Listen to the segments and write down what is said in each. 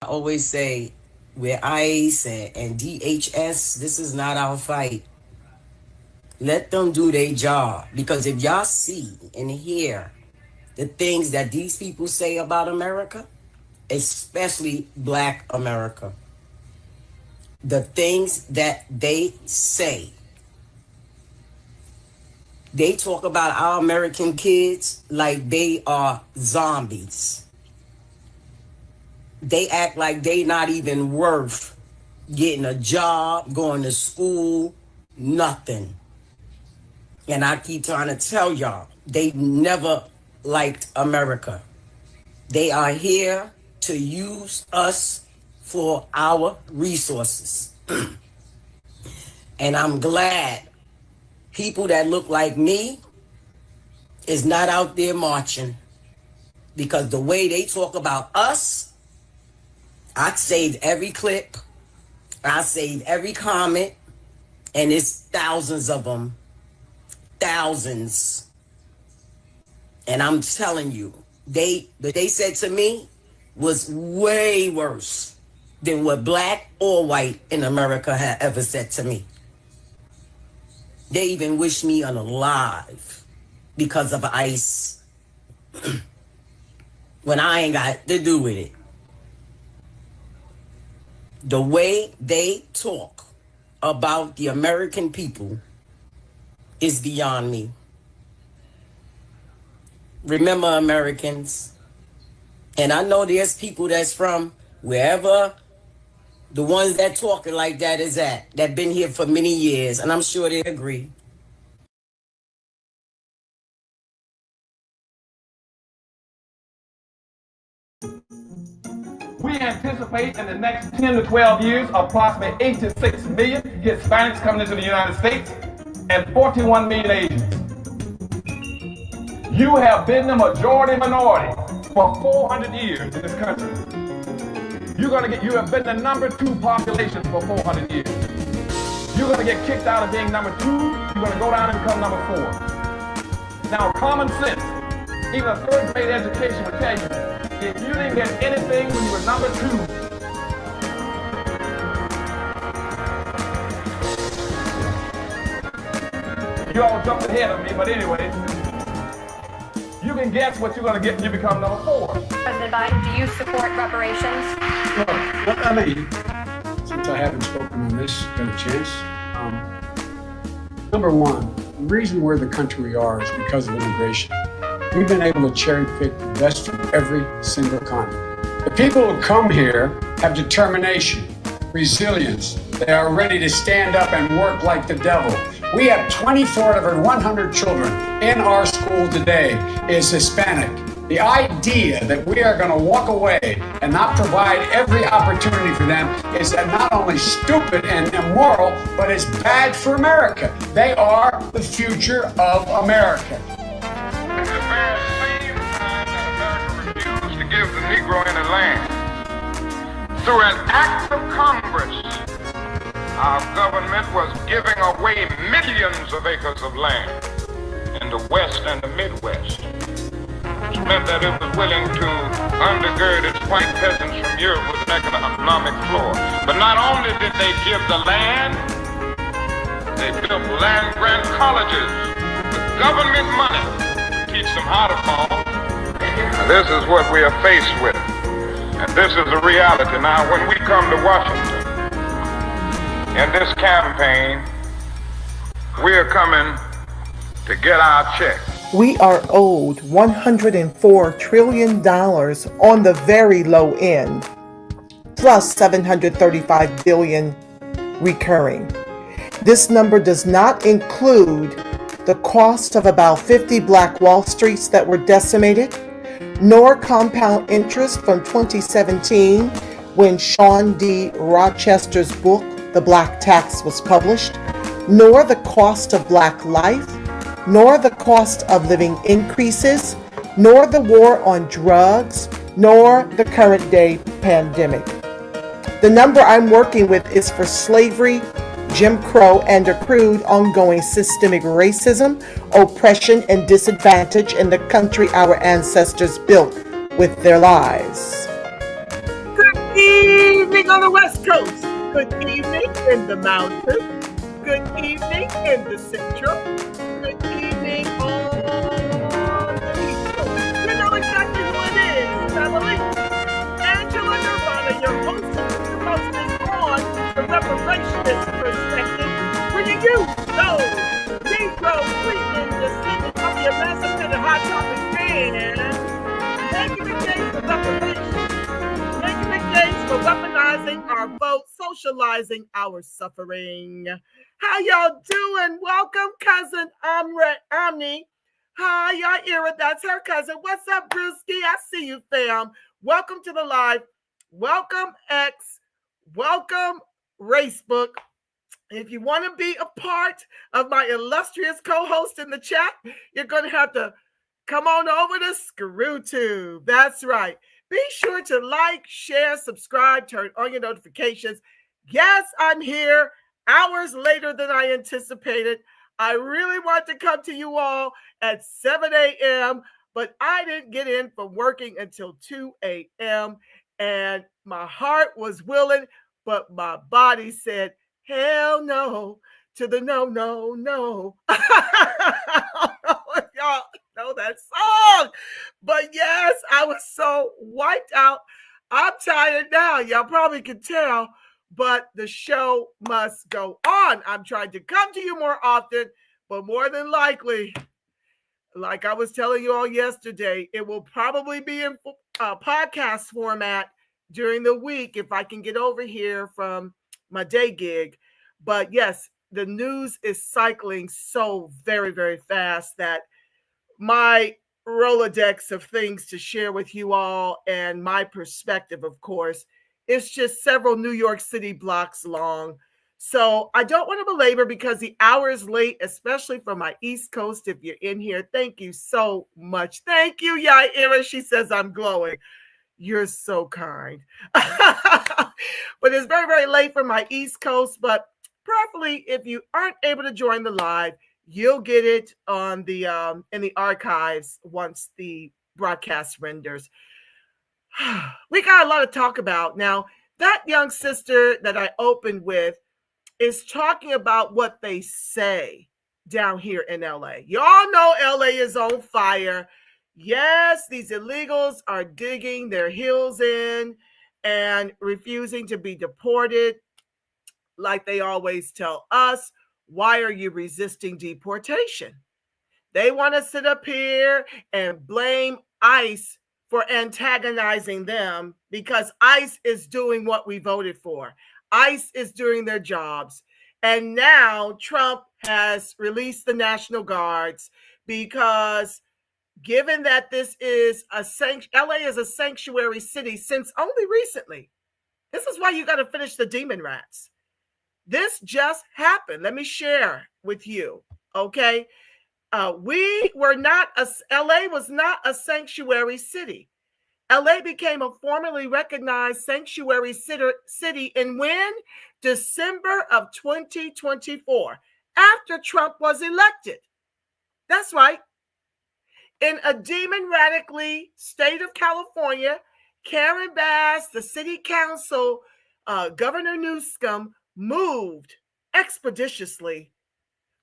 I always say, with ICE and DHS, this is not our fight. Let them do their job. Because if y'all see and hear the things that these people say about America, especially Black America, the things that they say, they talk about our American kids like they are zombies. They act like they not even worth getting a job, going to school, nothing. And I keep trying to tell y'all, they never liked America. They are here to use us for our resources. And I'm glad people that look like me is not out there marching, because the way they talk about us, I saved every clip, I saved every comment, and it's thousands of them. Thousands. And I'm telling you, what they said to me was way worse than what Black or white in America had ever said to me. They even wish me unalive because of ICE when I ain't got to do with it. The way they talk about the American people is beyond me. Remember, Americans, and I know there's people that's from wherever the ones that talking like that is at, that been here for many years, and I'm sure they agree. We anticipate in the next 10 to 12 years, approximately 8 to 6 million Hispanics coming into the United States and 41 million Asians. You have been the majority minority for 400 years in this country. You have been the number 2 population for 400 years. You're going to get kicked out of being number 2. You're going to go down and become number 4. Now, common sense, even a third grade education will tell you, if you didn't get anything when you were number 2, you all jumped ahead of me, but anyway, you can guess what you're going to get when you become number 4. President Biden, do you support reparations? Since I haven't spoken on this, got a chance. Number one, the reason we're the country we are is because of immigration. We've been able to cherry pick the best from every single continent. The people who come here have determination, resilience. They are ready to stand up and work like the devil. We have 24 out of every 100 children in our school today is Hispanic. The idea that we are going to walk away and not provide every opportunity for them is not only stupid and immoral, but it's bad for America. They are the future of America. It's the very same time that America refused to give the Negro any land. Through an act of Congress, our government was giving away millions of acres of land in the West and the Midwest, which meant that it was willing to undergird its white peasants from Europe with an economic floor. But not only did they give the land, they built land-grant colleges with government money to teach them how to farm. This is what we are faced with, and this is the reality. Now, when we come to Washington, in this campaign, we are coming to get our check. We are owed $104 trillion on the very low end, plus $735 billion recurring. This number does not include the cost of about 50 Black Wall Streets that were decimated, nor compound interest from 2017 when Sean D. Rochester's book, The Black Tax, was published, nor the cost of Black life, nor the cost of living increases, nor the war on drugs, nor the current day pandemic. The number I'm working with is for slavery, Jim Crow, and accrued ongoing systemic racism, oppression, and disadvantage in the country our ancestors built with their lives. Cookie! on the West Coast. Good evening in the mountains. Good evening in the central. Good evening on the East Coast. You know exactly who it is, family. Angela Nirvana, your hostess on the Reparations perspective, bringing you those Negro Descendants of the emancipated hot topic and making the case for reparations, making the case for weaponizing our vote, socializing our suffering. How y'all doing? Welcome, cousin Omni. Hi, y'all Ira, that's her cousin. What's up, Brewski? I see you, fam. Welcome to the live. Welcome, X. Welcome, Racebook. If you want to be a part of my illustrious co-host in the chat, you're going to have to come on over to ScrewTube. That's right. Be sure to like, share, subscribe, turn on your notifications. Yes, I'm here hours later than I anticipated. I really want to come to you all at 7 a.m., but I didn't get in from working until 2 a.m., and my heart was willing, but my body said, hell no to the no, no, no. I don't know if y'all know that song, but yes, I was so wiped out. I'm tired now. Y'all probably can tell, but the show must go on. I'm trying to come to you more often, but more than likely, like I was telling you all yesterday, it will probably be in podcast format during the week if I can get over here from my day gig. But yes, the news is cycling so very, very fast that my Rolodex of things to share with you all and my perspective, of course, is just several New York City blocks long. So I don't want to belabor because the hour is late, especially for my East Coast. If you're in here, thank you so much. Thank you, Yaira. She says I'm glowing. You're so kind. But it's very, very late for my East Coast. But preferably, if you aren't able to join the live, you'll get it on the in the archives once the broadcast renders. We got a lot to talk about. Now, that young sister that I opened with is talking about what they say down here in LA. Y'all know LA is on fire. Yes, these illegals are digging their heels in and refusing to be deported. Like they always tell us, why are you resisting deportation? They want to sit up here and blame ICE for antagonizing them because ICE is doing what we voted for. ICE is doing their jobs. And now Trump has released the National Guards because given that this is LA is a sanctuary city since only recently. This is why you got to finish the demon rats. This just happened. Let me share with you, okay? LA was not a sanctuary city. LA became a formally recognized sanctuary city in when? December of 2024, after Trump was elected. That's right. In a demon-radically state of California, Karen Bass, the city council, Governor Newsom moved expeditiously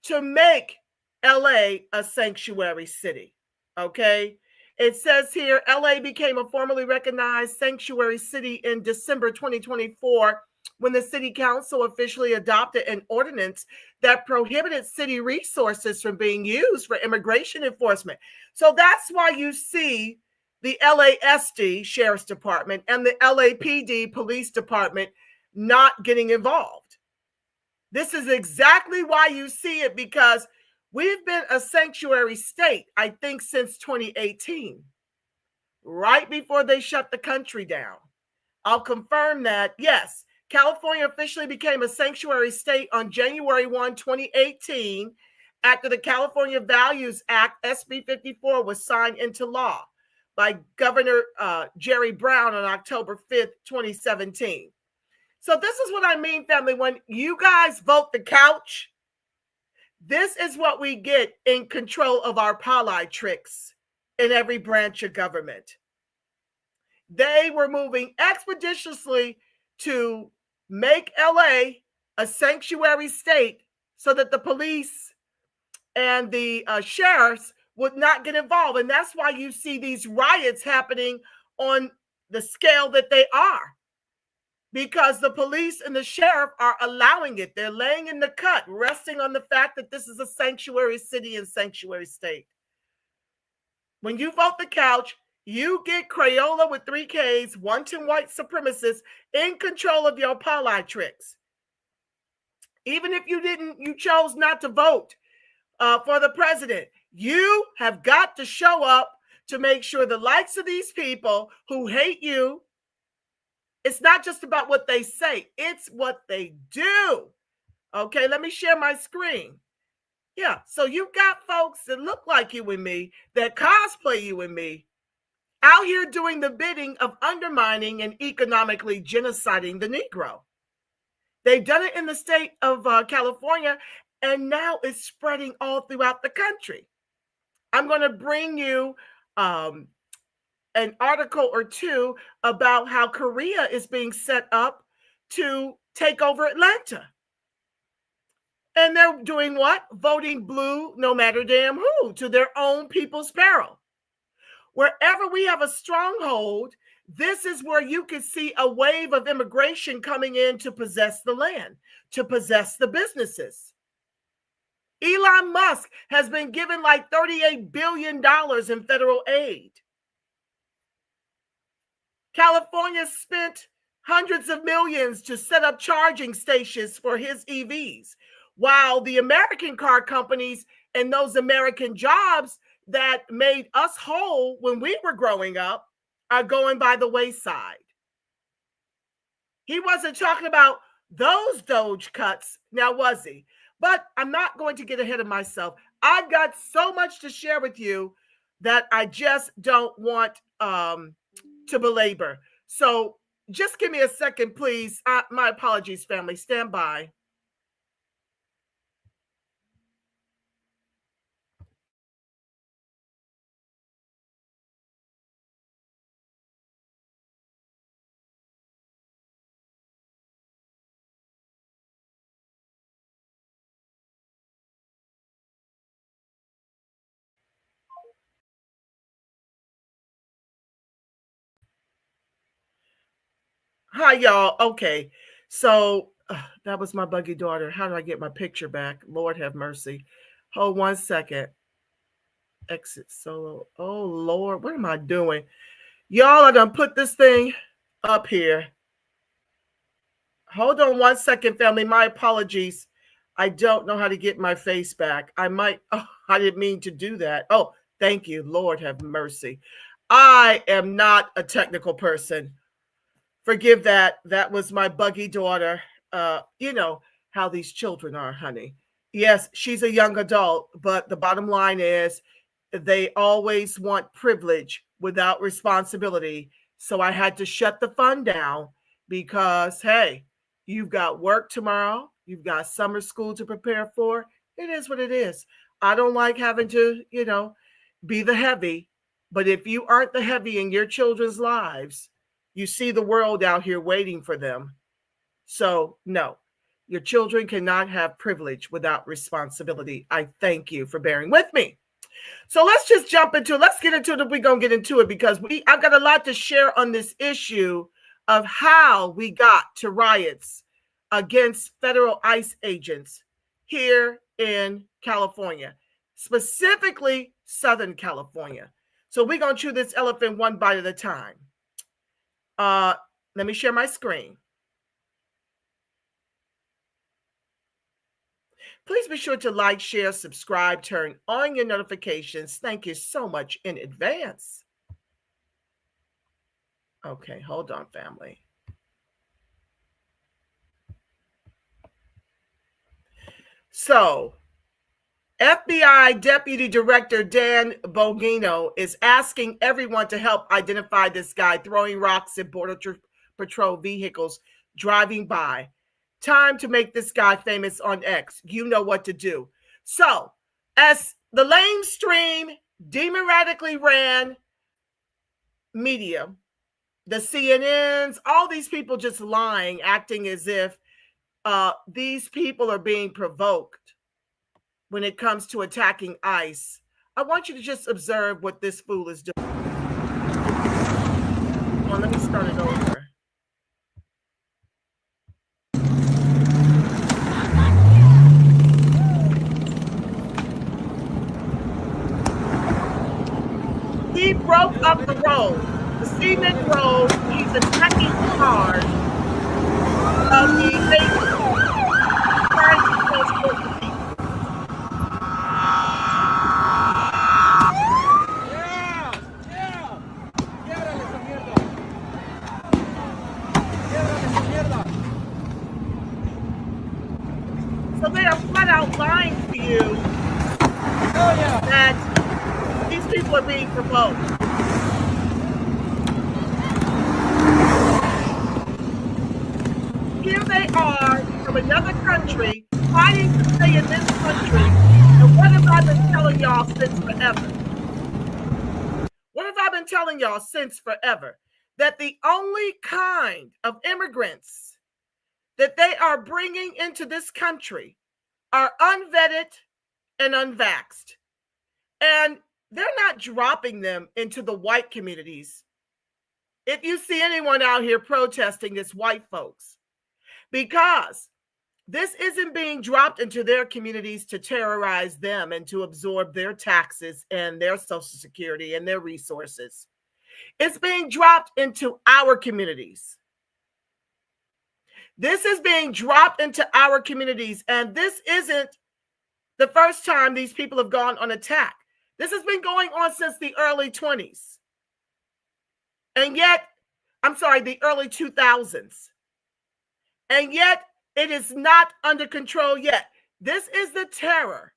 to make LA a sanctuary city, okay? It says here, LA became a formally recognized sanctuary city in December 2024 when the city council officially adopted an ordinance that prohibited city resources from being used for immigration enforcement. So that's why you see the LASD Sheriff's Department and the LAPD Police Department not getting involved. This is exactly why you see it, because we've been a sanctuary state, I think, since 2018, right before they shut the country down. I'll confirm that. Yes, California officially became a sanctuary state on January 1, 2018, after the California Values Act, SB 54, was signed into law by Governor Jerry Brown on October 5th, 2017. So this is what I mean, family. When you guys vote the couch, this is what we get in control of our politics in every branch of government. They were moving expeditiously to make LA a sanctuary state so that the police and the sheriffs would not get involved. And that's why you see these riots happening on the scale that they are, because the police and the sheriff are allowing it. They're laying in the cut, resting on the fact that this is a sanctuary city and sanctuary state. When you vote the couch, you get Crayola with 3 Ks, wanton white supremacists in control of your politics. Even if you chose not to vote for the president, you have got to show up to make sure the likes of these people who hate you, it's not just about what they say, it's what they do. Okay, let me share my screen. Yeah, so you've got folks that look like you and me, that cosplay you and me, out here doing the bidding of undermining and economically genociding the Negro. They've done it in the state of California, and now it's spreading all throughout the country. I'm going to bring you an article or two about how Korea is being set up to take over Atlanta. And they're doing what? Voting blue no matter damn who, to their own people's peril. Wherever we have a stronghold, this is where you can see a wave of immigration coming in to possess the land, to possess the businesses. Elon Musk has been given like $38 billion in federal aid. California spent hundreds of millions to set up charging stations for his EVs, while the American car companies and those American jobs that made us whole when we were growing up are going by the wayside. He wasn't talking about those Doge cuts, now was he? But I'm not going to get ahead of myself. I've got so much to share with you that I just don't want to belabor. So just give me a second, please. My apologies, family. Stand by. Hi, y'all. Okay. So that was my buggy daughter. How do I get my picture back? Lord have mercy. Hold 1 second. Exit solo. Oh, Lord. What am I doing? Y'all, I done put this thing up here. Hold on 1 second, family. My apologies. I don't know how to get my face back. I didn't mean to do that. Oh, thank you. Lord have mercy. I am not a technical person. Forgive that. That was my buggy daughter. You know how these children are, honey. Yes, she's a young adult, but the bottom line is they always want privilege without responsibility. So I had to shut the fun down because, hey, you've got work tomorrow. You've got summer school to prepare for. It is what it is. I don't like having to, be the heavy. But if you aren't the heavy in your children's lives, you see the world out here waiting for them. So, no, your children cannot have privilege without responsibility. I thank you for bearing with me. So let's just let's get into it. We're going to get into it because I've got a lot to share on this issue of how we got to riots against federal ICE agents here in California, specifically Southern California. So we're going to chew this elephant one bite at a time. Let me share my screen. Please be sure to like, share, subscribe, turn on your notifications. Thank you so much in advance. Okay, hold on, family. So, FBI Deputy Director Dan Bongino is asking everyone to help identify this guy throwing rocks at Border Patrol vehicles driving by. Time to make this guy famous on X. You know what to do. So, as the lamestream, democratically ran media the CNNs, all these people just lying, acting as if these people are being provoked when it comes to attacking ICE. I want you to just observe what this fool is doing. Well, let me start it over. He broke up the road, the cement road. He's attacking cars of the nation, trying to transport the people. So they are flat out lying to you that these people are being provoked. Here they are from another country fighting to stay in this country. And what have I been telling y'all since forever? What have I been telling y'all since forever? That the only kind of immigrants that they are bringing into this country are unvetted and unvaxxed. And they're not dropping them into the white communities. If you see anyone out here protesting, it's white folks. Because this isn't being dropped into their communities to terrorize them and to absorb their taxes and their Social Security and their resources. It's being dropped into our communities. This is being dropped into our communities. And this isn't the first time these people have gone on attack. This has been going on since the early 20s. And yet, the early 2000s. And yet, it is not under control yet. This is the terror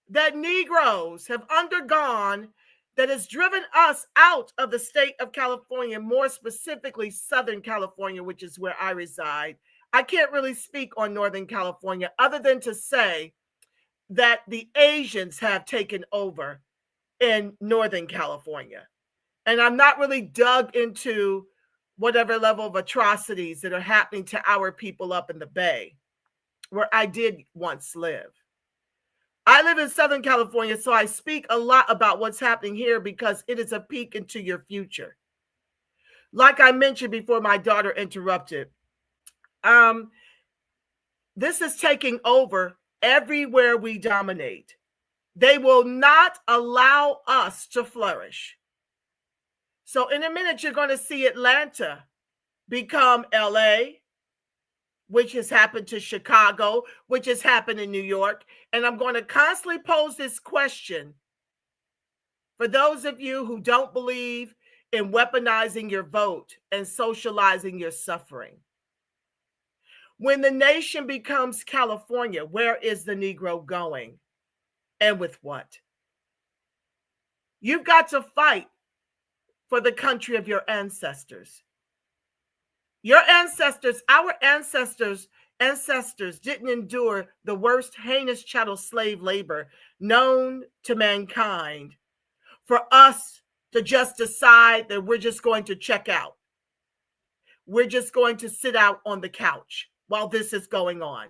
that Negroes have undergone that has driven us out of the state of California, more specifically Southern California, which is where I reside. I can't really speak on Northern California other than to say that the Asians have taken over in Northern California. And I'm not really dug into whatever level of atrocities that are happening to our people up in the Bay, where I did once live. I live in Southern California, so I speak a lot about what's happening here because it is a peek into your future. Like I mentioned before my daughter interrupted, this is taking over everywhere we dominate. They will not allow us to flourish. So in a minute, you're going to see Atlanta become LA, which has happened to Chicago, which has happened in New York. And I'm going to constantly pose this question for those of you who don't believe in weaponizing your vote and socializing your suffering. When the nation becomes California, where is the Negro going? And with what? You've got to fight for the country of your ancestors. Your ancestors, our ancestors didn't endure the worst heinous chattel slave labor known to mankind for us to just decide that we're just going to check out. We're just going to sit out on the couch while this is going on.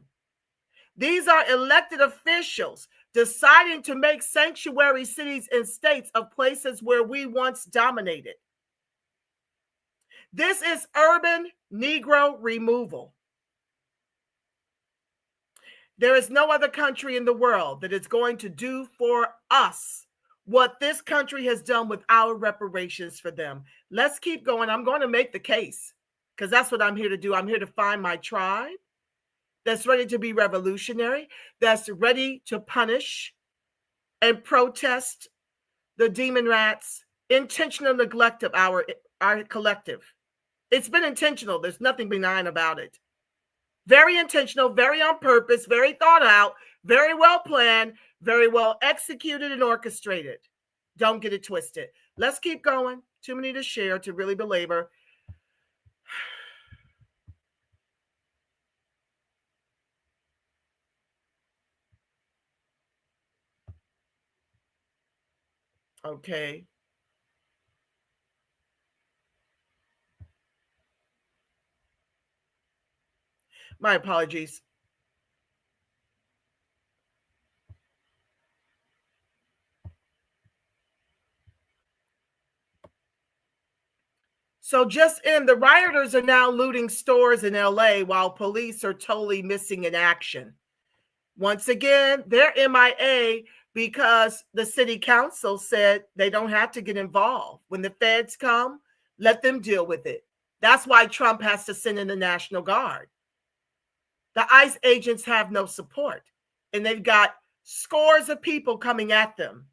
These are elected officials deciding to make sanctuary cities and states of places where we once dominated. This is urban Negro removal. There is no other country in the world that is going to do for us what this country has done with our reparations for them. Let's keep going. I'm going to make the case because that's what I'm here to do. I'm here to find my tribe that's ready to be revolutionary, that's ready to punish and protest the demon rats' intentional neglect of our collective. It's been intentional. There's nothing benign about it. Very intentional, very on purpose, very thought out, very well planned, very well executed and orchestrated. Don't get it twisted. Let's keep going. Too many to share to really belabor. Okay. My apologies. So just in, the rioters are now looting stores in LA while police are totally missing in action. Once again, they're MIA because the city council said they don't have to get involved. When the feds come, let them deal with it. That's why Trump has to send in the National Guard. The ICE agents have no support, and they've got scores of people coming at them.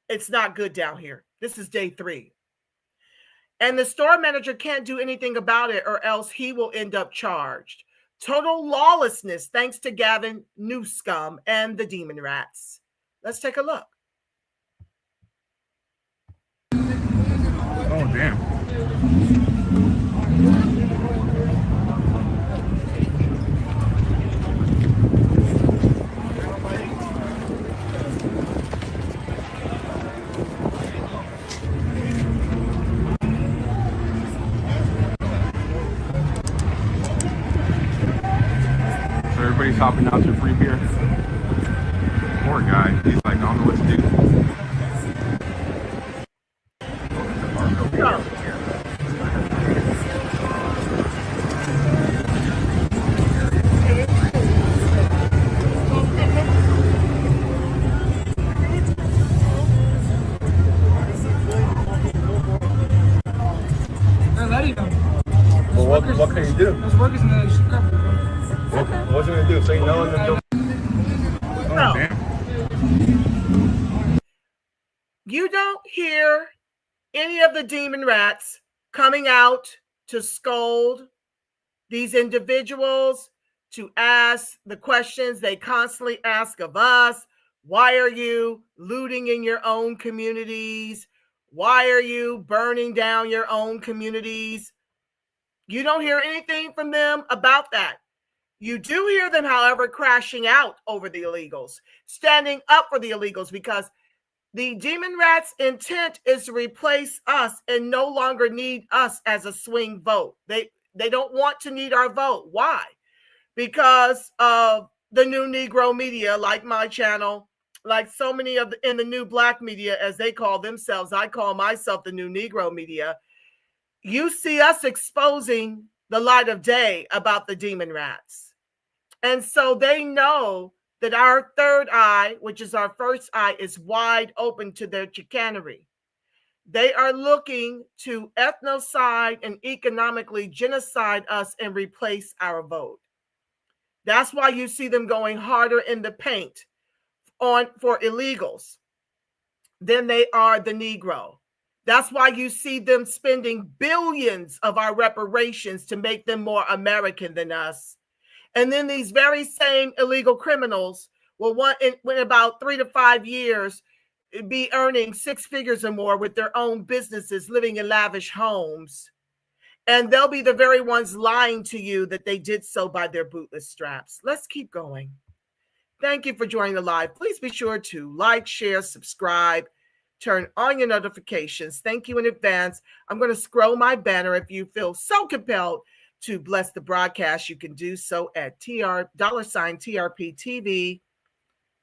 It's not good down here. This is day 3. And the store manager can't do anything about it, or else he will end up charged. Total lawlessness thanks to Gavin Newsom and the Demon Rats. Let's take a look. Oh, damn. So everybody's hopping out to free beer. Poor guy. He's like, I don't know what to do. Well, what can you do? Those workers in the scrub. What's he gonna do? Say no and then don't. Oh, damn. You don't hear any of the Demon Rats coming out to scold these individuals, to ask the questions they constantly ask of us. Why are you looting in your own communities? Why are you burning down your own communities? You don't hear anything from them about that. You do hear them, however, crashing out over the illegals, standing up for the illegals, because the Demon Rats' intent is to replace us and no longer need us as a swing vote. They don't want to need our vote. Why? Because of the new Negro media, like my channel, like so many of in the new Black media, as they call themselves. I call myself the new Negro media. You see us exposing the light of day about the Demon Rats. And so they know that our third eye, which is our first eye, is wide open to their chicanery. They are looking to ethnocide and economically genocide us and replace our vote. That's why you see them going harder in the paint for illegals than they are the Negro. That's why you see them spending billions of our reparations to make them more American than us. And then these very same illegal criminals will in about 3 to 5 years be earning 6 figures or more with their own businesses, living in lavish homes. And they'll be the very ones lying to you that they did so by their bootless straps. Let's keep going. Thank you for joining the live. Please be sure to like, share, subscribe, turn on your notifications. Thank you in advance. I'm going to scroll my banner. If you feel so compelled to bless the broadcast, you can do so at $TRP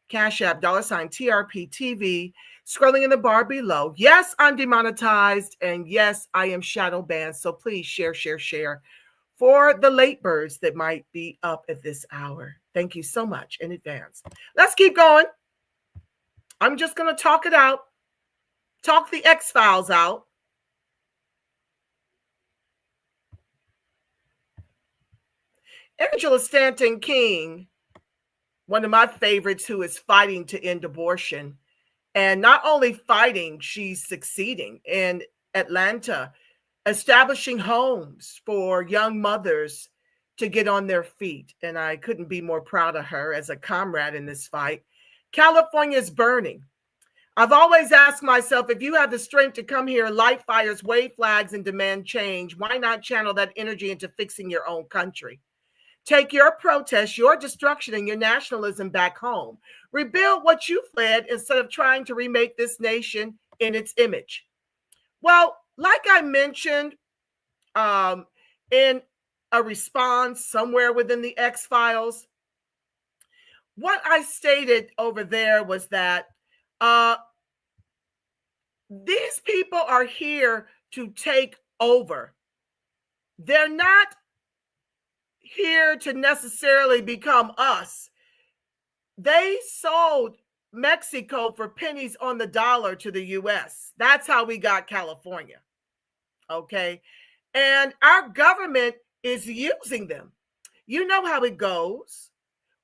Cash App, $TRP scrolling in the bar below. Yes, I'm demonetized, and yes, I am shadow banned. So please share for the late birds that might be up at this hour. Thank you so much in advance. Let's keep going. I'm just going to talk it out. Talk the X-Files out. Angela Stanton King, one of my favorites, who is fighting to end abortion. And not only fighting, she's succeeding in Atlanta, establishing homes for young mothers to get on their feet. And I couldn't be more proud of her as a comrade in this fight. California is burning. I've always asked myself, if you have the strength to come here, light fires, wave flags, and demand change, why not channel that energy into fixing your own country? Take your protest, your destruction, and your nationalism back home. Rebuild what you fled instead of trying to remake this nation in its image. Well, like I mentioned in a response somewhere within the X-Files. What I stated over there was that these people are here to take over. They're not here to necessarily become us. They sold Mexico for pennies on the dollar to the US. That's how we got California. Okay. And our government is using them. You know how it goes.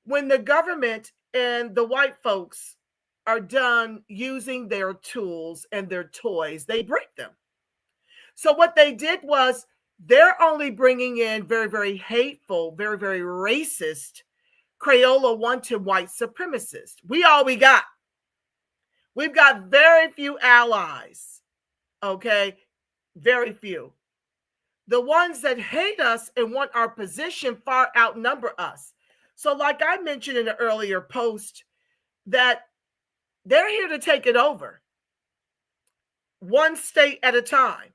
When the government and the white folks are done using their tools and their toys, they break them. So what they did was they're only bringing in very, very hateful, very, very racist, Crayola wanted white supremacists. All we got. We've got very few allies. Okay. Very few. The ones that hate us and want our position far outnumber us. So like I mentioned in an earlier post, that they're here to take it over, one state at a time.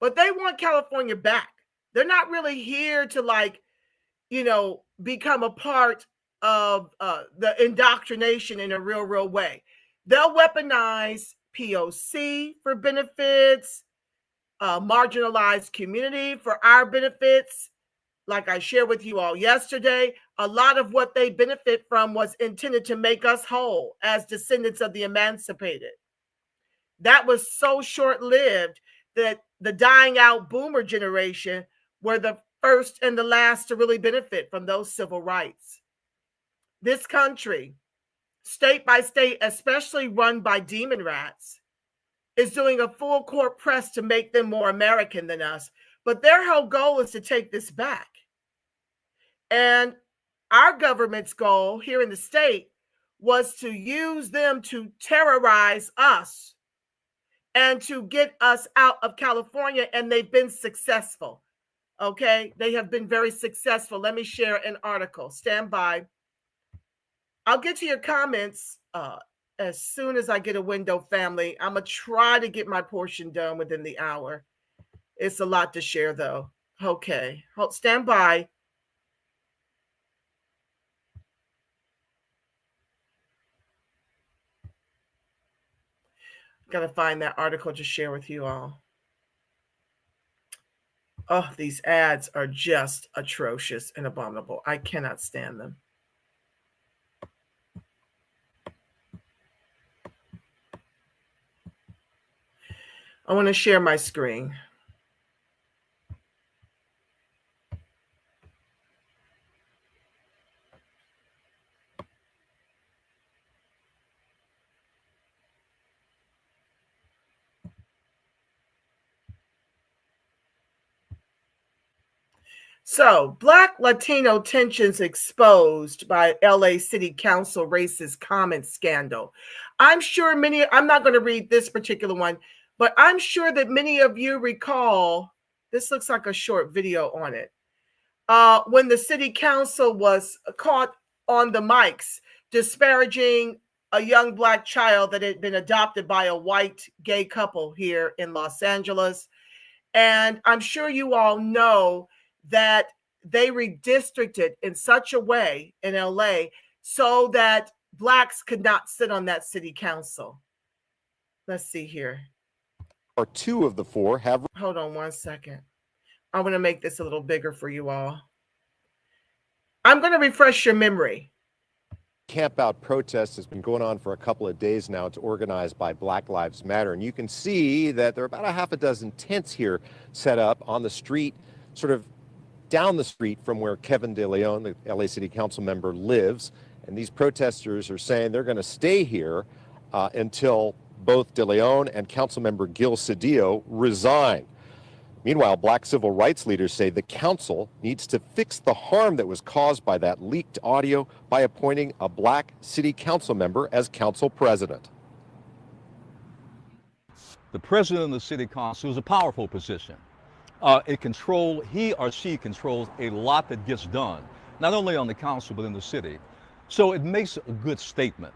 But they want California back. They're not really here to become a part of the indoctrination in a real way. They'll weaponize POC for benefits, marginalized community for our benefits. Like I shared with you all yesterday, a lot of what they benefit from was intended to make us whole as descendants of the emancipated. That was so short-lived that the dying out boomer generation were the first and the last to really benefit from those civil rights. This country, state by state, especially run by demon rats, is doing a full court press to make them more American than us. But their whole goal is to take this back. And our government's goal here in the state was to use them to terrorize us and to get us out of California. And they've been successful. Okay. They have been very successful. Let me share an article. Stand by. I'll get to your comments as soon as I get a window, family. I'm going to try to get my portion done within the hour. It's a lot to share, though. Okay. Stand by. Got to find that article to share with you all. Oh, these ads are just atrocious and abominable. I cannot stand them. I want to share my screen. So, Black Latino tensions exposed by LA City Council racist comment scandal. I'm sure I'm not going to read this particular one, but I'm sure that many of you recall, this looks like a short video on it, when the city council was caught on the mics disparaging a young Black child that had been adopted by a white gay couple here in Los Angeles. And I'm sure you all know that they redistricted in such a way in LA so that Blacks could not sit on that city council. Let's see here. Or two of the four have. Hold on one second. I'm going to make this a little bigger for you all. I'm going to refresh your memory. Camp out protest has been going on for a couple of days now. It's organized by Black Lives Matter. And you can see that there are about a half a dozen tents here set up on the street, sort of down the street from where Kevin De Leon, the LA City Council member, lives. And these protesters are saying they're going to stay here until both De Leon and Councilmember Gil Cedillo resign. Meanwhile, Black civil rights leaders say the council needs to fix the harm that was caused by that leaked audio by appointing a Black city council member as council president. The president of the city council is a powerful position. He or she controls a lot that gets done, not only on the council, but in the city. So it makes a good statement.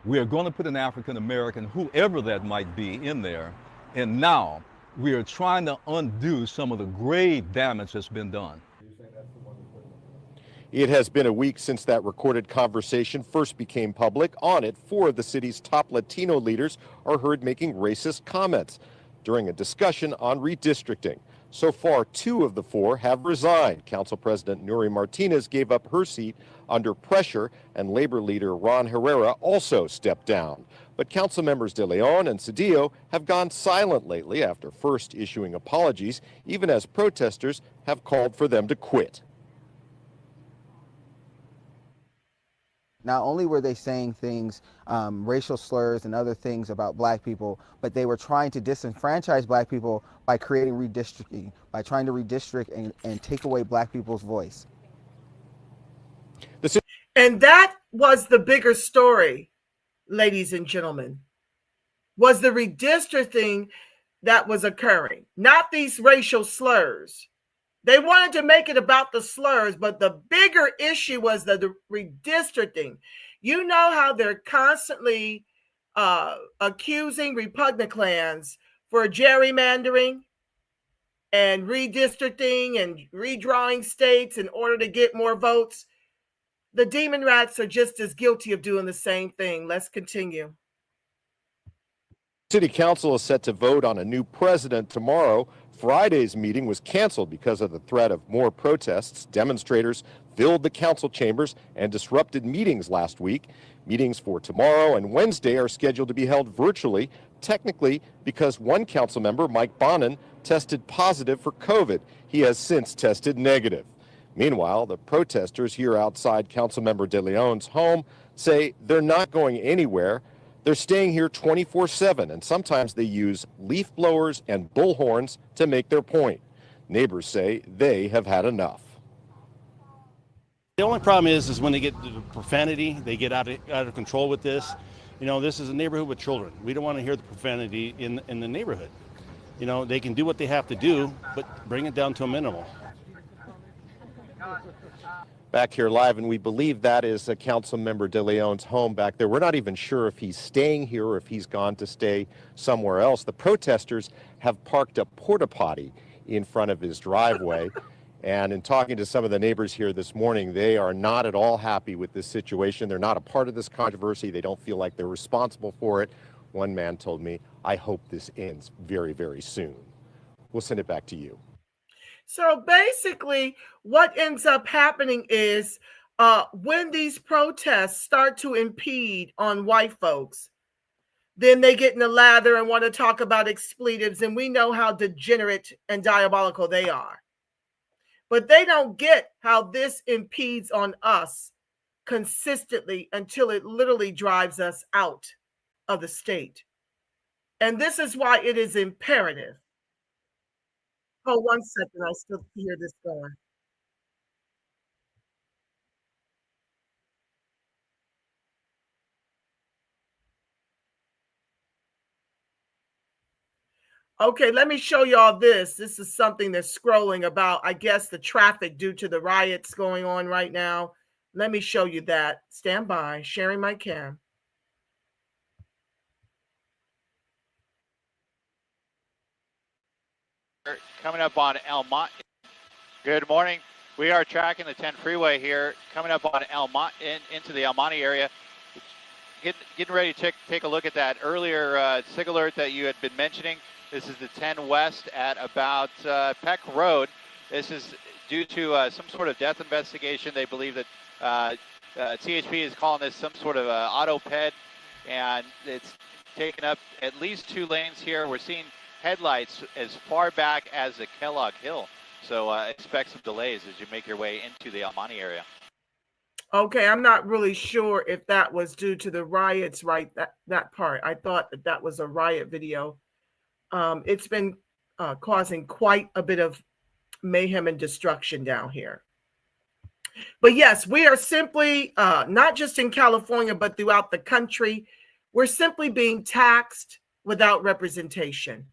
We are going to put an African American, whoever that might be, in there. And now we are trying to undo some of the grave damage that's been done. It has been a week since that recorded conversation first became public. On it, 4 of the city's top Latino leaders are heard making racist comments during a discussion on redistricting. So far, 2 of the 4 have resigned. Council President Nury Martinez gave up her seat under pressure, and Labor leader Ron Herrera also stepped down. But council members De Leon and Cedillo have gone silent lately after first issuing apologies, even as protesters have called for them to quit. Not only were they saying things, racial slurs and other things about black people, but they were trying to disenfranchise black people by creating redistricting, by trying to redistrict and take away black people's voice. And that was the bigger story, ladies and gentlemen, was the redistricting that was occurring, not these racial slurs. They wanted to make it about the slurs, but the bigger issue was the redistricting. You know how they're constantly accusing Republicans for gerrymandering and redistricting and redrawing states in order to get more votes. The demon rats are just as guilty of doing the same thing. Let's continue. City Council is set to vote on a new president tomorrow. Friday's meeting was canceled because of the threat of more protests. Demonstrators filled the council chambers and disrupted meetings last week. Meetings for tomorrow and Wednesday are scheduled to be held virtually, technically because one council member, Mike Bonin, tested positive for COVID. He has since tested negative. Meanwhile, the protesters here outside Councilmember De Leon's home say they're not going anywhere. They're staying here 24/7, and sometimes they use leaf blowers and bullhorns to make their point. Neighbors say they have had enough. The only problem is when they get to the profanity, they get out of control with this. You know, this is a neighborhood with children. We don't want to hear the profanity in the neighborhood. You know, they can do what they have to do, but bring it down to a minimal. Back here live, and we believe that is a council member De Leon's home back there. We're not even sure if he's staying here or if he's gone to stay somewhere else. The protesters have parked a porta potty in front of his driveway. And in talking to some of the neighbors here this morning, they are not at all happy with this situation. They're not a part of this controversy. They don't feel like they're responsible for it. One man told me, "I hope this ends very, very soon." We'll send it back to you. So basically, what ends up happening is when these protests start to impede on white folks, then they get in the lather and want to talk about expletives, and we know how degenerate and diabolical they are. But they don't get how this impedes on us consistently until it literally drives us out of the state. And this is why it is imperative. Hold 1 second, I still hear this going. Okay, let me show y'all this. This is something that's scrolling about, I guess, the traffic due to the riots going on right now. Let me show you that. Stand by, sharing my cam. Coming up on Elmont. Good morning. We are tracking the 10 freeway here, coming up on Elmont into the El Monte area. Getting ready to take a look at that earlier SIG alert that you had been mentioning. This is the 10 West at about Peck Road. This is due to some sort of death investigation. They believe that THP is calling this some sort of auto ped, and it's taken up at least 2 lanes here. We're seeing headlights as far back as the Kellogg Hill. So expect some delays as you make your way into the El Monte area. Okay, I'm not really sure if that was due to the riots, right? That part. I thought that was a riot video. It's been causing quite a bit of mayhem and destruction down here. But yes, we are simply, not just in California, but throughout the country, we're simply being taxed without representation.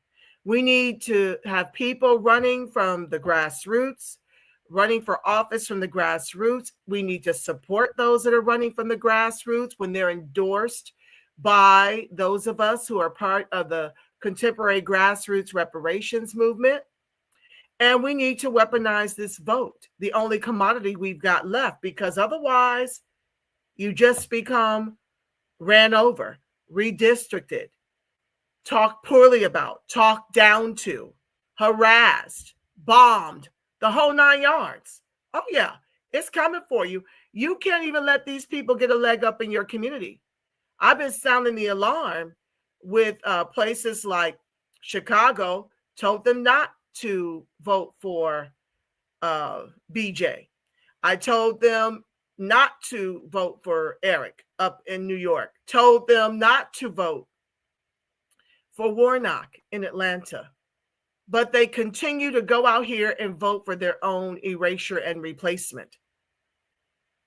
We need to have people running from the grassroots, running for office from the grassroots. We need to support those that are running from the grassroots when they're endorsed by those of us who are part of the contemporary grassroots reparations movement. And we need to weaponize this vote, the only commodity we've got left, because otherwise you just become ran over, redistricted, talked poorly about, talked down to, harassed, bombed, the whole 9 yards. Oh, yeah, it's coming for you. You can't even let these people get a leg up in your community. I've been sounding the alarm with places like Chicago, told them not to vote for BJ. I told them not to vote for Eric up in New York, told them not to vote for Warnock in Atlanta. But they continue to go out here and vote for their own erasure and replacement.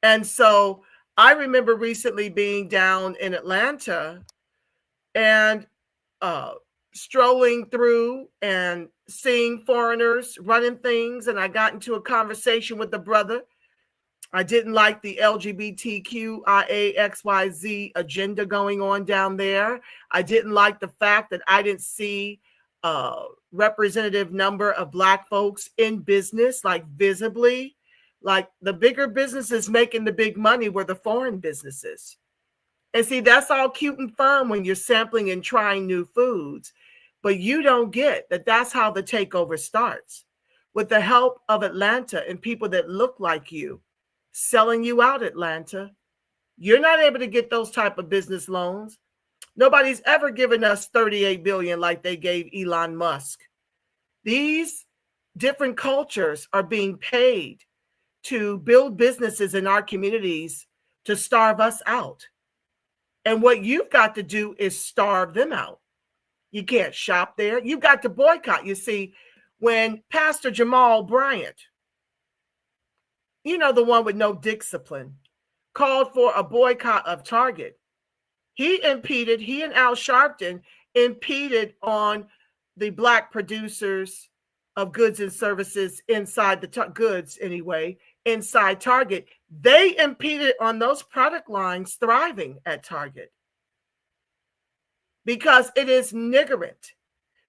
And so I remember recently being down in Atlanta and strolling through and seeing foreigners running things. And I got into a conversation with the brother. I didn't like the LGBTQIAXYZ agenda going on down there. I didn't like the fact that I didn't see a representative number of Black folks in business, like visibly. Like the bigger businesses making the big money were the foreign businesses. And see, that's all cute and fun when you're sampling and trying new foods. But you don't get that that's how the takeover starts. With the help of Atlanta and people that look like you, selling you out, Atlanta. You're not able to get those type of business loans. Nobody's ever given us $38 billion like they gave Elon Musk. These different cultures are being paid to build businesses in our communities to starve us out. And what you've got to do is starve them out. You can't shop there. You've got to boycott. You see, when Pastor Jamal Bryant, you know, the one with no discipline, called for a boycott of Target, he and Al Sharpton impeded on the Black producers of goods and services inside the goods anyway, inside Target. They impeded on those product lines thriving at Target because it is niggardent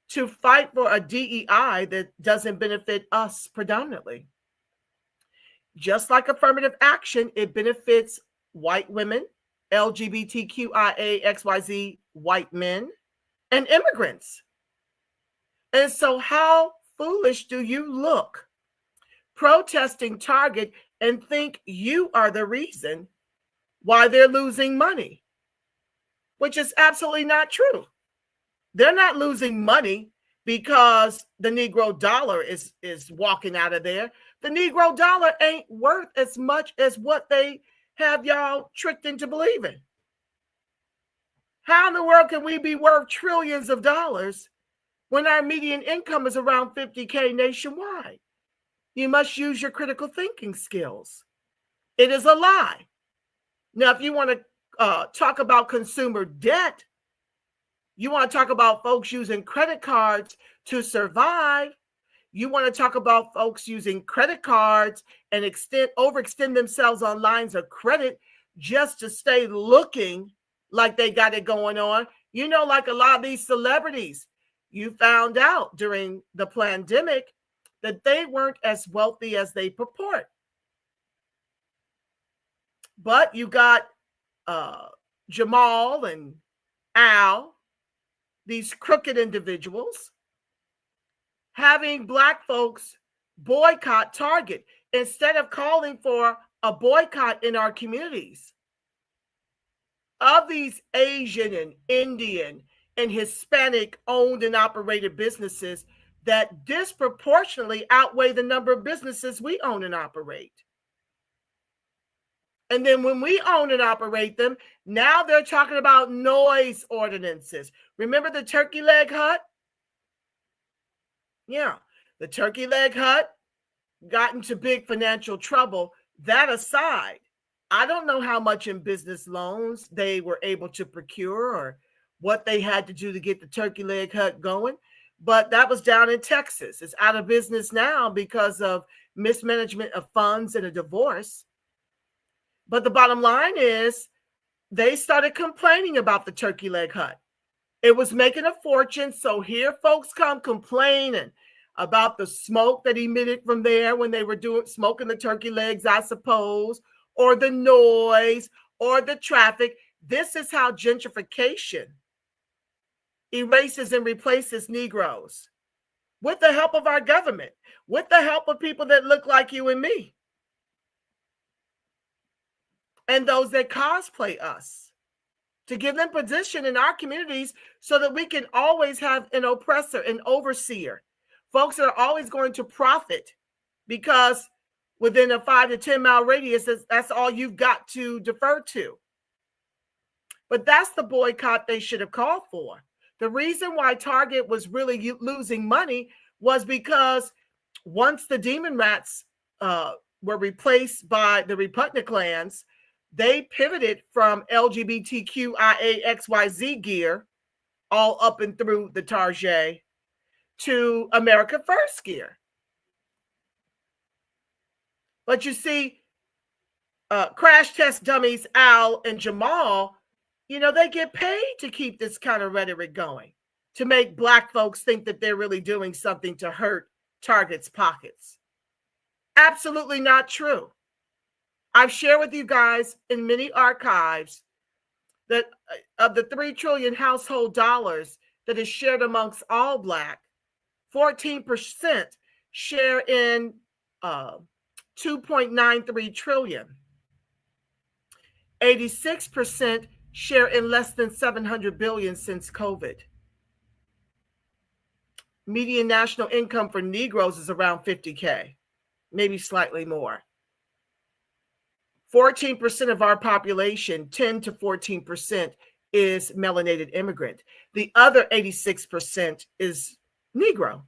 to fight for a DEI that doesn't benefit us predominantly. Just like affirmative action, it benefits white women, LGBTQIAXYZ white men, and immigrants. And so how foolish do you look protesting Target and think you are the reason why they're losing money, which is absolutely not true. They're not losing money because the Negro dollar is walking out of there. The Negro dollar ain't worth as much as what they have y'all tricked into believing. How in the world can we be worth trillions of dollars when our median income is around 50K nationwide? You must use your critical thinking skills. It is a lie. Now, if you want to talk about consumer debt, you want to talk about folks using credit cards to survive, you want to talk about folks using credit cards and overextend themselves on lines of credit just to stay looking like they got it going on. You know, like a lot of these celebrities, you found out during the pandemic that they weren't as wealthy as they purport. But you got Jamal and Al, these crooked individuals, having Black folks boycott Target instead of calling for a boycott in our communities of these Asian and Indian and Hispanic owned and operated businesses that disproportionately outweigh the number of businesses we own and operate. And then when we own and operate them, now they're talking about noise ordinances. Remember the turkey leg hut? Yeah, the turkey leg hut got into big financial trouble. That aside, I don't know how much in business loans they were able to procure or what they had to do to get the turkey leg hut going. But that was down in Texas. It's out of business now because of mismanagement of funds and a divorce. But the bottom line is they started complaining about the turkey leg hut. It was making a fortune. So here folks come complaining about the smoke that emitted from there when they were smoking the turkey legs, I suppose, or the noise or the traffic. This is how gentrification erases and replaces Negroes, with the help of our government, with the help of people that look like you and me, and those that cosplay us, to give them position in our communities so that we can always have an oppressor, an overseer, folks that are always going to profit, because within a 5 to 10 mile radius, that's all you've got to defer to. But that's the boycott they should have called for. The reason why Target was really losing money was because once the demon rats were replaced by the repugnant clans, they pivoted from LGBTQIAXYZ gear all up and through the Target to America First gear. But you see, crash test dummies Al and Jamal, they get paid to keep this kind of rhetoric going, to make Black folks think that they're really doing something to hurt Target's pockets. Absolutely not true. I've shared with you guys in many archives that of the 3 trillion household dollars that is shared amongst all Black, 14% share in 2.93 trillion. 86% share in less than 700 billion since COVID. Median national income for Negroes is around 50K, maybe slightly more. 14% of our population, 10 to 14%, is melanated immigrant. The other 86% is Negro.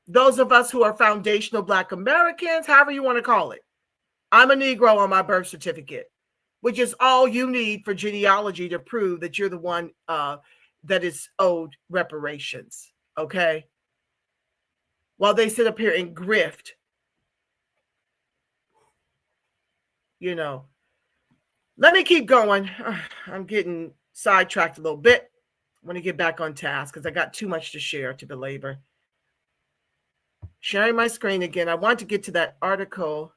Those of us who are foundational Black Americans, however you want to call it. I'm a Negro on my birth certificate, which is all you need for genealogy to prove that you're the one that is owed reparations, okay? While they sit up here and grift, Let me keep going. I'm getting sidetracked a little bit. I want to get back on task because I got too much to share to belabor. Sharing my screen again. I want to get to that article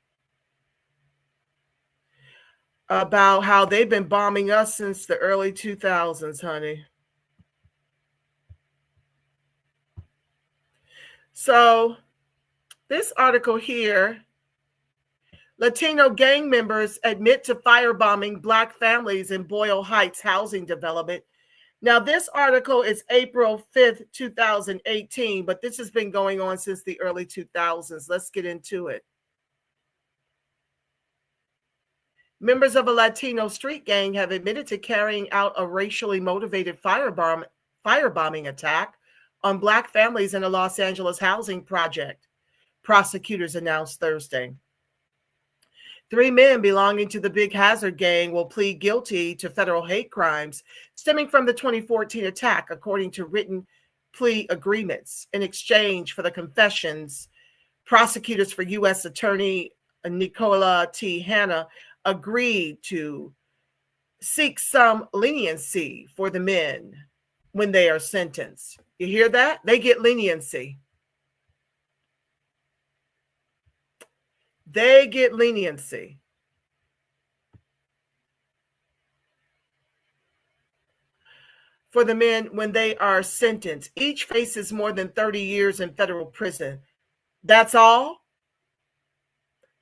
about how they've been bombing us since the early 2000s, honey. So this article here, Latino gang members admit to firebombing Black families in Boyle Heights housing development. Now, this article is April 5th, 2018, but this has been going on since the early 2000s. Let's get into it. Members of a Latino street gang have admitted to carrying out a racially motivated firebombing attack on Black families in a Los Angeles housing project, prosecutors announced Thursday. 3 men belonging to the Big Hazard gang will plead guilty to federal hate crimes stemming from the 2014 attack, according to written plea agreements. In exchange for the confessions, prosecutors for U.S. Attorney Nicola T. Hanna agreed to seek some leniency for the men when they are sentenced. You hear that? They get leniency. They get leniency. For the men when they are sentenced. Each faces more than 30 years in federal prison. That's all?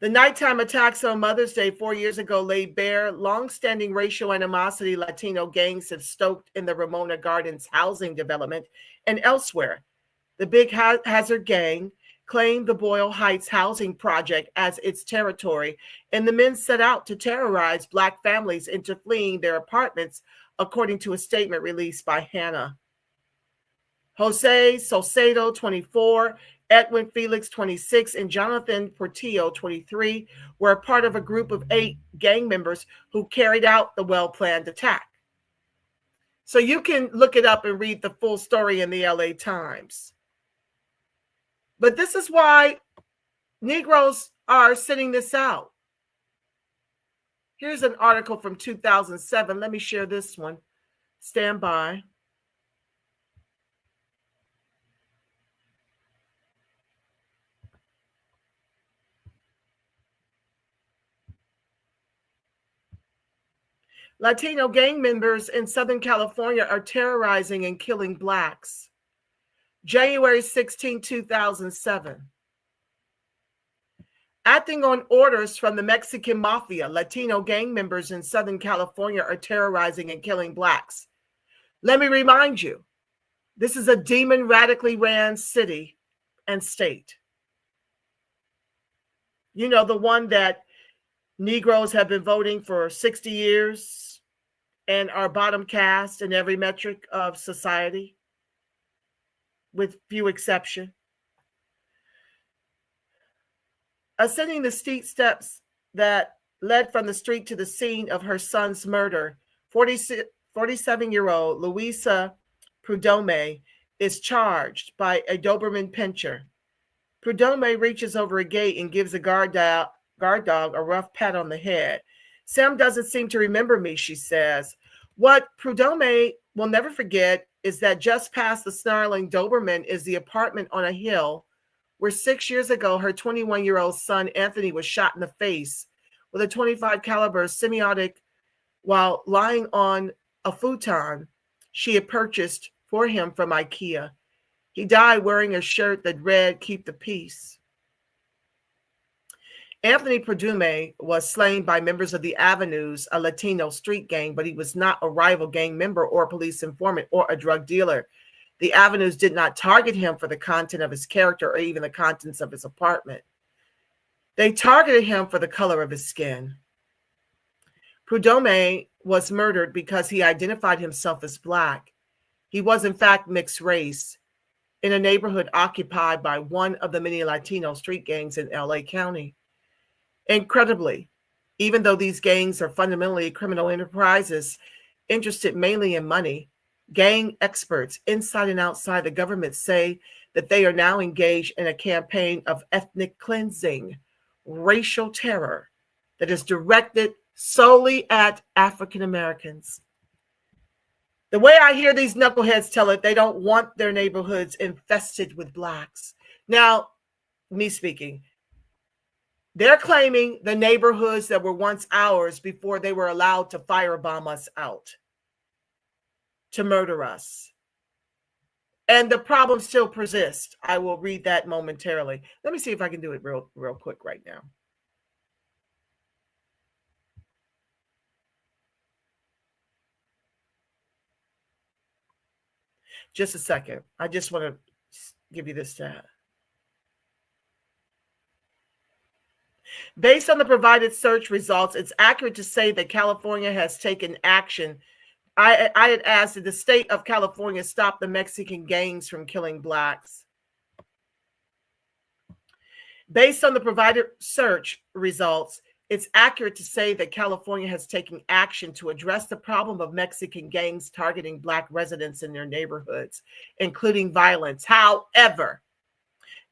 The nighttime attacks on Mother's Day 4 years ago laid bare long-standing racial animosity Latino gangs have stoked in the Ramona Gardens housing development and elsewhere. The Big Hazard gang claimed the Boyle Heights housing project as its territory, and the men set out to terrorize Black families into fleeing their apartments, according to a statement released by Hanna. Jose Salcedo, 24, Edwin Felix, 26, and Jonathan Portillo, 23, were a part of a group of 8 gang members who carried out the well-planned attack. So you can look it up and read the full story in the LA Times. But this is why Negroes are sitting this out. Here's an article from 2007. Let me share this one. Stand by. Latino gang members in Southern California are terrorizing and killing blacks. January 16, 2007. Acting on orders from the Mexican mafia, Latino gang members in Southern California are terrorizing and killing blacks. Let me remind you, this is a demon radically ran city and state. You know, the one that Negroes have been voting for 60 years and are bottom caste in every metric of society, with few exceptions. Ascending the steep steps that led from the street to the scene of her son's murder, 47-year-old Luisa Prudhomme is charged by a Doberman pincher. Prudhomme reaches over a gate and gives a guard dog a rough pat on the head. Sam doesn't seem to remember me, she says. What Prudhomme will never forget is that just past the snarling Doberman is the apartment on a hill where 6 years ago her 21-year-old son Anthony was shot in the face with a .25 caliber semi-automatic while lying on a futon she had purchased for him from IKEA. He died wearing a shirt that read, "Keep the Peace." Anthony Prudhomme was slain by members of the Avenues, a Latino street gang, but he was not a rival gang member or a police informant or a drug dealer. The Avenues did not target him for the content of his character or even the contents of his apartment. They targeted him for the color of his skin. Prudhomme was murdered because he identified himself as black. He was, in fact, mixed race in a neighborhood occupied by one of the many Latino street gangs in LA County. Incredibly, even though these gangs are fundamentally criminal enterprises interested mainly in money, gang experts inside and outside the government say that they are now engaged in a campaign of ethnic cleansing, racial terror that is directed solely at African Americans. The way I hear these knuckleheads tell it, they don't want their neighborhoods infested with blacks. Now, me speaking, they're claiming the neighborhoods that were once ours before they were allowed to firebomb us out, to murder us. And the problem still persists. I will read that momentarily. Let me see if I can do it real quick right now. Just a second. I just want to give you this stat. Based on the provided search results, it's accurate to say that California has taken action. I had asked, did the state of California stop the Mexican gangs from killing blacks? Based on the provided search results, it's accurate to say that California has taken action to address the problem of Mexican gangs targeting black residents in their neighborhoods, including violence. However,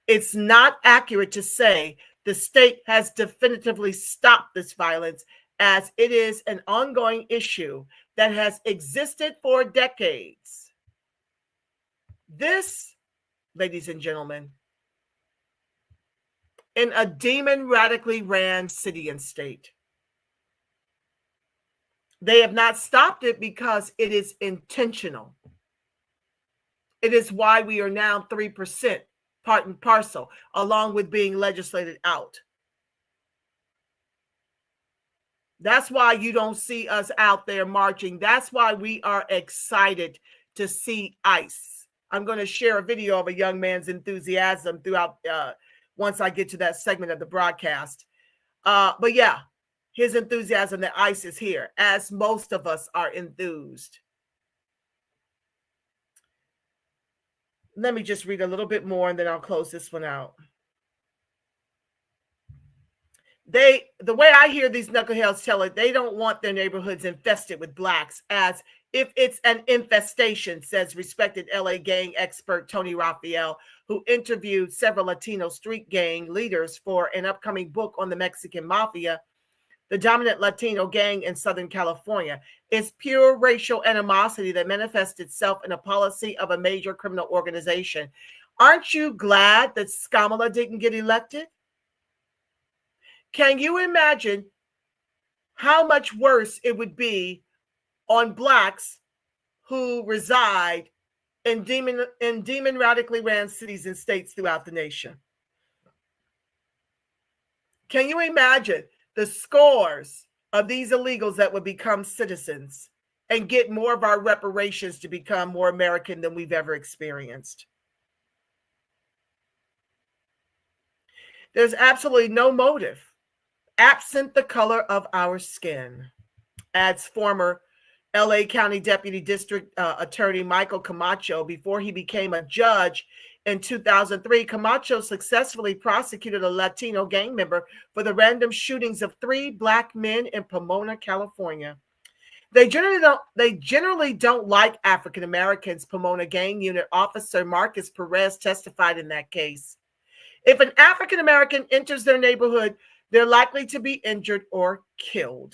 it's not accurate to say the state has definitively stopped this violence, as it is an ongoing issue that has existed for decades. This, ladies and gentlemen, in a demon radically ran city and state. They have not stopped it because it is intentional. It is why we are now 3%, part and parcel, along with being legislated out. That's why you don't see us out there marching. That's why we are excited to see ICE. I'm going to share a video of a young man's enthusiasm throughout once I get to that segment of the broadcast. But yeah, his enthusiasm that ICE is here, as most of us are enthused. Let me just read a little bit more and then I'll close this one out. The way I hear these knuckleheads tell it, they don't want their neighborhoods infested with blacks, as if it's an infestation, says respected LA gang expert Tony Raphael, who interviewed several Latino street gang leaders for an upcoming book on the Mexican mafia, the dominant Latino gang in Southern California. It's pure racial animosity that manifests itself in a policy of a major criminal organization. Aren't you glad that Kamala didn't get elected? Can you imagine how much worse it would be on blacks who reside in demon radically ran cities and states throughout the nation. Can you imagine the scores of these illegals that would become citizens and get more of our reparations to become more American than we've ever experienced? There's absolutely no motive, absent the color of our skin, adds former LA County Deputy District Attorney Michael Camacho. Before he became a judge in 2003, Camacho successfully prosecuted a Latino gang member for the random shootings of 3 black men in Pomona, California. They generally don't like African Americans, Pomona Gang Unit Officer Marcus Perez testified in that case. If an African American enters their neighborhood, they're likely to be injured or killed.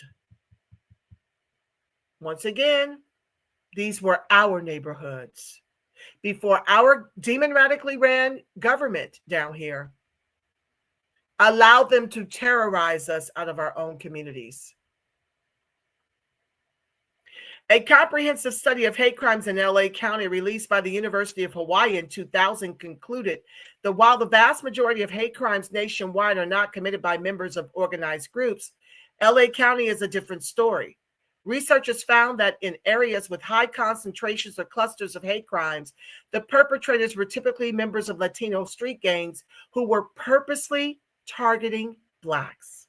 Once again, these were our neighborhoods before our demon radically ran government down here allowed them to terrorize us out of our own communities. A comprehensive study of hate crimes in LA County released by the University of Hawaii in 2000 concluded that while the vast majority of hate crimes nationwide are not committed by members of organized groups, LA County is a different story. Researchers found that in areas with high concentrations or clusters of hate crimes, the perpetrators were typically members of Latino street gangs who were purposely targeting blacks.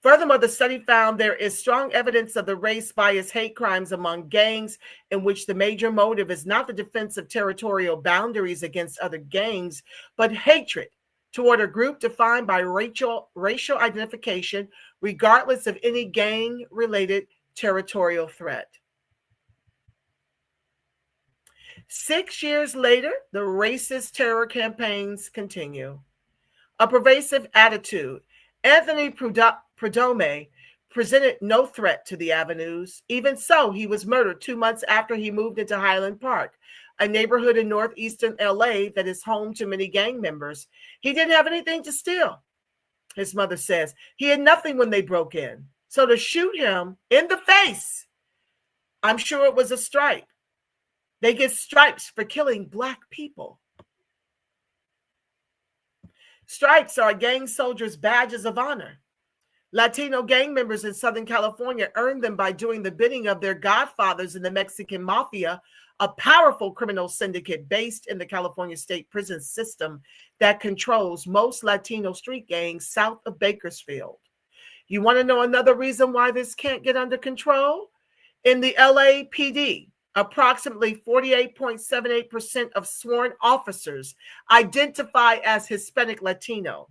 Furthermore, the study found there is strong evidence of the race-biased hate crimes among gangs in which the major motive is not the defense of territorial boundaries against other gangs, but hatred toward a group defined by racial identification, regardless of any gang-related territorial threat. 6 years later, the racist terror campaigns continue. A pervasive attitude. Anthony Prudhomme presented no threat to the avenues. Even so, he was murdered 2 months after he moved into Highland Park, a neighborhood in northeastern LA that is home to many gang members. He didn't have anything to steal, his mother says. He had nothing when they broke in. So to shoot him in the face, I'm sure it was a stripe. They get stripes for killing black people. Stripes are gang soldiers' badges of honor. Latino gang members in Southern California earned them by doing the bidding of their godfathers in the Mexican Mafia, a powerful criminal syndicate based in the California state prison system that controls most Latino street gangs south of Bakersfield. You want to know another reason why this can't get under control? In the LAPD, approximately 48.78% of sworn officers identify as Hispanic Latino.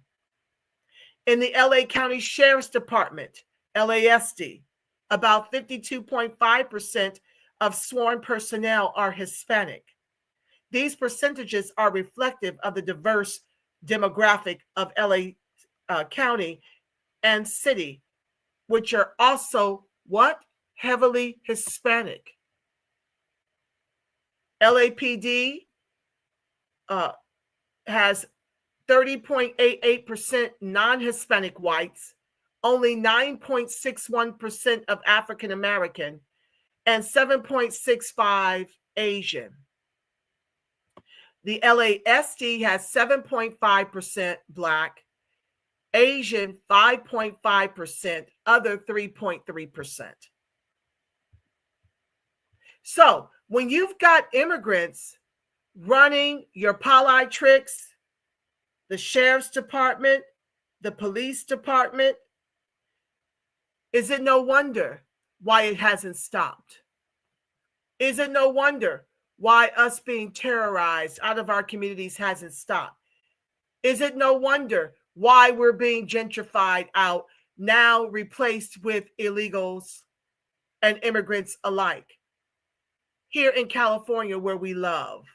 In the LA County Sheriff's Department, LASD, about 52.5% of sworn personnel are Hispanic. These percentages are reflective of the diverse demographic of LA County and city, which are also what? Heavily Hispanic. LAPD has 30.88% non-Hispanic whites, only 9.61% of African American, and 7.65% Asian. The LASD has 7.5% Black, Asian 5.5%, other 3.3%. So when you've got immigrants running your poli tricks, the sheriff's department, the police department, is it no wonder why it hasn't stopped? Is it no wonder why us being terrorized out of our communities hasn't stopped? Is it no wonder why we're being gentrified out, now replaced with illegals and immigrants alike here in California where we love?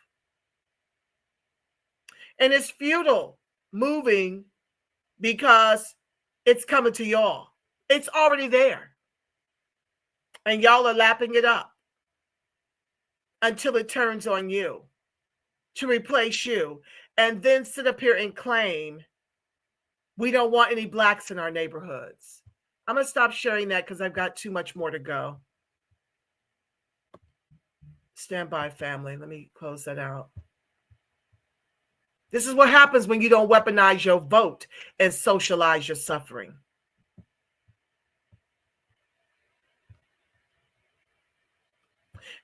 And it's futile moving because it's coming to y'all. It's already there. And y'all are lapping it up until it turns on you to replace you, and then sit up here and claim we don't want any blacks in our neighborhoods. I'm going to stop sharing that because I've got too much more to go. Stand by, family. Let me close that out. This is what happens when you don't weaponize your vote and socialize your suffering.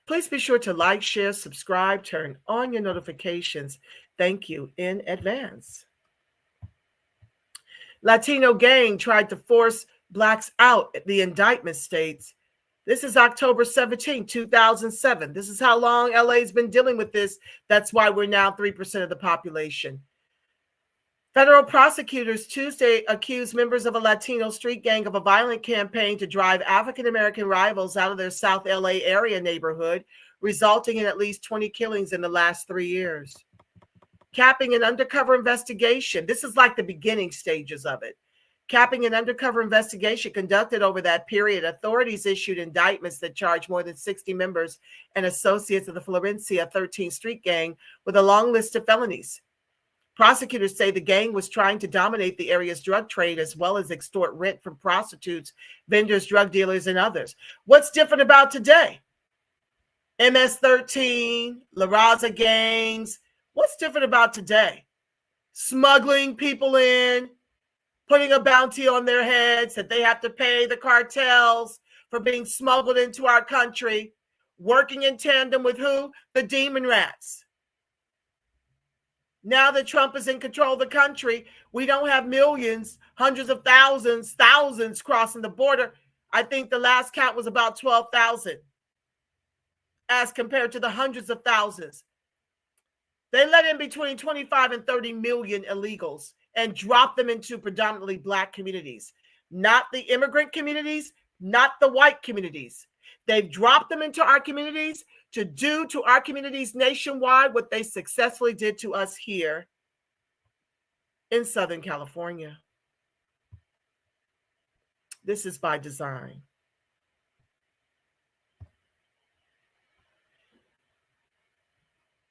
Please be sure to like, share, subscribe, turn on your notifications. Thank you in advance. Latino gang tried to force blacks out at the indictment states. This is October 17, 2007. This is how long LA's been dealing with this. That's why we're now 3% of the population. Federal prosecutors Tuesday accused members of a Latino street gang of a violent campaign to drive African-American rivals out of their South LA area neighborhood, resulting in at least 20 killings in the last 3 years. Capping an undercover investigation. This is like the beginning stages of it. Capping an undercover investigation conducted over that period, authorities issued indictments that charged more than 60 members and associates of the Florencia 13th Street Gang with a long list of felonies. Prosecutors say the gang was trying to dominate the area's drug trade as well as extort rent from prostitutes, vendors, drug dealers, and others. What's different about today? MS-13, La Raza gangs. What's different about today? Smuggling people in, putting a bounty on their heads that they have to pay the cartels for being smuggled into our country, working in tandem with who? The demon rats. Now that Trump is in control of the country, we don't have millions, hundreds of thousands, thousands crossing the border. I think the last count was about 12,000 as compared to the hundreds of thousands. They let in between 25 and 30 million illegals and drop them into predominantly black communities, not the immigrant communities, not the white communities. They've dropped them into our communities to do to our communities nationwide what they successfully did to us here in Southern California. This is by design.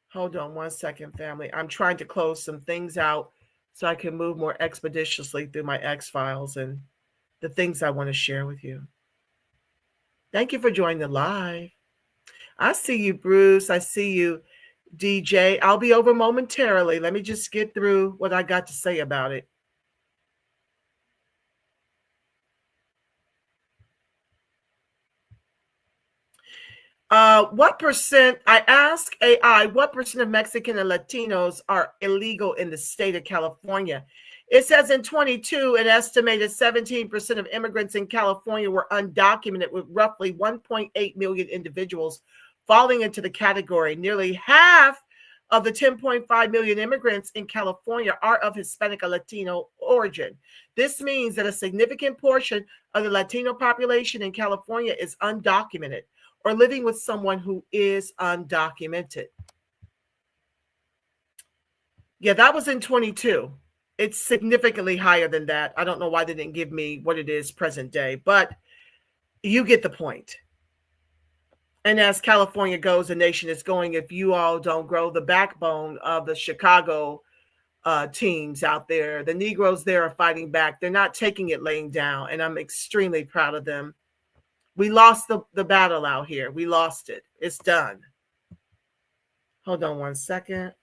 Hold on one second, family. I'm trying to close some things out so I can move more expeditiously through my X files and the things I want to share with you. Thank you for joining the live. I see you, Bruce. I see you, DJ. I'll be over momentarily. Let me just get through what I got to say about it. What percent, I asked AI, what percent of Mexican and Latinos are illegal in the state of California? It says in 22, an estimated 17% of immigrants in California were undocumented, with roughly 1.8 million individuals falling into the category. Nearly half of the 10.5 million immigrants in California are of Hispanic or Latino origin. This means that a significant portion of the Latino population in California is undocumented or living with someone who is undocumented. Yeah, that was in 22. It's significantly higher than that. I don't know why they didn't give me what it is present day, but you get the point. And as California goes, the nation is going. If you all don't grow the backbone of the Chicago teams out there, the Negroes there are fighting back. They're not taking it laying down, and I'm extremely proud of them. We lost the battle out here. We lost it. It's done. Hold on one second.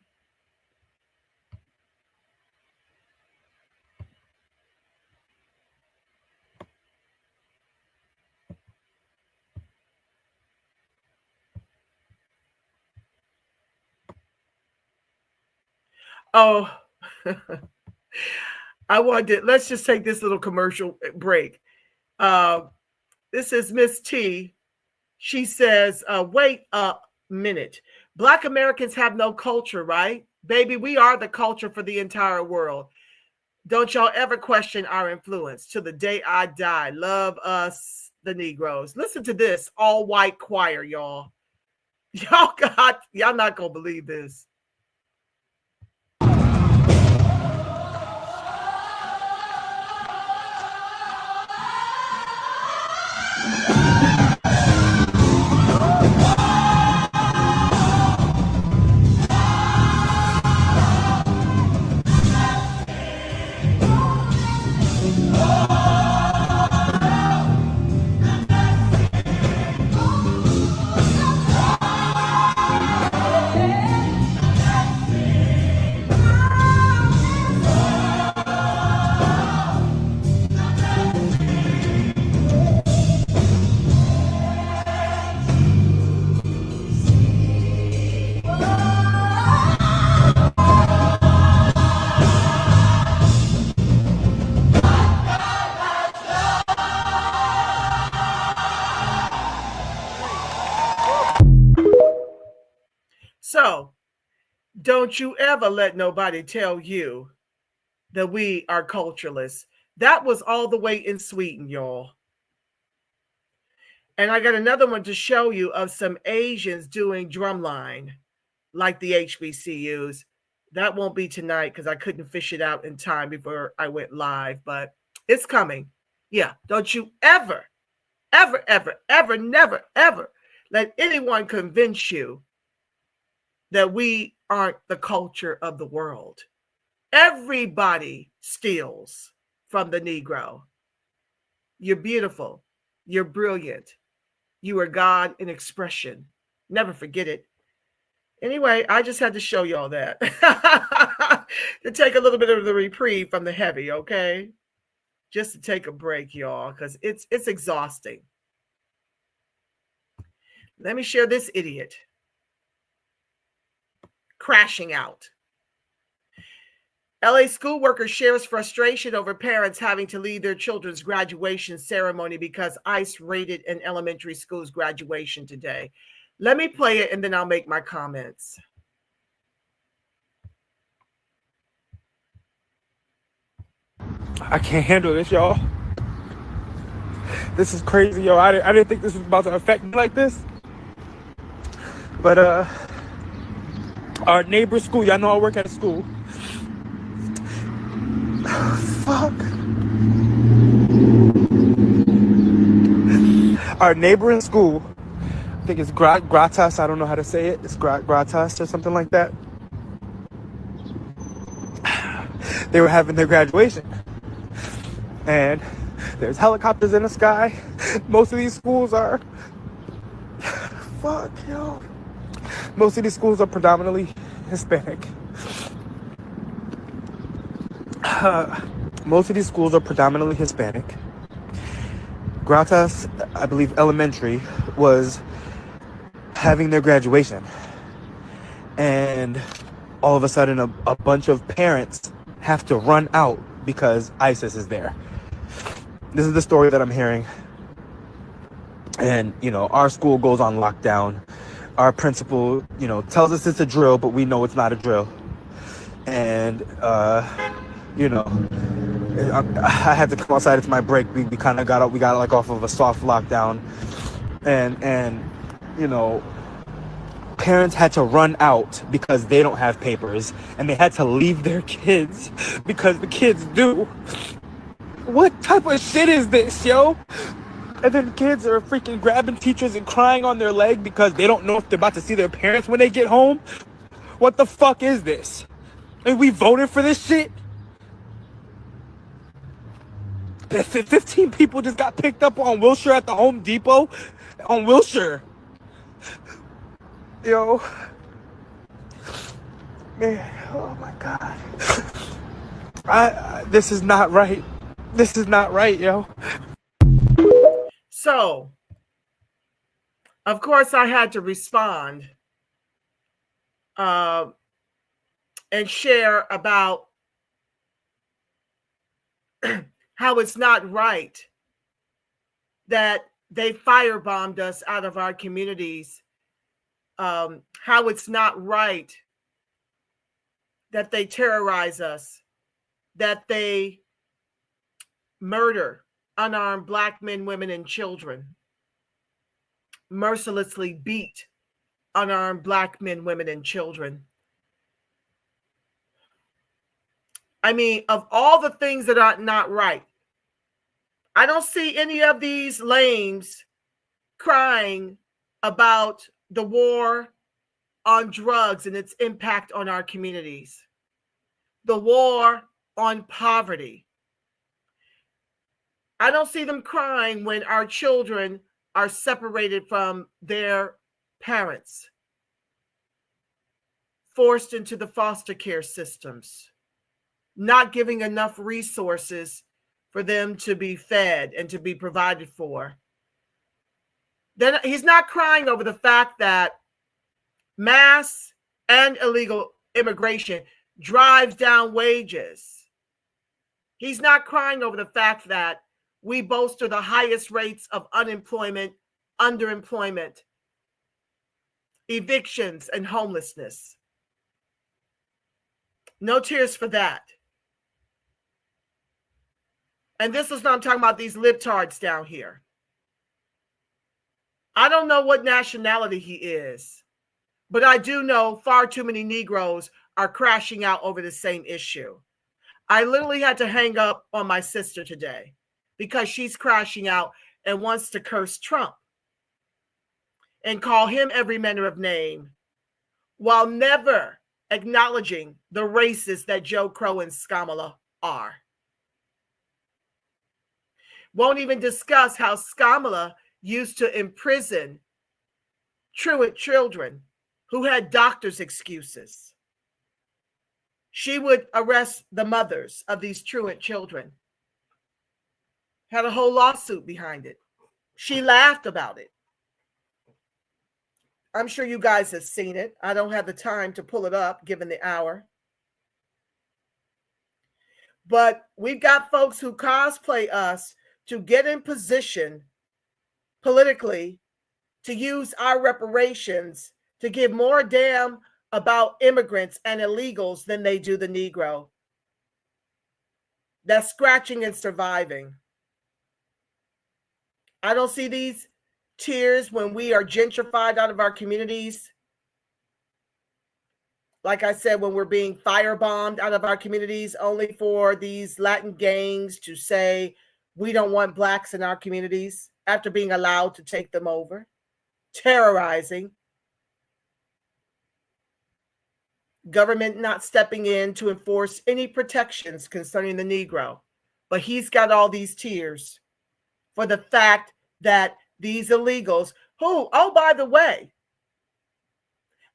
Oh, let's just take this little commercial break. This is Miss T. She says, wait a minute. Black Americans have no culture, right? Baby, we are the culture for the entire world. Don't y'all ever question our influence. To the day I die, love us, the Negroes. Listen to this all white choir, y'all. Y'all not gonna believe this. Don't you ever let nobody tell you that we are cultureless. That was all the way in Sweden, y'all. And I got another one to show you of some Asians doing drumline like the HBCUs. That won't be tonight because I couldn't fish it out in time before I went live, but it's coming. Yeah, don't you ever, ever, ever, ever, never, ever let anyone convince you that we aren't the culture of the world. Everybody steals from the Negro. You're beautiful. You're brilliant. You are God in expression. Never forget it. Anyway, I just had to show y'all that. To take a little bit of the reprieve from the heavy, okay? Just to take a break, y'all, because it's exhausting. Let me share this idiot crashing out. LA school worker shares frustration over parents having to leave their children's graduation ceremony because ICE raided an elementary school's graduation today. Let me play it and then I'll make my comments. I can't handle this, y'all. This is crazy, yo. I didn't think this was about to affect me like this. But our neighbor school, y'all know I work at a school. Fuck. Our neighboring school, I think it's Gratas, I don't know how to say it. It's Gratas or something like that. They were having their graduation. And there's helicopters in the sky. Most of these schools are... Fuck, yo. Most of these schools are predominantly Hispanic. Most of these schools are predominantly Hispanic. Gratas, I believe elementary, was having their graduation. And all of a sudden, a bunch of parents have to run out because ISIS is there. This is the story that I'm hearing. And, you know, our school goes on lockdown. Our principal, you know, tells us it's a drill, but we know it's not a drill. And, you know, I had to come outside. It's my break. We kind of got like off of a soft lockdown. And, you know, parents had to run out because they don't have papers. And they had to leave their kids because the kids do. What type of shit is this, yo? And then kids are freaking grabbing teachers and crying on their leg because they don't know if they're about to see their parents when they get home. What the fuck is this? And we voted for this shit? 15 people just got picked up on Wilshire at the Home Depot. On Wilshire. Yo. Man, oh my God. This is not right. This is not right, yo. So, of course, I had to respond and share about how it's not right that they firebombed us out of our communities, how it's not right that they terrorize us, that they murder unarmed Black men, women, and children, mercilessly beat unarmed Black men, women, and children. I mean, of all the things that are not right, I don't see any of these lames crying about the war on drugs and its impact on our communities, the war on poverty. I don't see them crying when our children are separated from their parents, forced into the foster care systems, not giving enough resources for them to be fed and to be provided for. Then he's not crying over the fact that mass and illegal immigration drives down wages. He's not crying over the fact that we bolster the highest rates of unemployment, underemployment, evictions, and homelessness. No tears for that. And this is what I'm talking about, these libtards down here. I don't know what nationality he is, but I do know far too many Negroes are crashing out over the same issue. I literally had to hang up on my sister today because she's crashing out and wants to curse Trump and call him every manner of name while never acknowledging the racists that Joe Crow and Skamala are. Won't even discuss how Skamala used to imprison truant children who had doctor's excuses. She would arrest the mothers of these truant children. Had a whole lawsuit behind it. She laughed about it. I'm sure you guys have seen it. I don't have the time to pull it up given the hour. But we've got folks who cosplay us to get in position politically to use our reparations to give more damn about immigrants and illegals than they do the Negro. That's scratching and surviving. I don't see these tears when we are gentrified out of our communities. Like I said, when we're being firebombed out of our communities, only for these Latin gangs to say, we don't want blacks in our communities after being allowed to take them over, terrorizing. Government not stepping in to enforce any protections concerning the Negro. But he's got all these tears for the fact that these illegals, who, oh, by the way,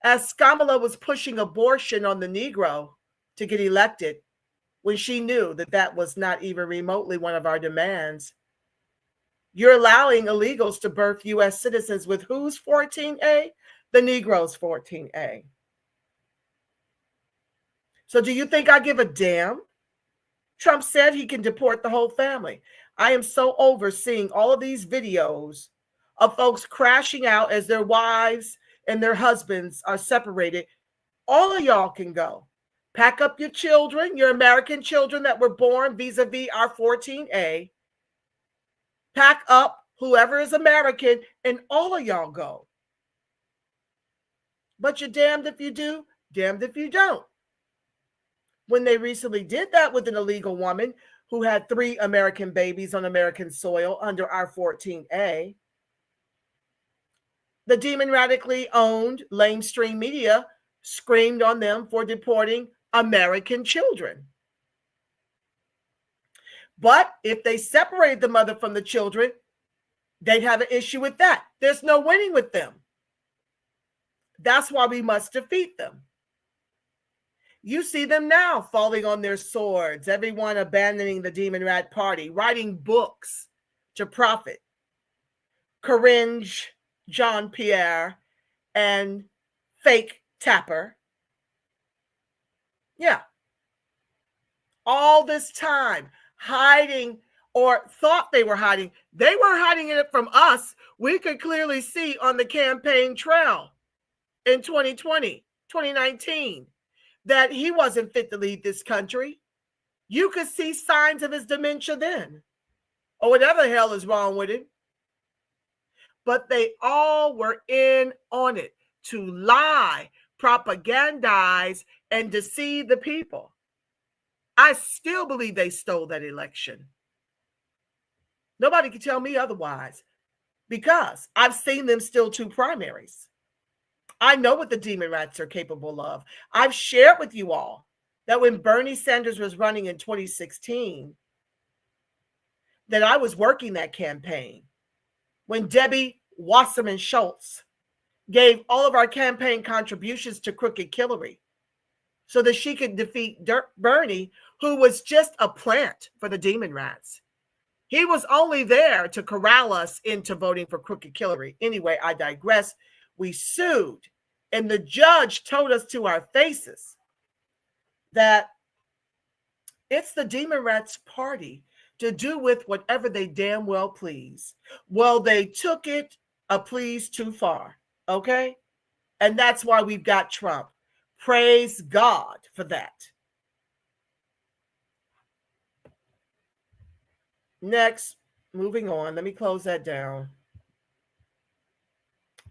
as Skamala was pushing abortion on the Negro to get elected, when she knew that that was not even remotely one of our demands, you're allowing illegals to birth U.S. citizens with whose 14A? The Negro's 14A. So do you think I give a damn? Trump said he can deport the whole family. I am so over seeing all of these videos of folks crashing out as their wives and their husbands are separated. All of y'all can go. Pack up your children, your American children that were born vis-a-vis our 14A. Pack up whoever is American, and all of y'all go. But you're damned if you do, damned if you don't. When they recently did that with an illegal woman who had 3 American babies on American soil under our 14A, the demon radically owned lamestream media screamed on them for deporting American children. But if they separated the mother from the children, they'd have an issue with that. There's no winning with them. That's why we must defeat them. You see them now falling on their swords, everyone abandoning the Demon Rat Party, writing books to profit. Corinne Jean-Pierre and Fake Tapper. Yeah. All this time hiding, or thought they were hiding. They weren't hiding it from us. We could clearly see on the campaign trail in 2020, 2019, that he wasn't fit to lead this country. You could see signs of his dementia then, or whatever the hell is wrong with him. But they all were in on it to lie, propagandize, and deceive the people. I still believe they stole that election. Nobody can tell me otherwise, because I've seen them steal 2 primaries. I know what the demon rats are capable of. I've shared with you all that when Bernie Sanders was running in 2016, that I was working that campaign. When Debbie Wasserman Schultz gave all of our campaign contributions to Crooked Hillary so that she could defeat Bernie, who was just a plant for the demon rats. He was only there to corral us into voting for Crooked Hillary. Anyway, I digress. We sued, and the judge told us to our faces that it's the demon rats' party to do with whatever they damn well please. Well, they took it a please too far, okay? And that's why we've got Trump. Praise God for that. Next, moving on. Let me close that down.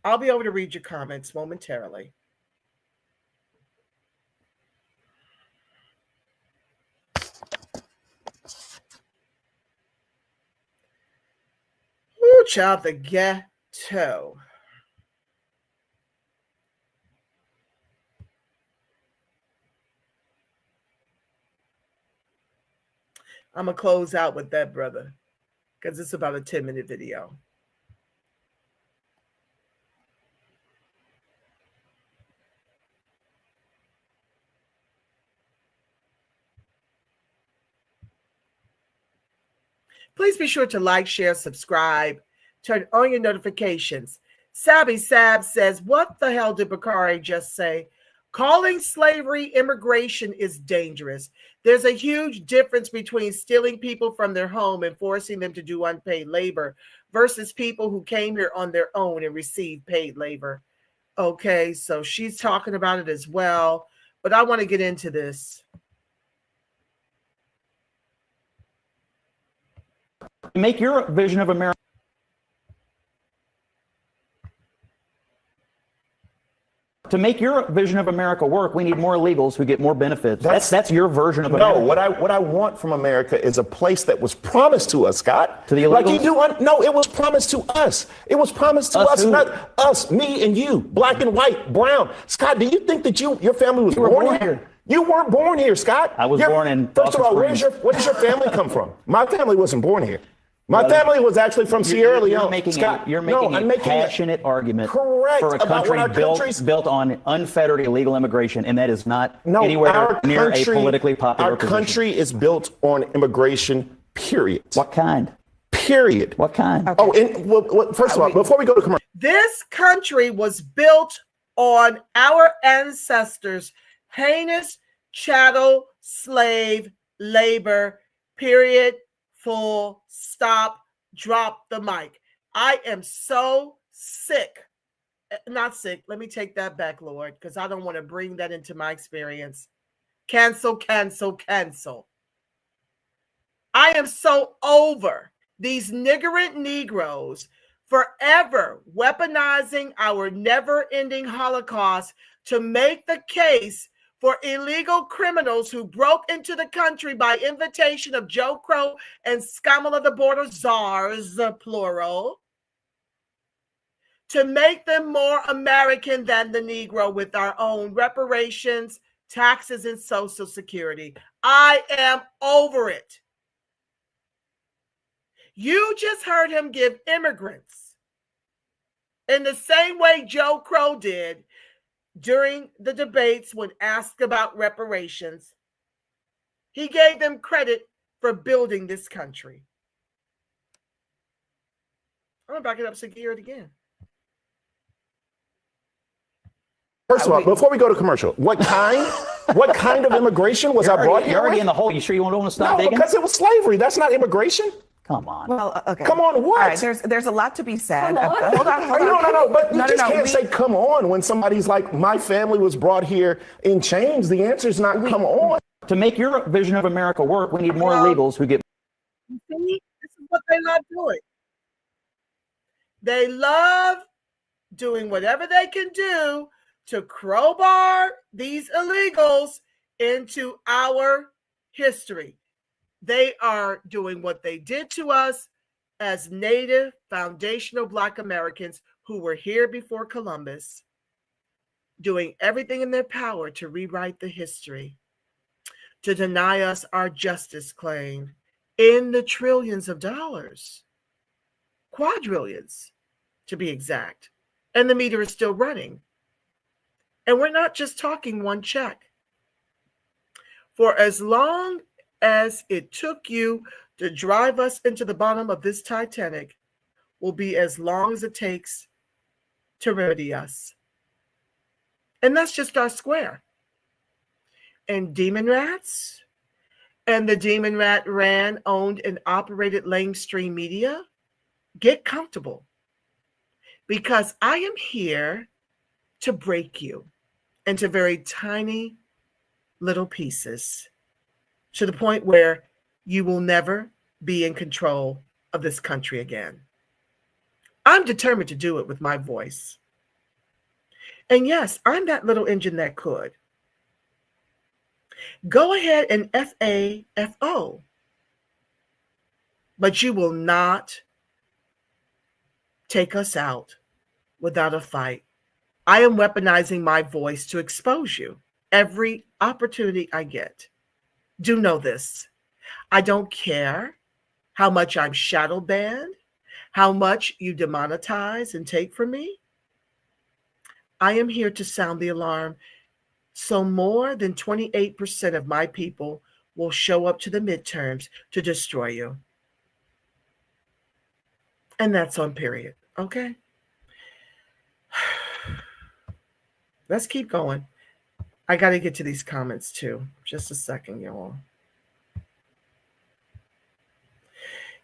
I'll be able to read your comments momentarily. Ooh, child, the ghetto. I'm going to close out with that, brother, because it's about a 10-minute video. Please be sure to like, share, subscribe, turn on your notifications. Sabby Sab says, what the hell did Bakari just say? Calling slavery immigration is dangerous. There's a huge difference between stealing people from their home and forcing them to do unpaid labor versus people who came here on their own and received paid labor. Okay, so she's talking about it as well, but I want to get into this. Make your vision of America. To make your vision of America work, we need more illegals who get more benefits. That's your version of America. No, what I want from America is a place that was promised to us, Scott. To the illegals? Like you do. No, it was promised to us. It was promised to us, not us, me and you, black and white, brown. Scott, do you think that your family was born here? You weren't born here, Scott. I was born in. First of all, where does your family come from? My family wasn't born here. My family was actually from Sierra Leone. You're making a passionate argument for a country built on unfettered illegal immigration, and that is not anywhere near a politically popular position. Our country is built on immigration, period. What kind? Period. What kind? Oh, and first of all, before we go to commercial. This country was built on our ancestors' heinous chattel slave labor, period. Full stop, drop the mic. I am so sick. Not sick. Let me take that back, Lord, because I don't want to bring that into my experience. Cancel, cancel, cancel. I am so over these niggurant Negroes forever weaponizing our never-ending Holocaust to make the case for illegal criminals who broke into the country by invitation of Joe Crow and Skamala the border czars, plural, to make them more American than the Negro with our own reparations, taxes, and Social Security. I am over it. You just heard him give immigrants, in the same way Joe Crow did, during the debates when asked about reparations, he gave them credit for building this country. I'm going to back it up so you can hear it again. First of all, before we go to commercial, what kind of immigration was I brought here? You're already in the hole. You sure you don't want to stop digging? No, because it was slavery. That's not immigration. Come on. Well, okay. Come on, what? All right, there's a lot to be said. Hold on. No, but you just can't say come on when somebody's like, my family was brought here in chains. The answer is not come on. To make your vision of America work, we need more illegals who get. See, this is what they love doing. They love doing whatever they can do to crowbar these illegals into our history. They are doing what they did to us as native foundational Black Americans who were here before Columbus, doing everything in their power to rewrite the history, to deny us our justice claim in the trillions of dollars, quadrillions to be exact. And the meter is still running. And we're not just talking one check. For as long as it took you to drive us into the bottom of this Titanic will be as long as it takes to remedy us. And that's just our square. And demon rats and the demon rat ran, owned, and operated lamestream media, get comfortable. Because I am here to break you into very tiny little pieces, to the point where you will never be in control of this country again. I'm determined to do it with my voice. And yes, I'm that little engine that could. Go ahead and FAFO. But you will not take us out without a fight. I am weaponizing my voice to expose you every opportunity I get. Do know this. I don't care how much I'm shadow banned, how much you demonetize and take from me. I am here to sound the alarm. So more than 28% of my people will show up to the midterms to destroy you. And that's on period. Okay? Let's keep going. I got to get to these comments too. Just a second, y'all.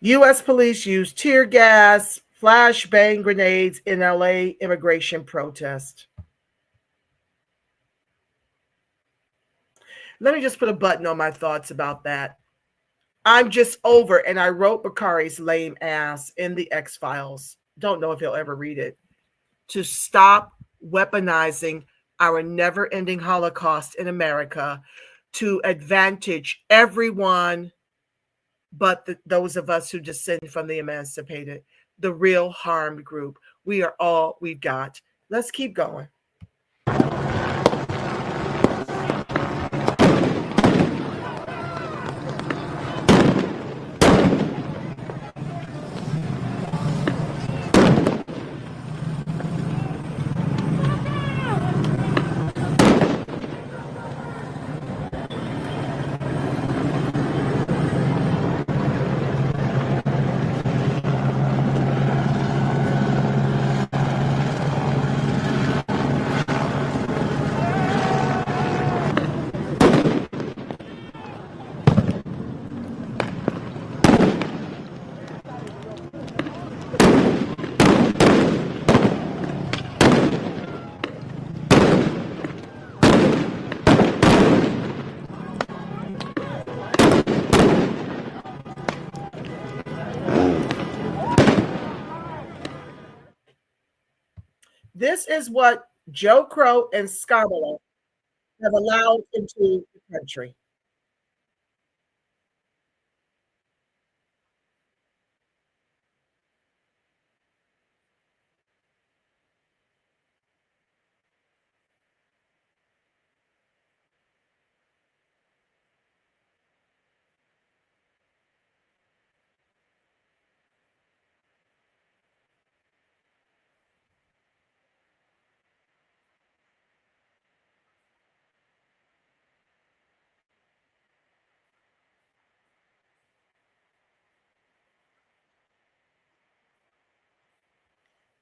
U.S. police used tear gas, flashbang grenades in LA immigration protest. Let me just put a button on my thoughts about that. I'm just over, and I wrote Bakari's lame ass in the X-Files. Don't know if he'll ever read it. To stop weaponizing our never-ending Holocaust in America to advantage everyone but those of us who descend from the emancipated, the real harmed group. We are all we've got. Let's keep going. This is what Joe Crow and Scarborough have allowed into the country.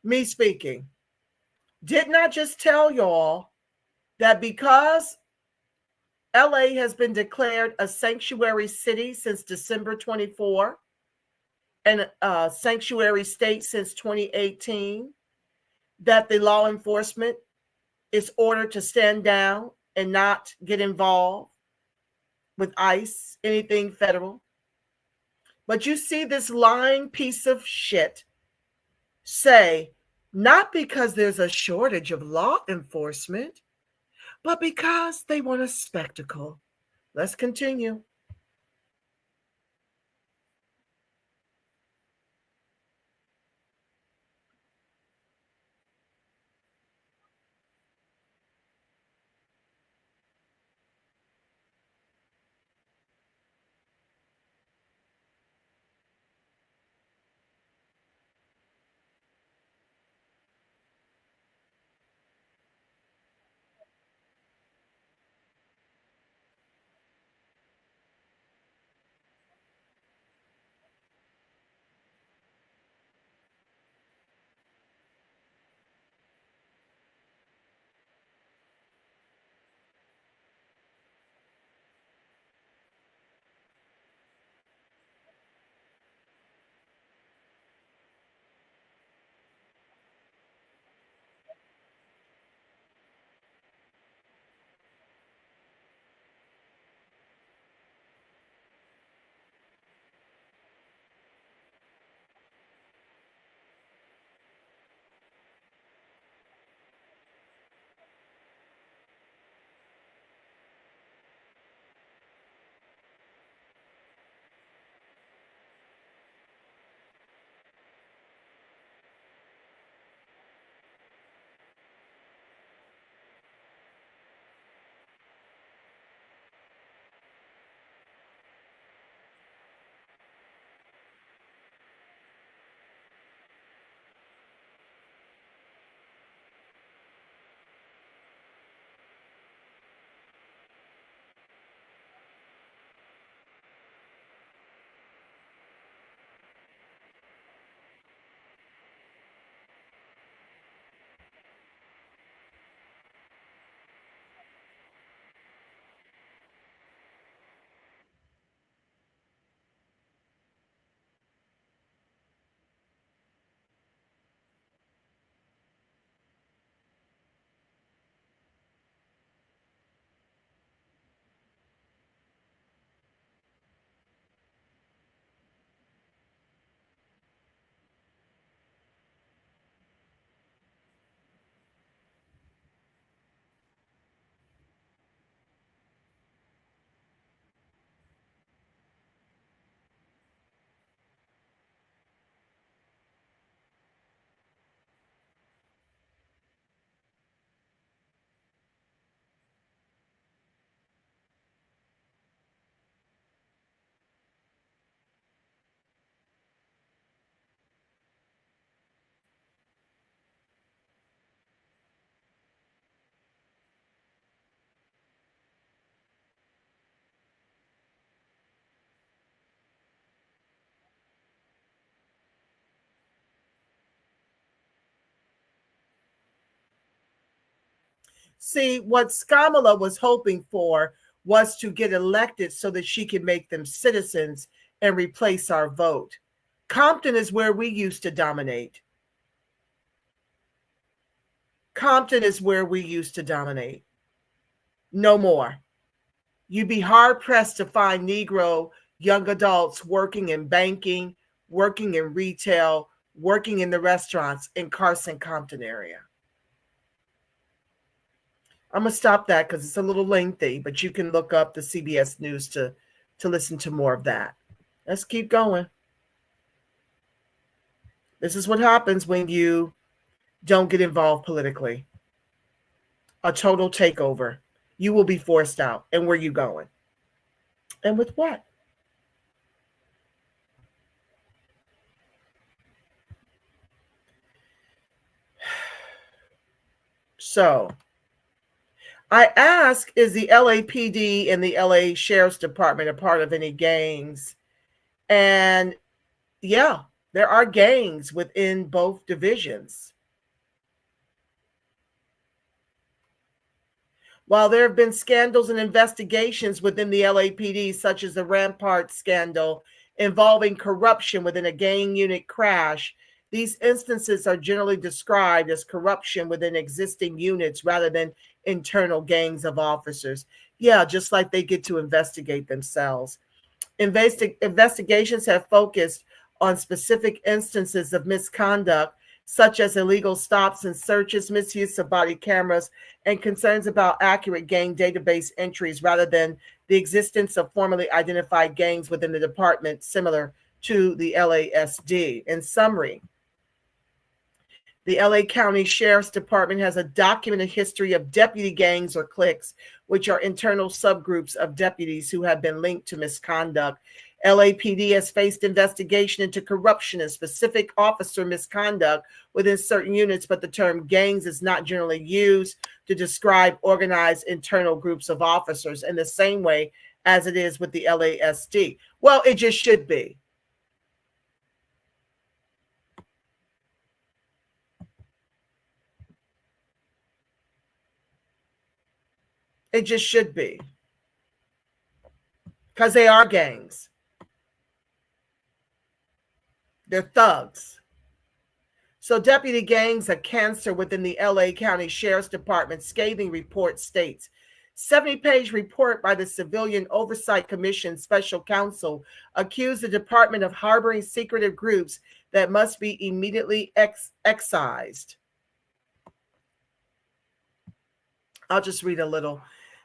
Me speaking. Didn't I just tell y'all that because LA has been declared a sanctuary city since December 24 and a sanctuary state since 2018, that the law enforcement is ordered to stand down and not get involved with ICE, anything federal? But you see this lying piece of shit say, not because there's a shortage of law enforcement, but because they want a spectacle. Let's continue. See, what Skamala was hoping for was to get elected so that she could make them citizens and replace our vote. Compton is where we used to dominate. Compton is where we used to dominate. No more. You'd be hard-pressed to find Negro young adults working in banking, working in retail, working in the restaurants in Carson, Compton area. I'm going to stop that because it's a little lengthy, but you can look up the CBS News to listen to more of that. Let's keep going. This is what happens when you don't get involved politically. A total takeover. You will be forced out. And where are you going? And with what? So I ask, is the LAPD and the LA Sheriff's Department a part of any gangs? And yeah, there are gangs within both divisions. While there have been scandals and investigations within the LAPD, such as the Rampart scandal involving corruption within a gang unit crash, these instances are generally described as corruption within existing units rather than internal gangs of officers. Yeah, just like they get to investigate themselves. Investigations have focused on specific instances of misconduct, such as illegal stops and searches, misuse of body cameras, and concerns about accurate gang database entries rather than the existence of formally identified gangs within the department, similar to the LASD. In summary, the LA County Sheriff's Department has a documented history of deputy gangs or cliques, which are internal subgroups of deputies who have been linked to misconduct. LAPD has faced investigation into corruption and specific officer misconduct within certain units, but the term gangs is not generally used to describe organized internal groups of officers in the same way as it is with the LASD. Well, it just should be. It just should be. Because they are gangs. They're thugs. So deputy gangs are cancer within the LA County Sheriff's Department. Scathing report states, 70-page report by the Civilian Oversight Commission Special Counsel accused the department of harboring secretive groups that must be immediately excised. I'll just read a little.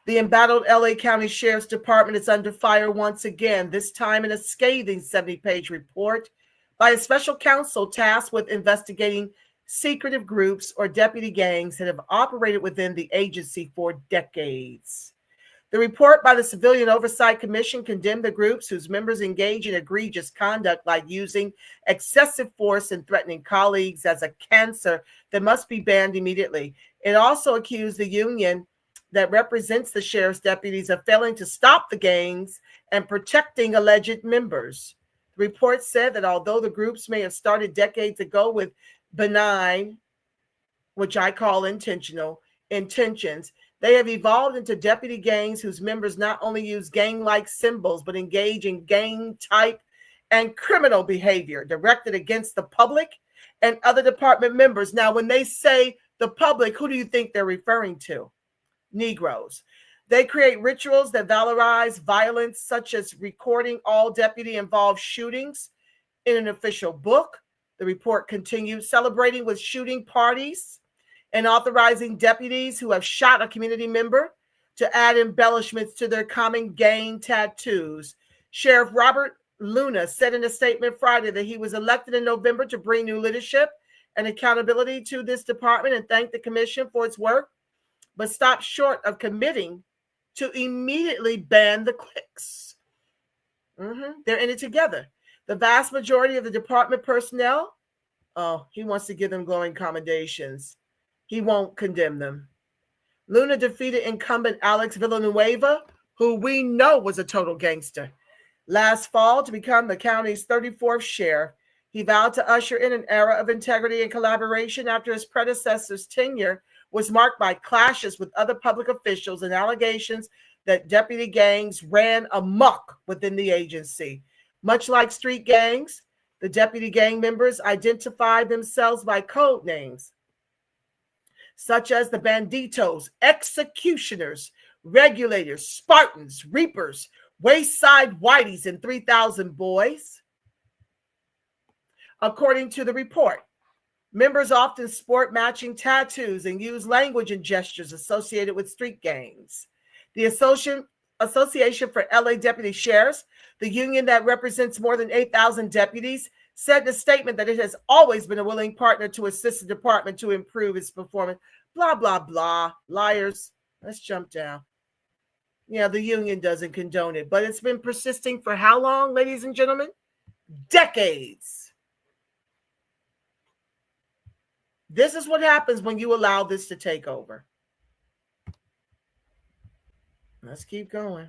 The embattled LA County Sheriff's Department is under fire once again, this time in a scathing 70-page report by a special counsel tasked with investigating secretive groups or deputy gangs that have operated within the agency for decades. The report by the Civilian Oversight Commission condemned the groups whose members engage in egregious conduct like using excessive force and threatening colleagues as a cancer that must be banned immediately. It also accused the union that represents the sheriff's deputies of failing to stop the gangs and protecting alleged members. The report said that although the groups may have started decades ago with benign, which I call intentional, intentions, they have evolved into deputy gangs whose members not only use gang-like symbols, but engage in gang-type and criminal behavior directed against the public and other department members. Now, when they say the public, who do you think they're referring to? Negroes. They create rituals that valorize violence, such as recording all deputy-involved shootings in an official book. The report continues, celebrating with shooting parties and authorizing deputies who have shot a community member to add embellishments to their common gang tattoos. Sheriff Robert Luna said in a statement Friday that he was elected in November to bring new leadership and accountability to this department and thanked the commission for its work, but stopped short of committing to immediately ban the cliques. They're in it together. The vast majority of the department personnel, he wants to give them glowing commendations. He won't condemn them. Luna defeated incumbent Alex Villanueva, who we know was a total gangster, last fall to become the county's 34th sheriff. He vowed to usher in an era of integrity and collaboration after his predecessor's tenure was marked by clashes with other public officials and allegations that deputy gangs ran amok within the agency. Much like street gangs, the deputy gang members identified themselves by code names, such as the Banditos, Executioners, Regulators, Spartans, Reapers, Wayside Whiteys, and 3,000 Boys. According to the report, members often sport matching tattoos and use language and gestures associated with street gangs. The Association for LA Deputy Sheriffs, the union that represents more than 8,000 deputies, said in a statement that it has always been a willing partner to assist the department to improve its performance. Blah, blah, blah. Liars. Let's jump down. Yeah, the union doesn't condone it, but it's been persisting for how long, ladies and gentlemen? Decades. This is what happens when you allow this to take over. Let's keep going.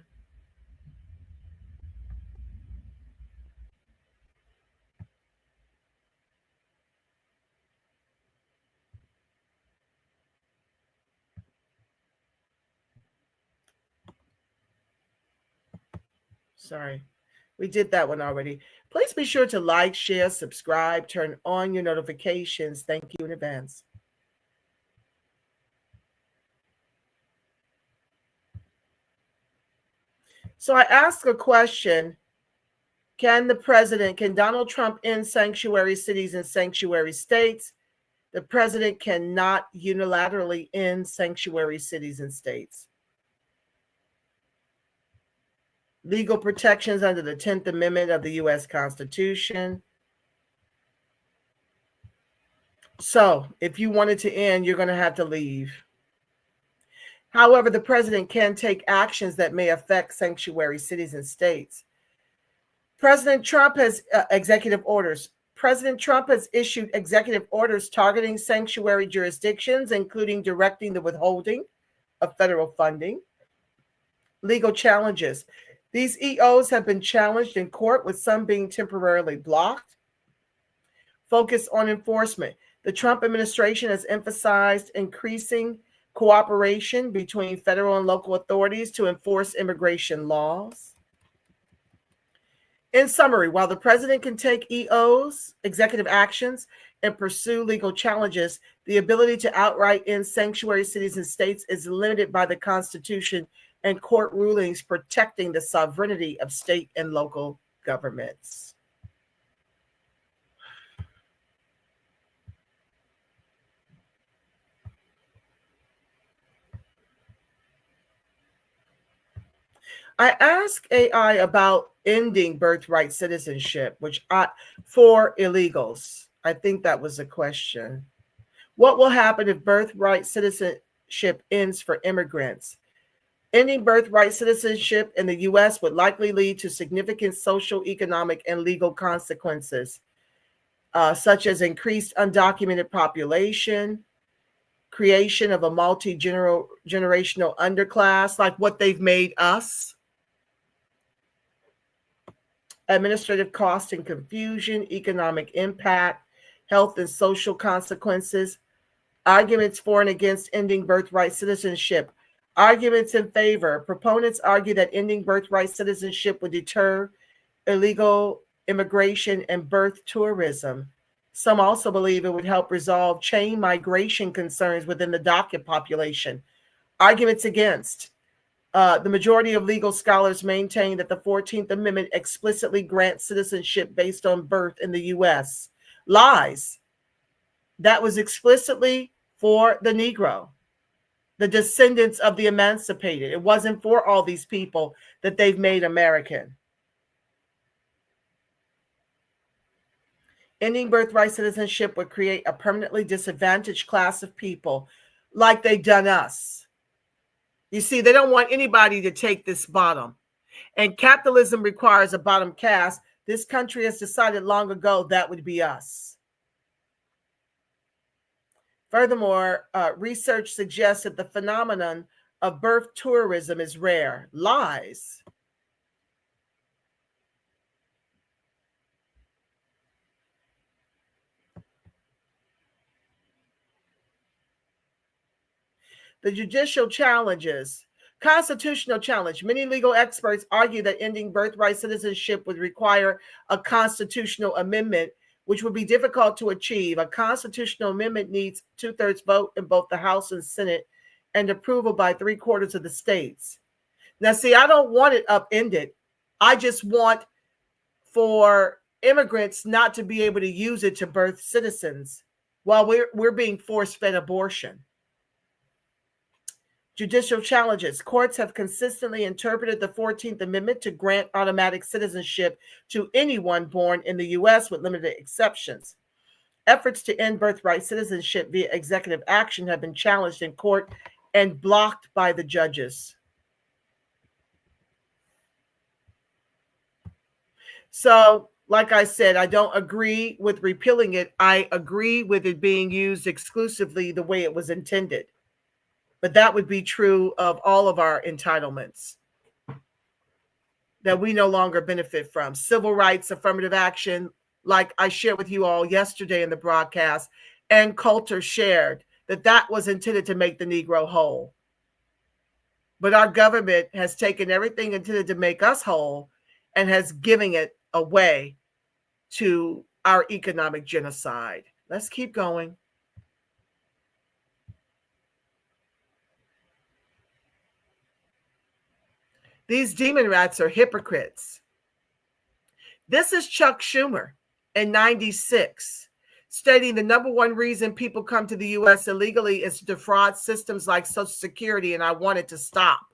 Sorry, we did that one already. Please be sure to like, share, subscribe, turn on your notifications. Thank you in advance. So I asked a question. Can Donald Trump end sanctuary cities and sanctuary states? The president cannot unilaterally end sanctuary cities and states. Legal protections under the 10th Amendment of the U.S. Constitution. So if you wanted to end, you're going to have to leave. However, the president can take actions that may affect sanctuary cities and states. President Trump has executive orders. President Trump has issued executive orders targeting sanctuary jurisdictions, including directing the withholding of federal funding. Legal challenges. These EOs have been challenged in court, with some being temporarily blocked. Focus on enforcement. The Trump administration has emphasized increasing cooperation between federal and local authorities to enforce immigration laws. In summary, while the president can take EOs, executive actions, and pursue legal challenges, the ability to outright end sanctuary cities and states is limited by the Constitution and court rulings protecting the sovereignty of state and local governments. I asked AI about ending birthright citizenship, for illegals. I think that was the question. What will happen if birthright citizenship ends for immigrants? Ending birthright citizenship in the U.S. would likely lead to significant social, economic, and legal consequences, such as increased undocumented population, creation of a multi-generational underclass, like what they've made us, administrative cost and confusion, economic impact, health and social consequences. Arguments for and against ending birthright citizenship. Arguments in favor. Proponents argue that ending birthright citizenship would deter illegal immigration and birth tourism. Some also believe it would help resolve chain migration concerns within the DACA population. Arguments against. The majority of legal scholars maintain that the 14th Amendment explicitly grants citizenship based on birth in the U.S. Lies. That was explicitly for the Negro, the descendants of the emancipated. It wasn't for all these people that they've made American. Ending birthright citizenship would create a permanently disadvantaged class of people like they've done us. You see, they don't want anybody to take this bottom. And capitalism requires a bottom caste. This country has decided long ago that would be us. Furthermore, research suggests that the phenomenon of birth tourism is rare. Lies. The judicial challenges. Constitutional challenge. Many legal experts argue that ending birthright citizenship would require a constitutional amendment, which would be difficult to achieve. A constitutional amendment needs 2/3 vote in both the House and Senate and approval by 3/4 of the states. Now, see, I don't want it upended. I just want for immigrants not to be able to use it to birth citizens while we're being force-fed abortion. Judicial challenges. Courts have consistently interpreted the 14th Amendment to grant automatic citizenship to anyone born in the U.S. with limited exceptions. Efforts to end birthright citizenship via executive action have been challenged in court and blocked by the judges. So, like I said, I don't agree with repealing it. I agree with it being used exclusively the way it was intended. But that would be true of all of our entitlements that we no longer benefit from. Civil rights, affirmative action, like I shared with you all yesterday in the broadcast, and Coulter shared that was intended to make the Negro whole. But our government has taken everything intended to make us whole and has given it away to our economic genocide. Let's keep going. These demon rats are hypocrites. This is Chuck Schumer in 96, stating the number one reason people come to the U.S. illegally is to defraud systems like Social Security, and I want it to stop.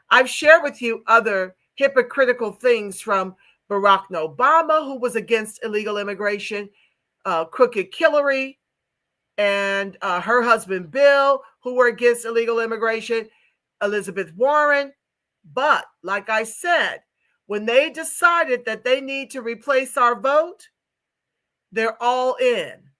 I've shared with you other hypocritical things from Barack Obama, who was against illegal immigration, Crooked Hillary, and her husband Bill, who were against illegal immigration, Elizabeth Warren. But like I said, when they decided that they need to replace our vote, they're all in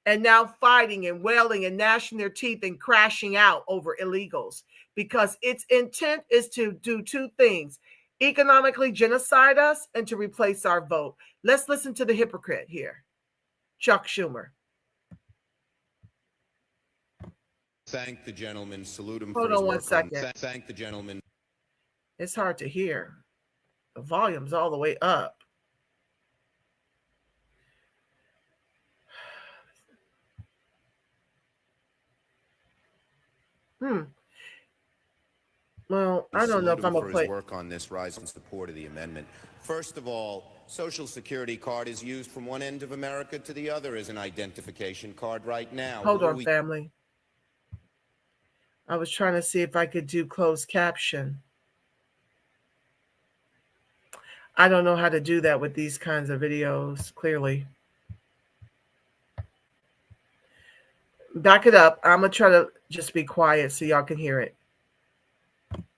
and now fighting and wailing and gnashing their teeth and crashing out over illegals because its intent is to do two things: economically genocide us and to replace our vote. Let's listen to the hypocrite here, Chuck Schumer. Thank the gentleman. Salute him. Hold for his on one work second. Thank the gentleman. It's hard to hear. The volume's all the way up. Well, I don't know if I'm going to play. His work on this rise in support of the amendment. First of all, Social Security card is used from one end of America to the other as an identification card right now. Hold on, family. I was trying to see if I could do closed caption. I don't know how to do that with these kinds of videos, clearly. Back it up. I'm going to try to just be quiet so y'all can hear it.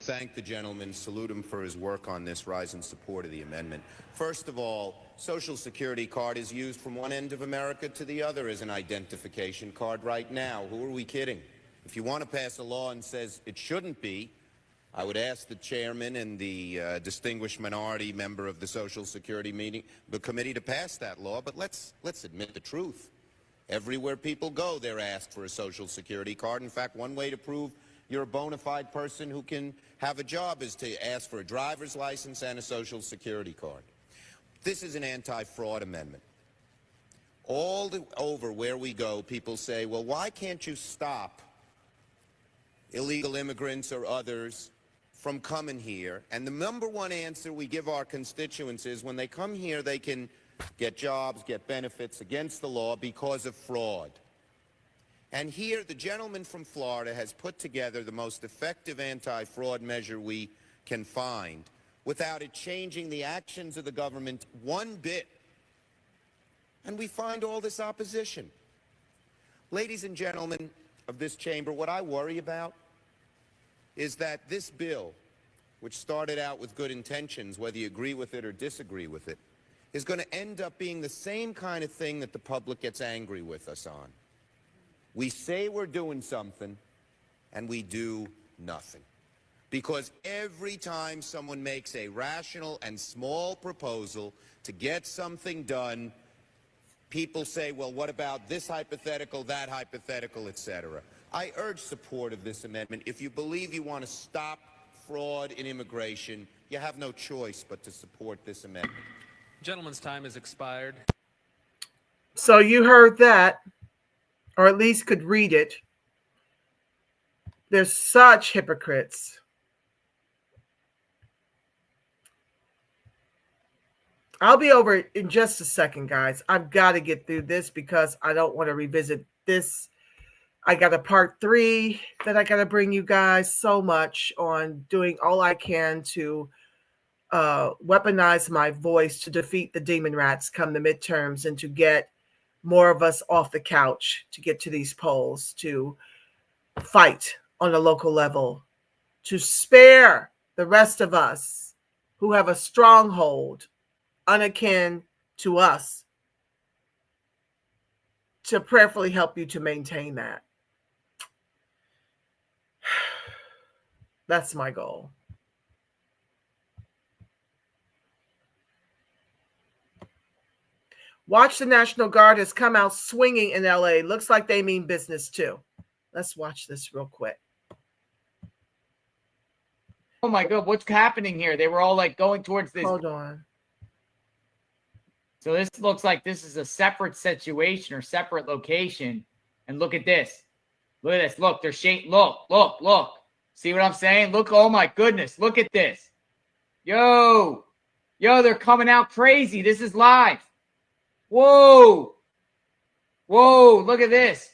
Thank the gentleman. Salute him for his work on this rise in support of the amendment. First of all, Social Security card is used from one end of America to the other as an identification card right now. Who are we kidding? If you want to pass a law and says it shouldn't be, I would ask the chairman and the distinguished minority member of the Social Security committee to pass that law. But let's admit the truth. Everywhere people go, they're asked for a Social Security card. In fact, one way to prove you're a bona fide person who can have a job is to ask for a driver's license and a Social Security card. This is an anti-fraud amendment. All over where we go, people say, well, why can't you stop illegal immigrants or others from coming here? And the number one answer we give our constituents is when they come here, they can get jobs, get benefits against the law because of fraud. And here, the gentleman from Florida has put together the most effective anti-fraud measure we can find without it changing the actions of the government one bit. And we find all this opposition. Ladies and gentlemen of this chamber, what I worry about is that this bill, which started out with good intentions, whether you agree with it or disagree with it, is going to end up being the same kind of thing that the public gets angry with us on. We say we're doing something, and we do nothing. Because every time someone makes a rational and small proposal to get something done, People say, well, what about this hypothetical, that hypothetical, etc. I urge support of this amendment. If you believe you want to stop fraud in immigration, you have no choice but to support this amendment. Gentleman's time has expired. So you heard that, or at least could read it. They're such hypocrites. I'll be over in just a second, guys. I've got to get through this because I don't want to revisit this. I got a part 3 that I got to bring you guys so much on doing all I can to weaponize my voice to defeat the demon rats come the midterms and to get more of us off the couch to get to these polls, to fight on a local level, to spare the rest of us who have a stronghold unakin to us, to prayerfully help you to maintain that. That's my goal. Watch the National Guard has come out swinging in LA. Looks like they mean business too. Let's watch this real quick. Oh my God, what's happening here? They were all like going towards this. Hold on. So this looks like this is a separate situation or separate location. And look at this. Look at this. Look, they're shaking. Look. See what I'm saying? Look, oh my goodness. Look at this. Yo, they're coming out crazy. This is live. Whoa, look at this.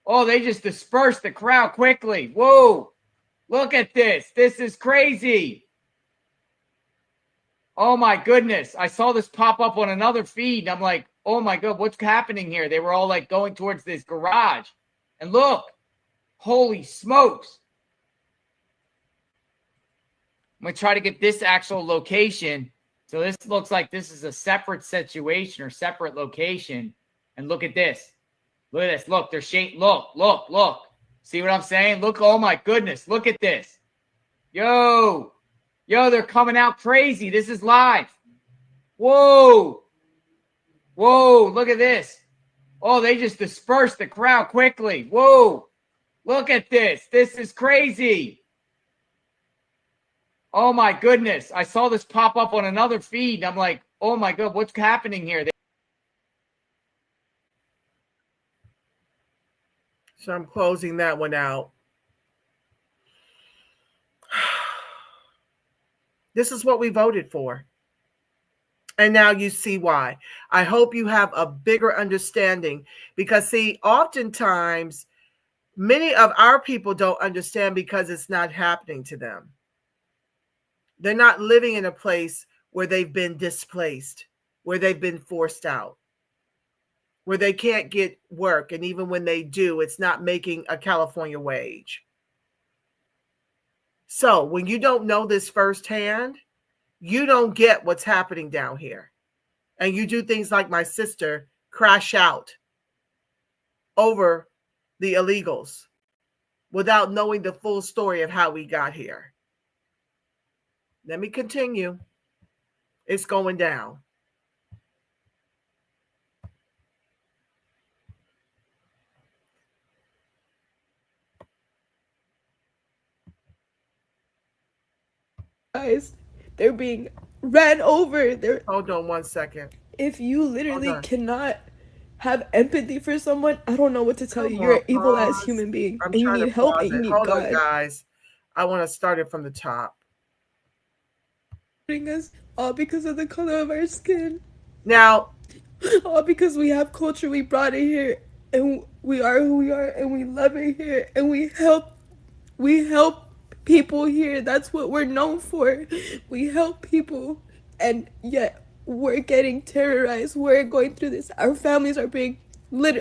Oh, they just dispersed the crowd quickly. Whoa, look at this. This is crazy. Oh my goodness. I saw this pop up on another feed. And I'm like, oh my God, what's happening here? They were all like going towards this garage. And look, holy smokes. I'm going to try to get this actual location. So this looks like this is a separate situation or separate location. And look at this. Look at this. Look, they're shaking. Look. See what I'm saying? Look, oh my goodness. Look at this. Yo, they're coming out crazy. This is live. Whoa, look at this. Oh, they just dispersed the crowd quickly. Whoa, look at this. This is crazy. Oh my goodness. I saw this pop up on another feed. I'm like, oh my God, what's happening here? So I'm closing that one out. This is what we voted for. And now you see why. I hope you have a bigger understanding because, see, oftentimes many of our people don't understand because it's not happening to them. They're not living in a place where they've been displaced, where they've been forced out, where they can't get work. And even when they do, it's not making a California wage. So when you don't know this firsthand, you don't get what's happening down here. And you do things like my sister crash out over the illegals without knowing the full story of how we got here. Let me continue. It's going down. Guys, they're being ran over. Hold on 1 second. If you literally cannot have empathy for someone, I don't know what to tell you. You're an evil ass human being, and you need help and you need God. God. On, guys. I want to start it from the top. Us all because of the color of our skin. Now, all because we have culture, we brought it here, and we are who we are, and we love it here, and we help people here. That's what we're known for. We help people, and yet we're getting terrorized. We're going through this. Our families are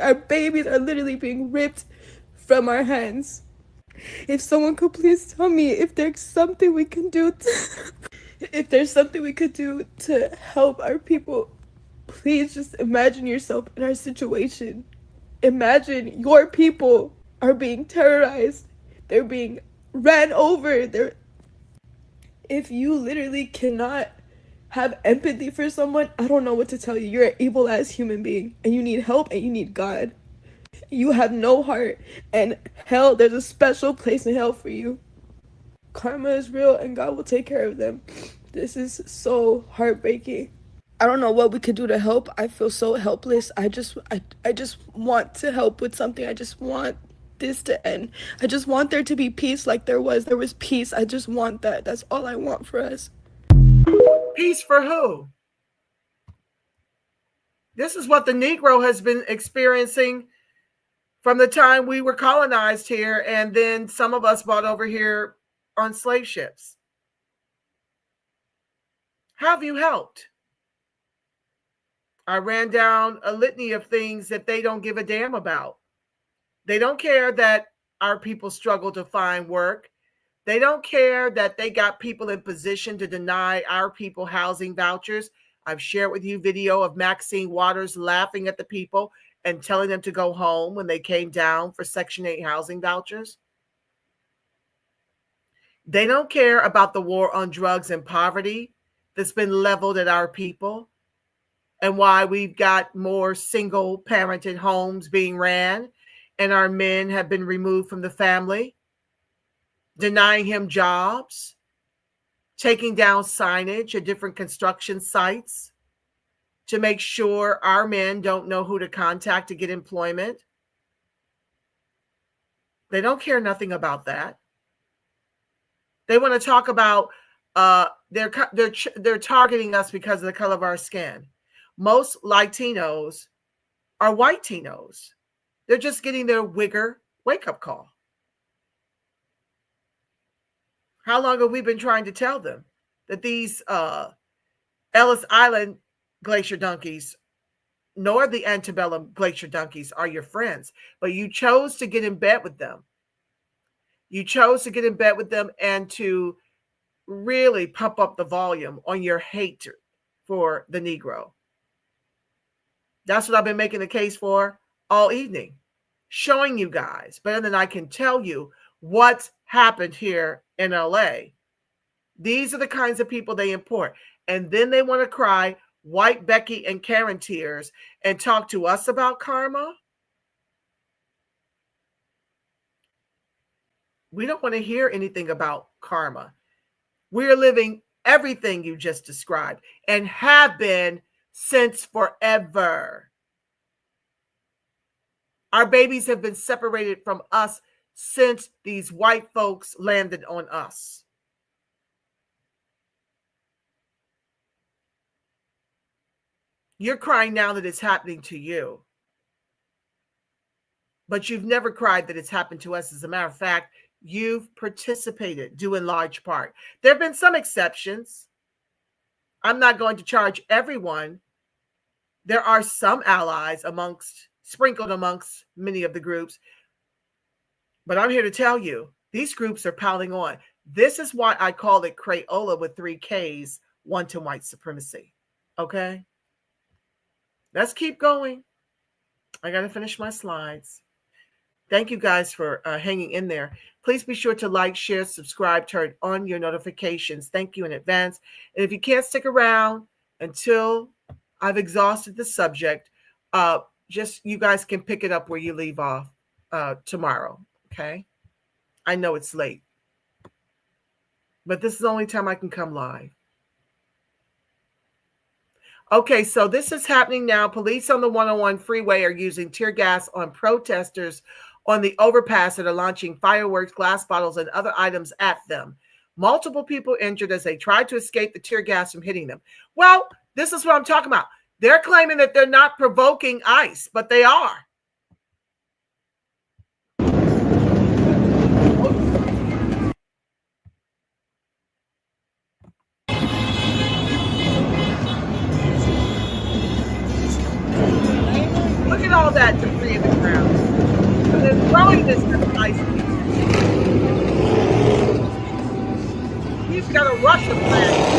our babies are literally being ripped from our hands. If someone could please tell me if there's something we can do if there's something we could do to help our people, please just imagine yourself in our situation. Imagine your people are being terrorized. They're being ran over. If you literally cannot have empathy for someone, I don't know what to tell you. You're an evil ass human being and you need help and you need God. You have no heart, and hell, there's a special place in hell for you. Karma is real and God will take care of them. This is so heartbreaking. I don't know what we could do to help. I feel so helpless. I just want to help with something. I just want this to end. I just want there to be peace like there was peace. I just want that. That's all I want for us. Peace for who? This is what the Negro has been experiencing from the time we were colonized here, and then some of us brought over here on slave ships. How have you helped? I ran down a litany of things that they don't give a damn about. They don't care that our people struggle to find work. They don't care that they got people in position to deny our people housing vouchers. I've shared with you video of Maxine Waters laughing at the people and telling them to go home when they came down for Section 8 housing vouchers. They don't care about the war on drugs and poverty that's been leveled at our people, and why we've got more single parented homes being ran and our men have been removed from the family, denying him jobs, taking down signage at different construction sites to make sure our men don't know who to contact to get employment. They don't care nothing about that. They want to talk about they're targeting us because of the color of our skin. Most Latinos are white Tinos. They're just getting their wigger wake-up call. How long have we been trying to tell them that these Ellis Island glacier donkeys nor the antebellum glacier donkeys are your friends? But you chose to get in bed with them. You chose to get in bed with them and to really pump up the volume on your hate for the Negro. That's what I've been making the case for all evening, showing you guys better than I can tell you what's happened here in LA. These are the kinds of people they import. And then they want to cry white Becky and Karen tears and talk to us about karma. We don't want to hear anything about karma. We're living everything you just described and have been since forever. Our babies have been separated from us since these white folks landed on us. You're crying now that it's happening to you. But you've never cried that it's happened to us. As a matter of fact, you've participated, due in large part. There have been some exceptions. I'm not going to charge everyone. There are some allies sprinkled amongst many of the groups. But I'm here to tell you, these groups are piling on. This is why I call it Crayola with 3 Ks, wanton white supremacy. Okay? Let's keep going. I got to finish my slides. Thank you guys for hanging in there. Please be sure to like, share, subscribe, turn on your notifications. Thank you in advance. And if you can't stick around until I've exhausted the subject, just you guys can pick it up where you leave off tomorrow. Okay? I know it's late, but this is the only time I can come live. Okay, so this is happening now. Police on the 101 freeway are using tear gas on protesters on the overpass that are launching fireworks, glass bottles, and other items at them. Multiple people injured as they tried to escape the tear gas from hitting them. Well, this is what I'm talking about. They're claiming that they're not provoking ICE, but they are. Look at all that debris in the ground. So they're throwing this to the ICE. He's got a Russian flag.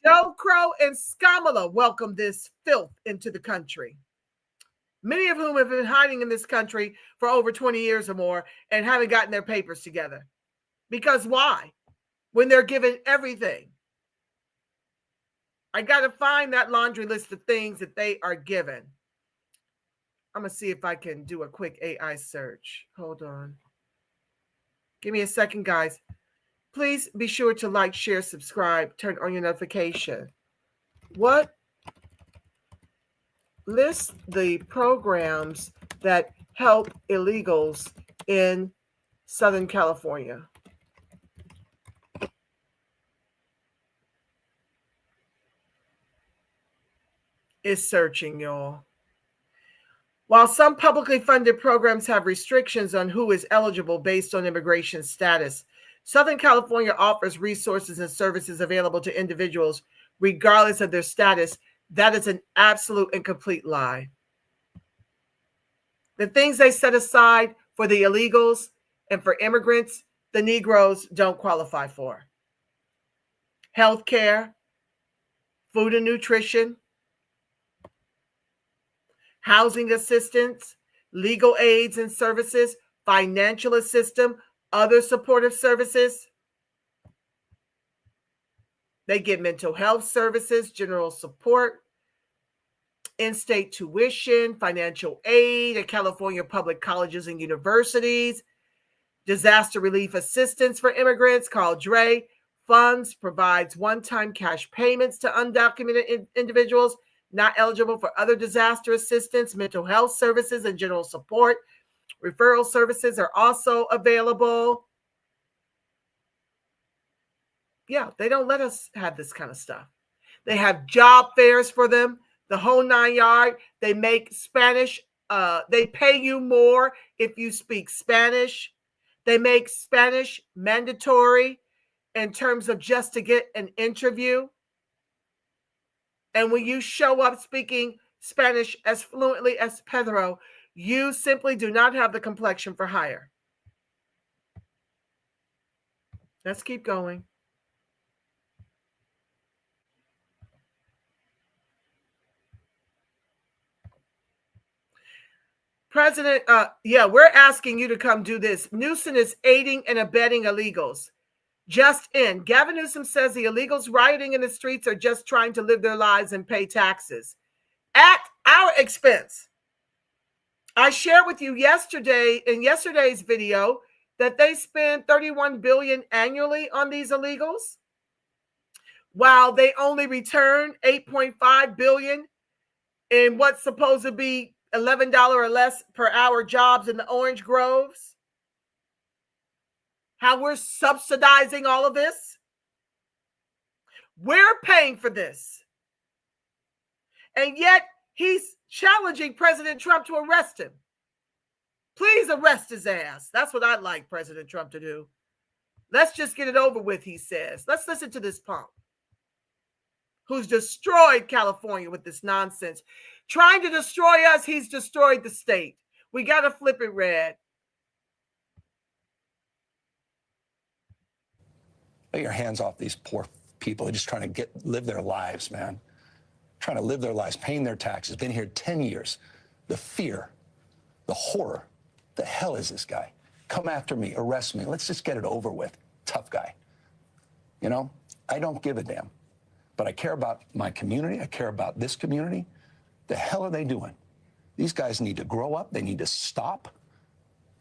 Joe Crow and Skamala welcomed this filth into the country. Many of whom have been hiding in this country for over 20 years or more and haven't gotten their papers together. Because why? When they're given everything. I got to find that laundry list of things that they are given. I'm going to see if I can do a quick AI search. Hold on. Give me a second, guys. Please be sure to like, share, subscribe, turn on your notification. What? List the programs that help illegals in Southern California. It's searching, y'all. While some publicly funded programs have restrictions on who is eligible based on immigration status, Southern California offers resources and services available to individuals regardless of their status. That is an absolute and complete lie. The things they set aside for the illegals and for immigrants, the Negroes don't qualify for. Health care, food and nutrition, housing assistance, legal aids and services, financial assistance, other supportive services. They get mental health services, general support, in-state tuition, financial aid at California public colleges and universities, disaster relief assistance for immigrants called DRE funds, provides one-time cash payments to undocumented individuals not eligible for other disaster assistance, mental health services, and general support. Referral services are also available. Yeah, they don't let us have this kind of stuff. They have job fairs for them, the whole 9 yards. They make Spanish. They pay you more if you speak Spanish. They make Spanish mandatory in terms of just to get an interview. And when you show up speaking Spanish as fluently as Pedro, you simply do not have the complexion for hire. Let's keep going. President, we're asking you to come do this. Newsom is aiding and abetting illegals. Just in, Gavin Newsom says the illegals rioting in the streets are just trying to live their lives and pay taxes at our expense. I shared with you yesterday in yesterday's video that they spend $31 billion annually on these illegals, while they only return $8.5 billion in what's supposed to be $11 or less per hour jobs in the orange groves. How we're subsidizing all of this. We're paying for this. And yet he's challenging President Trump to arrest him. Please arrest his ass. That's what I'd like President Trump to do. Let's just get it over with, he says. Let's listen to this punk who's destroyed California with this nonsense. Trying to destroy us, he's destroyed the state. We got to flip it red. Get your hands off these poor people. They're just trying to live their lives, man. Trying to live their lives, paying their taxes. Been here 10 years. The fear, the horror. The hell is this guy? Come after me, arrest me. Let's just get it over with. Tough guy. You know, I don't give a damn. But I care about my community. I care about this community. The hell are they doing? These guys need to grow up. They need to stop.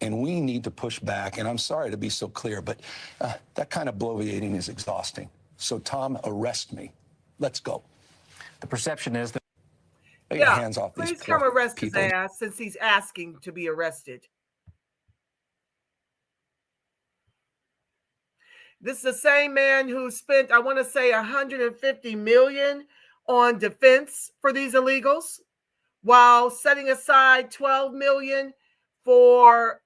And we need to push back. And I'm sorry to be so clear, but that kind of bloviating is exhausting. So, Tom, arrest me. Let's go. The perception is that... Get your hands off these please come arrest people. His ass since he's asking to be arrested. This is the same man who spent, I want to say, $150 million on defense for these illegals, while setting aside $12 million for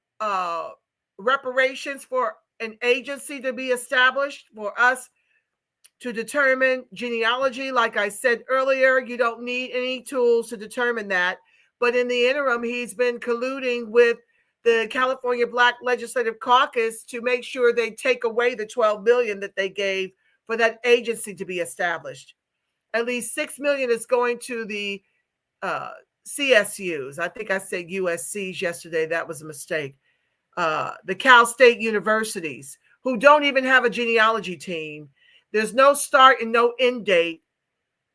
reparations for an agency to be established for us to determine genealogy. Like I said earlier, you don't need any tools to determine that. But in the interim, he's been colluding with the California Black Legislative Caucus to make sure they take away the $12 million that they gave for that agency to be established. At least 6 million is going to the CSUs. I think I said USCs yesterday. That was a mistake. The Cal State universities, who don't even have a genealogy team. There's no start and no end date.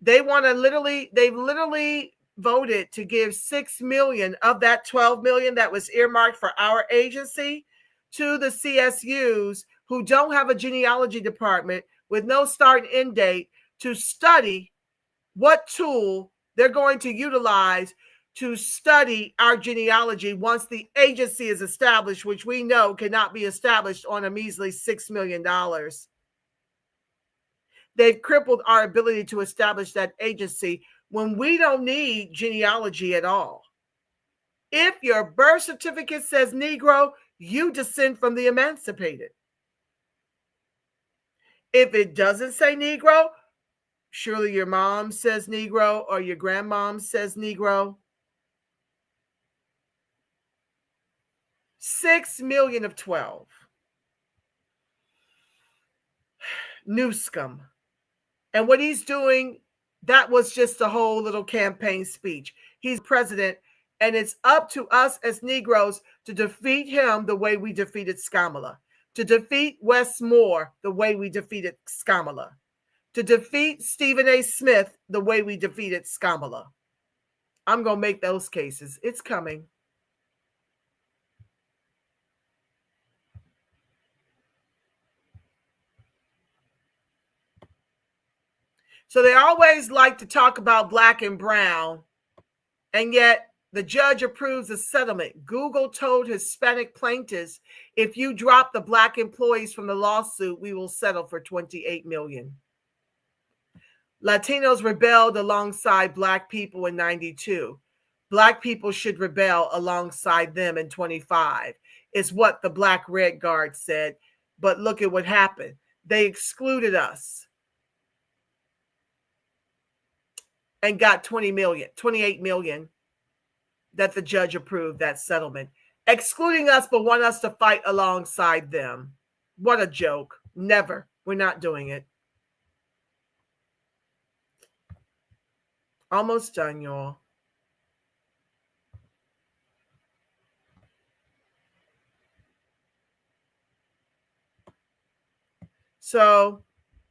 They've literally voted to give 6 million of that 12 million that was earmarked for our agency to the CSUs, who don't have a genealogy department with no start and end date, to study what tool they're going to utilize to study our genealogy once the agency is established, which we know cannot be established on a measly $6 million. They've crippled our ability to establish that agency when we don't need genealogy at all. If your birth certificate says Negro, you descend from the emancipated. If it doesn't say Negro, surely your mom says Negro or your grandmom says Negro. 6 million of 12. Newscomb. And what he's doing, that was just a whole little campaign speech. He's president, and it's up to us as Negroes to defeat him the way we defeated Skamala, to defeat Wes Moore the way we defeated Skamala, to defeat Stephen A. Smith the way we defeated Skamala. I'm going to make those cases. It's coming. So they always like to talk about black and brown, and yet the judge approves a settlement. Google told Hispanic plaintiffs, if you drop the black employees from the lawsuit, we will settle for $28 million. Latinos rebelled alongside black people in 92. Black people should rebel alongside them in 25, is what the Black Red Guard said. But look at what happened. They excluded us and got 28 million that the judge approved that settlement, excluding us, but want us to fight alongside them. What a joke. Never. We're not doing it. Almost done, y'all. So,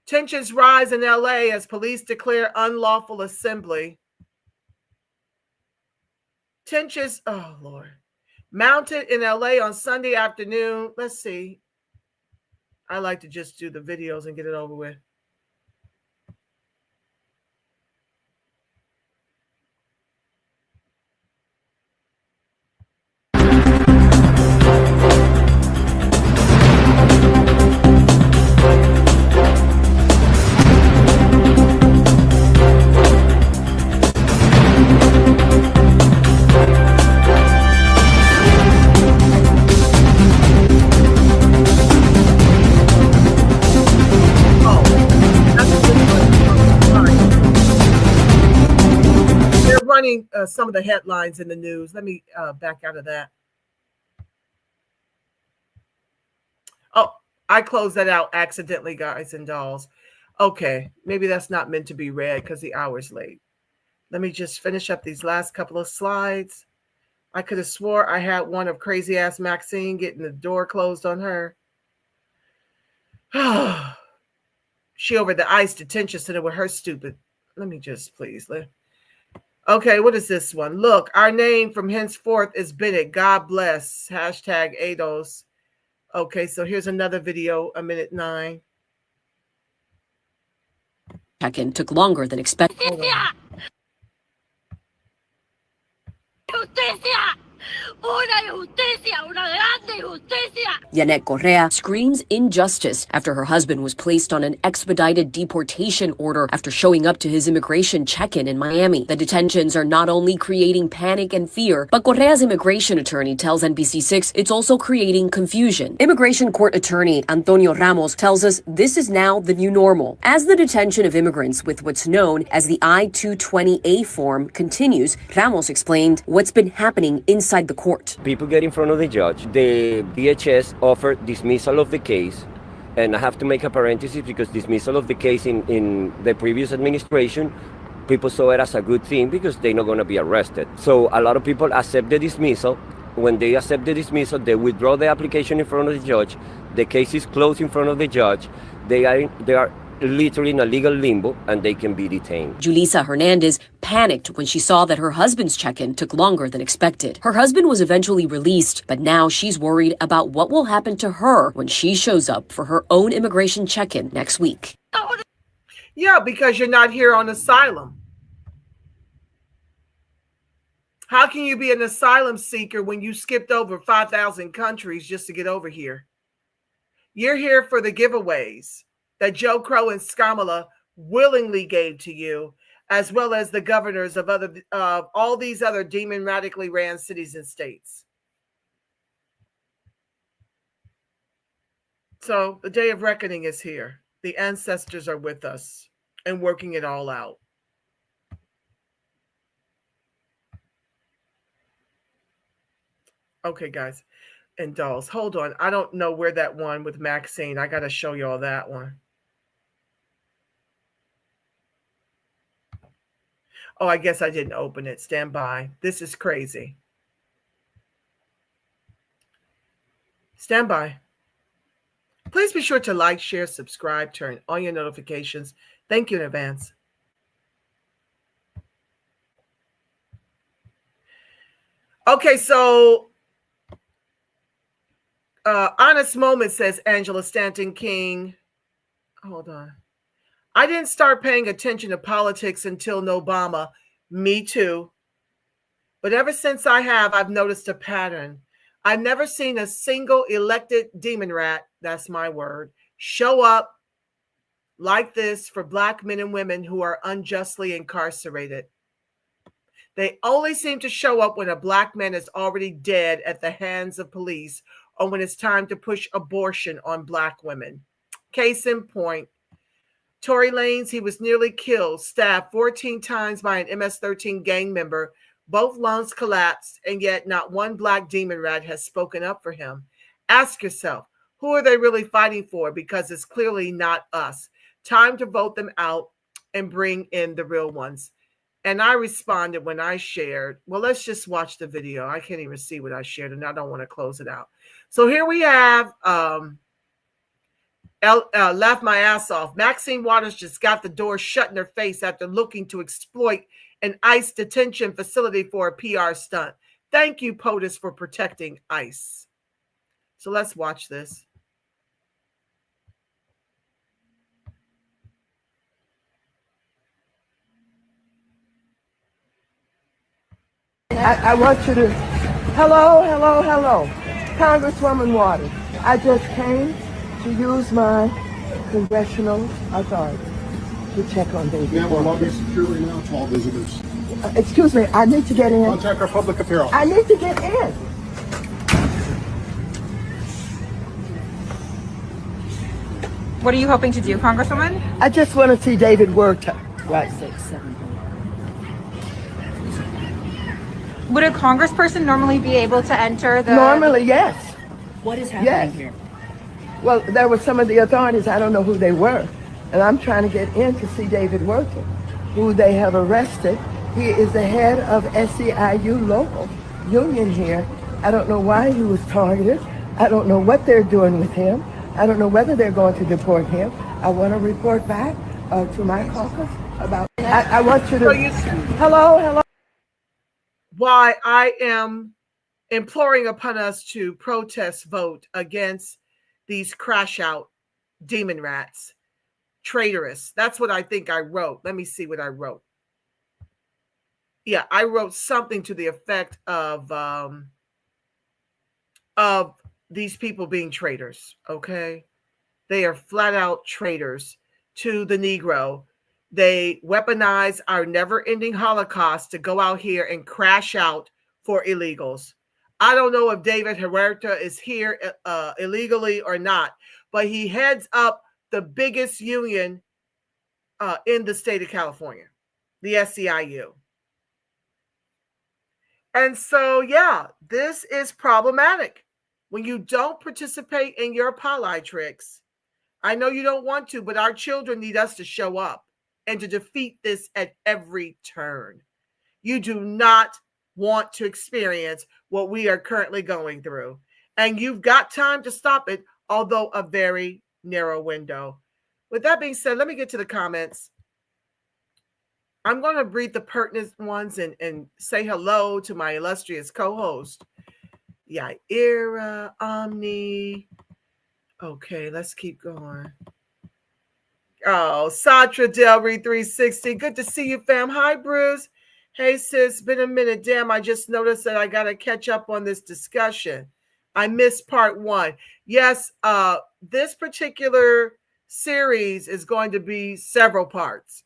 tensions rise in LA as police declare unlawful assembly. Tensions, oh Lord, mounted in LA on Sunday afternoon. Let's see. I like to just do the videos and get it over with. Some of the headlines in the news. Let me back out of that. Oh, I closed that out accidentally, guys and dolls. Okay, maybe that's not meant to be read because the hour's late. Let me just finish up these last couple of slides. I could have swore I had one of crazy ass Maxine getting the door closed on her. She over at the ICE detention center with her stupid. Let me just please. Okay, what is this one? Look, our name from henceforth is Bennett. God bless. Hashtag ADOS. Okay, so here's another video, 1:09. Check-in took longer than expected. Yanet Correa screams injustice after her husband was placed on an expedited deportation order after showing up to his immigration check-in in Miami. The detentions are not only creating panic and fear, but Correa's immigration attorney tells NBC6 it's also creating confusion. Immigration court attorney Antonio Ramos tells us this is now the new normal. As the detention of immigrants with what's known as the I-220A form continues, Ramos explained what's been happening inside the court. People get in front of the judge. The DHS offered dismissal of the case, And I have to make a parenthesis because dismissal of the case in the previous administration, people saw it as a good thing because they're not going to be arrested. So a lot of people accept the dismissal. When they accept the dismissal, they withdraw the application in front of the judge. The case is closed in front of the judge. They are literally in a legal limbo and they can be detained. Julissa Hernandez panicked when she saw that her husband's check-in took longer than expected. Her husband was eventually released, but now she's worried about what will happen to her when she shows up for her own immigration check-in next week. Yeah, because you're not here on asylum. How can you be an asylum seeker when you skipped over 5,000 countries just to get over here? You're here for the giveaways that Joe Crow and Skamala willingly gave to you, as well as the governors of all these other demon radically ran cities and states. So the day of reckoning is here. The ancestors are with us and working it all out. Okay, guys and dolls, hold on. I don't know where that one with Maxine. I got to show you all that one. Oh, I guess I didn't open it. Stand by. This is crazy. Stand by. Please be sure to like, share, subscribe, turn on your notifications. Thank you in advance. Okay, so Honest Moment says Angela Stanton King. Hold on. I didn't start paying attention to politics until Obama. Me too. But ever since I have, I've noticed a pattern. I've never seen a single elected demon rat, that's my word, show up like this for Black men and women who are unjustly incarcerated. They only seem to show up when a Black man is already dead at the hands of police or when it's time to push abortion on Black women. Case in point, Tory Lanez, he was nearly killed, stabbed 14 times by an MS-13 gang member. Both lungs collapsed, and yet not one Black demon rat has spoken up for him. Ask yourself, who are they really fighting for? Because it's clearly not us. Time to vote them out and bring in the real ones. And I responded when I shared, well, let's just watch the video. I can't even see what I shared, and I don't want to close it out. So here we have laugh my ass off. Maxine Waters just got the door shut in her face after looking to exploit an ICE detention facility for a PR stunt. Thank you, POTUS, for protecting ICE. So let's watch this. I want you to, hello, Congresswoman Waters. I just came to use my congressional authority to check on baby. We have a lobby securely now to all visitors. Excuse me, I need to get in. Contact our public apparel. I need to get in. What are you hoping to do, Congresswoman? I just want to see David Werta. Right. 6, 7. Would a congressperson normally be able to enter the... Normally, yes. What is happening here? Well, there were some of the authorities, I don't know who they were, and I'm trying to get in to see David Werta, who they have arrested. He is the head of SEIU local union here. I don't know why he was targeted. I don't know what they're doing with him. I don't know whether they're going to deport him. I want to report back to my caucus about... I want you to... Hello. Why I am imploring upon us to protest vote against these crash out demon rats, traitorous. That's what I think I wrote. Let me see what I wrote. Yeah, I wrote something to the effect of these people being traitors. Okay, they are flat out traitors to the Negro. They weaponize our never-ending Holocaust to go out here and crash out for illegals. I don't know if David Huerta is here illegally or not, but he heads up the biggest union in the state of California, the SEIU. And so, yeah, this is problematic. When you don't participate in your politricks, I know you don't want to, but our children need us to show up and to defeat this at every turn. You do not want to experience what we are currently going through. And you've got time to stop it, although a very narrow window. With that being said, let me get to the comments. I'm going to read the pertinent ones and say hello to my illustrious co-host, Yaira, Omni. Okay, let's keep going. Oh, Satra Delry 360. Good to see you, fam. Hi, Bruce. Hey, sis. Been a minute. Damn, I just noticed that I got to catch up on this discussion. I missed part 1. Yes, this particular series is going to be several parts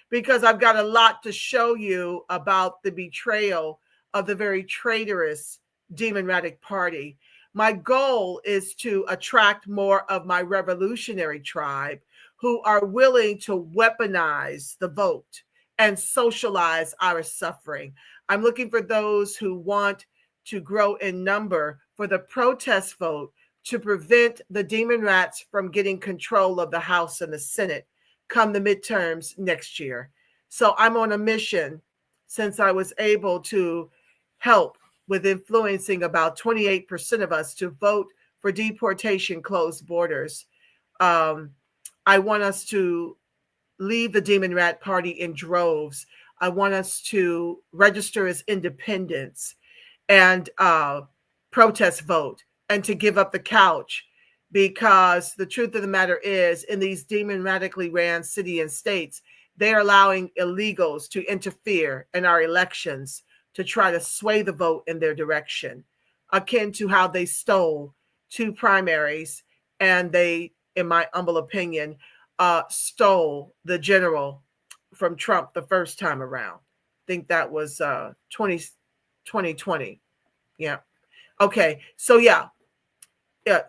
because I've got a lot to show you about the betrayal of the very traitorous Democratic Party. My goal is to attract more of my revolutionary tribe who are willing to weaponize the vote and socialize our suffering. I'm looking for those who want to grow in number for the protest vote to prevent the demon rats from getting control of the House and the Senate come the midterms next year. So I'm on a mission since I was able to help with influencing about 28% of us to vote for deportation, closed borders. I want us to leave the Demon Rat Party in droves. I want us to register as independents and protest vote and to give up the couch, because the truth of the matter is, in these demon-radically ran city and states, they are allowing illegals to interfere in our elections to try to sway the vote in their direction, akin to how they stole 2 primaries and they, in my humble opinion, stole the general from Trump the first time around. I think that was 2020. Yeah. Okay. So yeah,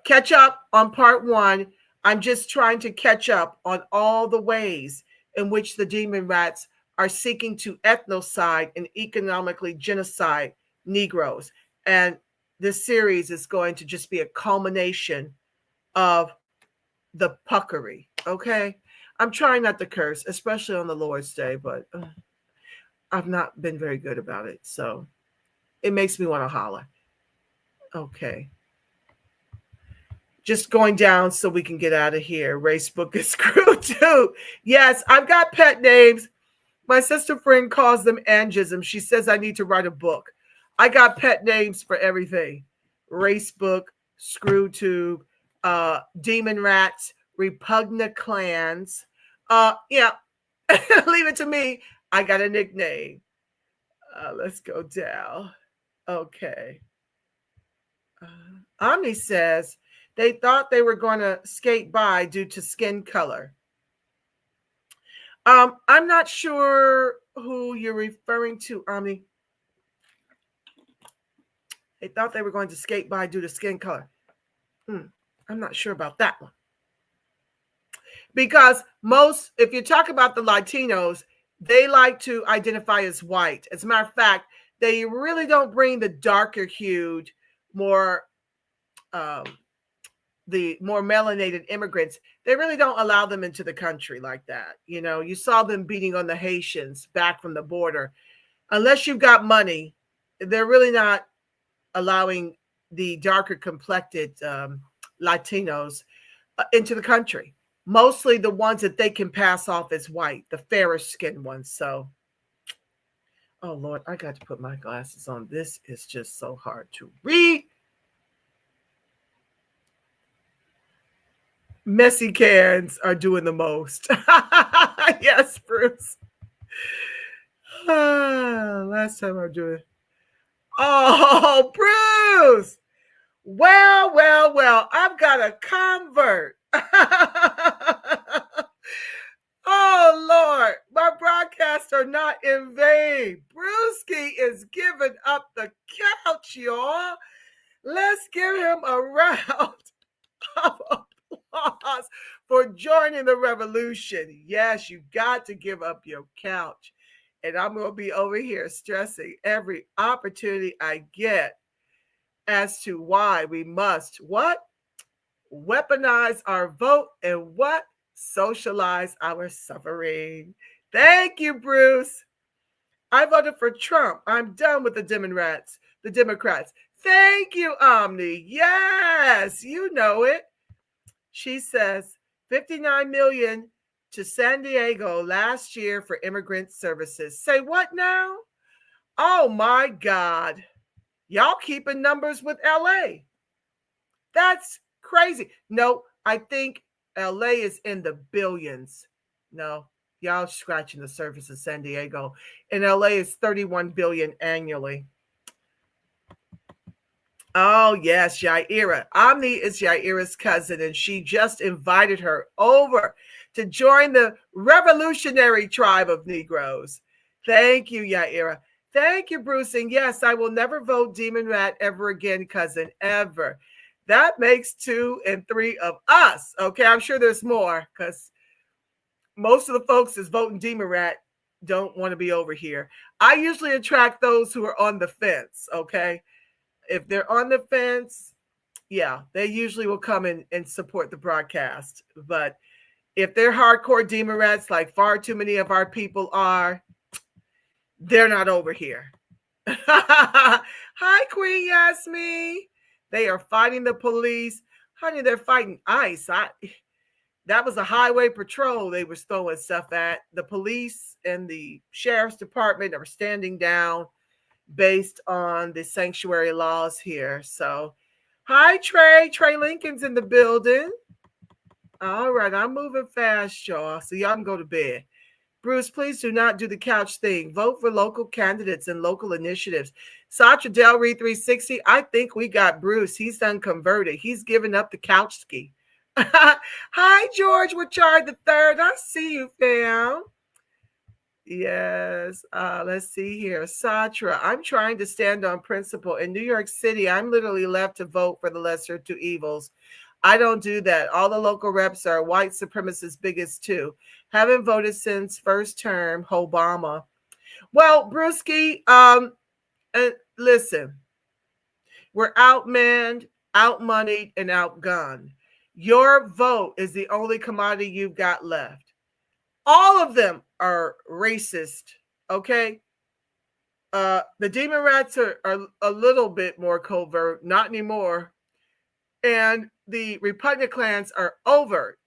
catch up on part 1. I'm just trying to catch up on all the ways in which the demon rats are seeking to ethnocide and economically genocide Negroes. And this series is going to just be a culmination of the puckery. Okay. I'm trying not to curse, especially on the Lord's Day, but I've not been very good about it. So it makes me want to holler. Okay. Just going down so we can get out of here. Racebook is screwed too. Yes, I've got pet names. My sister friend calls them angisms. She says I need to write a book. I got pet names for everything. Racebook, Screwtube, Demon Rats, Repugnant Clans. Yeah, leave it to me. I got a nickname. Let's go down. Okay. Omni says they thought they were going to skate by due to skin color. I'm not sure who you're referring to, Omni. They thought they were going to skate by due to skin color. I'm not sure about that one. Because if you talk about the Latinos, they like to identify as white. As a matter of fact, they really don't bring the darker hued, the more melanated immigrants. They really don't allow them into the country like that. You know, you saw them beating on the Haitians back from the border. Unless you've got money, they're really not allowing the darker complected Latinos into the country. Mostly the ones that they can pass off as white, the fairer skinned ones. So, oh Lord, I got to put my glasses on. This is just so hard to read. Messy cans are doing the most. Yes, Bruce. Last time I'm doing. Oh, Bruce. Well, I've got a convert. Oh, Lord, my broadcasts are not in vain. Brewski is giving up the couch, y'all. Let's give him a round of applause for joining the revolution. Yes, you got to give up your couch. And I'm going to be over here stressing every opportunity I get as to why we must what? weaponize our vote, and what? Socialize our suffering. Thank you, Bruce. I voted for Trump. I'm done with the Democrats. Thank you, Omni. Yes, you know it. She says 59 million to San Diego last year for immigrant services. Say what now? Oh my God. Y'all keeping numbers with LA. That's crazy. No, I think LA is in the billions. No, y'all scratching the surface of San Diego. And LA is 31 billion annually. Oh, yes, Yaira. Omni is Yaira's cousin, and she just invited her over to join the revolutionary tribe of Negroes. Thank you, Yaira. Thank you, Bruce. And yes, I will never vote Demon Rat ever again, cousin, ever. That makes 2 and 3 of us. Okay, I'm sure there's more because most of the folks that's voting Demon Rat don't want to be over here. I usually attract those who are on the fence, okay? If they're on the fence, yeah, they usually will come in and support the broadcast. But if they're hardcore Demon Rats, like far too many of our people are, they're not over here. Hi, Queen Yasmin. They are fighting the police. Honey, they're fighting ICE. That was a highway patrol they were throwing stuff at. The police and the sheriff's department are standing down based on the sanctuary laws here. So, hi, Trey. Trey Lincoln's in the building. All right, I'm moving fast, y'all, so y'all can go to bed. Bruce, please do not do the couch thing. Vote for local candidates and local initiatives. Sasha Del Reed 360, I think we got Bruce. He's unconverted. He's given up the couch ski. Hi, George Richard the Third. I see you, fam. Yes. Let's see here. Satra, I'm trying to stand on principle. In New York City, I'm literally left to vote for the lesser of two evils. I don't do that. All the local reps are white supremacists biggest too. Haven't voted since first term Obama. Well, Brewski, listen, we're outmanned, outmoneyed, and outgunned. Your vote is the only commodity you've got left. All of them are racist, okay? The Demon Rats are a little bit more covert, not anymore. And the repugnant clans are overt.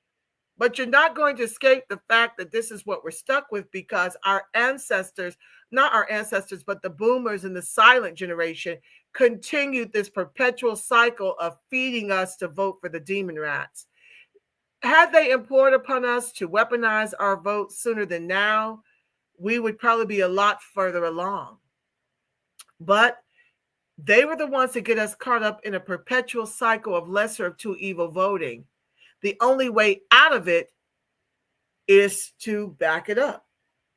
But you're not going to escape the fact that this is what we're stuck with because our ancestors, not our ancestors, but the boomers and the silent generation continued this perpetual cycle of feeding us to vote for the Demon Rats. Had they implored upon us to weaponize our votes sooner than now, we would probably be a lot further along. But they were the ones that get us caught up in a perpetual cycle of lesser of two evil voting. The only way out of it is to back it up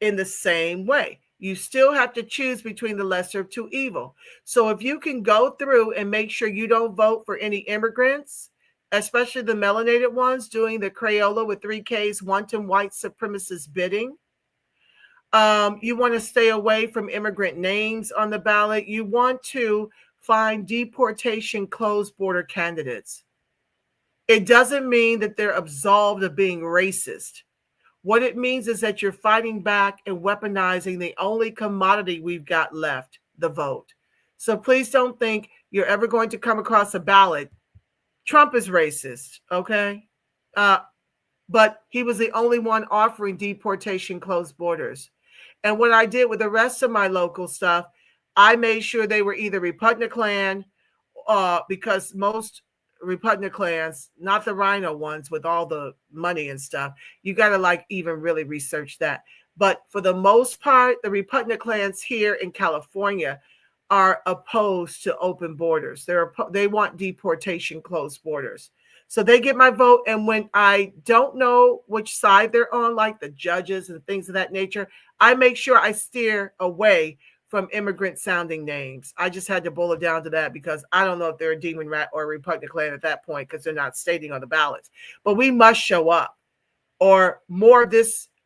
in the same way. You still have to choose between the lesser of two evil. So if you can go through and make sure you don't vote for any immigrants, especially the melanated ones doing the Crayola with 3Ks, wanton white supremacist bidding. You want to stay away from immigrant names on the ballot. You want to find deportation closed border candidates. It doesn't mean that they're absolved of being racist. What it means is that you're fighting back and weaponizing the only commodity we've got left, the vote. So please don't think you're ever going to come across a ballot. Trump is racist, okay? But he was the only one offering deportation closed borders. And what I did with the rest of my local stuff, I made sure they were either repugnant clan, because most repugnant clans, not the rhino ones with all the money and stuff, you got to even really research that. But for the most part, the repugnant clans here in California are opposed to open borders. They want deportation closed borders. So they get my vote. And when I don't know which side they're on, like the judges and things of that nature, I make sure I steer away from immigrant sounding names. I just had to boil it down to that because I don't know if they're a Demon Rat or a repugnant clan at that point because they're not stating on the ballots. But we must show up, or more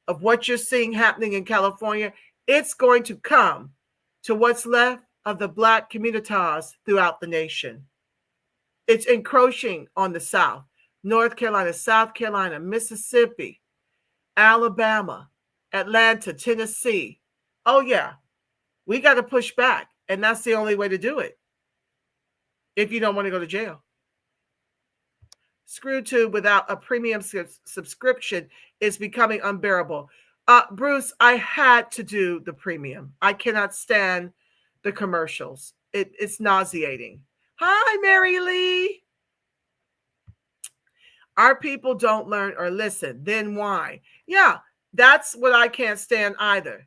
of what you're seeing happening in California, it's going to come to what's left of the Black communities throughout the nation. It's encroaching on the South. North Carolina, South Carolina, Mississippi, Alabama, Atlanta, Tennessee. Oh, yeah, we got to push back. And that's the only way to do it if you don't want to go to jail. ScrewTube without a premium subscription is becoming unbearable. Bruce, I had to do the premium. I cannot stand the commercials. It's nauseating. Hi, Mary Lee. Our people don't learn or listen. Then why? Yeah, that's what I can't stand either.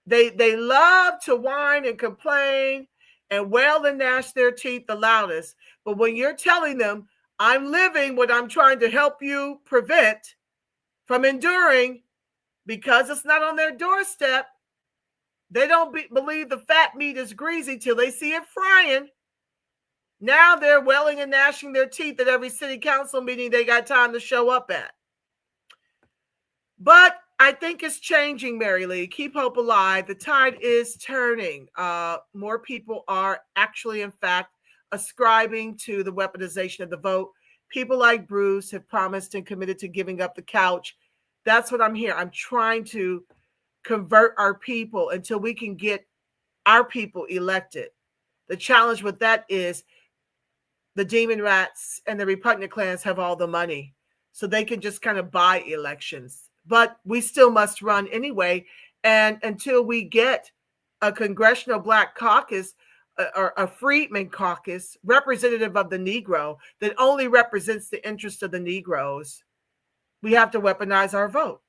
They love to whine and complain and wail and gnash their teeth the loudest. But when you're telling them, I'm living what I'm trying to help you prevent from enduring because it's not on their doorstep, they don't believe the fat meat is greasy till they see it frying. Now they're wailing and gnashing their teeth at every city council meeting they got time to show up at. But I think it's changing, Mary Lee. Keep hope alive. The tide is turning. More people are actually, in fact, ascribing to the weaponization of the vote. People like Bruce have promised and committed to giving up the couch. That's what I'm here. I'm trying to convert our people until we can get our people elected. The challenge with that is the demon rats and the repugnant clans have all the money, so they can just kind of buy elections. But we still must run anyway. And until we get a congressional black caucus or a freedman caucus representative of the Negro that only represents the interests of the Negroes, we have to weaponize our vote.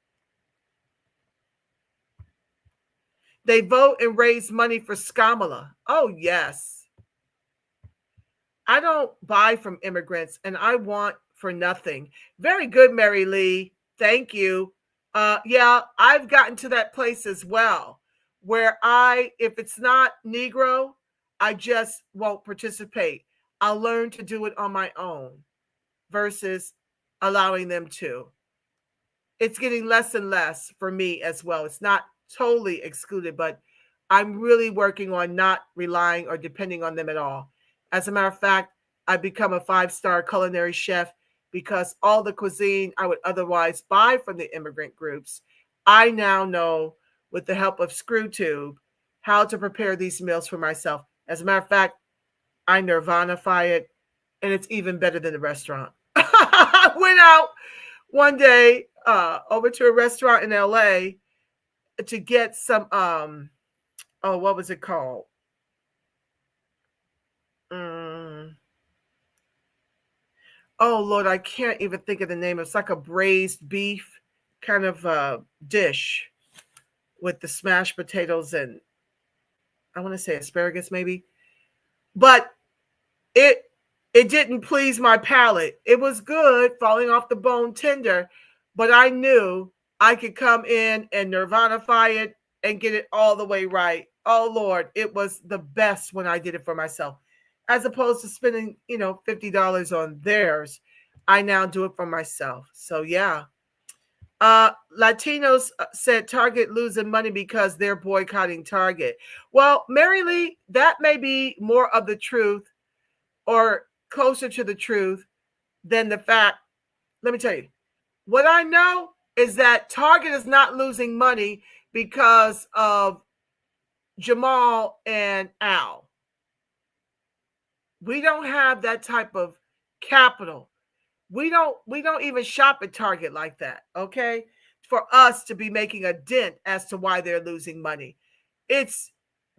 They vote and raise money for Skamala. Oh, yes. I don't buy from immigrants, and I want for nothing. Very good, Mary Lee. Thank you. Yeah, I've gotten to that place as well, where if it's not Negro, I just won't participate. I'll learn to do it on my own versus allowing them to. It's getting less and less for me as well. It's not totally excluded, but I'm really working on not relying or depending on them at all. As a matter of fact, I've become a 5-star culinary chef because all the cuisine I would otherwise buy from the immigrant groups, I now know with the help of ScrewTube how to prepare these meals for myself. As a matter of fact, I Nirvanify it, and it's even better than the restaurant. I went out one day over to a restaurant in LA to get some, what was it called? Oh, Lord, I can't even think of the name. It's like a braised beef kind of dish with the smashed potatoes and I want to say asparagus maybe. But it didn't please my palate. It was good, falling off the bone tender, but I knew I could come in and Nirvanify it and get it all the way right. Oh, Lord, it was the best when I did it for myself. As opposed to spending, $50 on theirs, I now do it for myself. So, yeah. Latinos said Target losing money because they're boycotting Target. Well, Mary Lee, that may be more of the truth or closer to the truth than the fact. Let me tell you, what I know is that Target is not losing money because of Jamal and Al. We don't have that type of capital. We don't even shop at Target like that, okay? For us to be making a dent as to why they're losing money. It's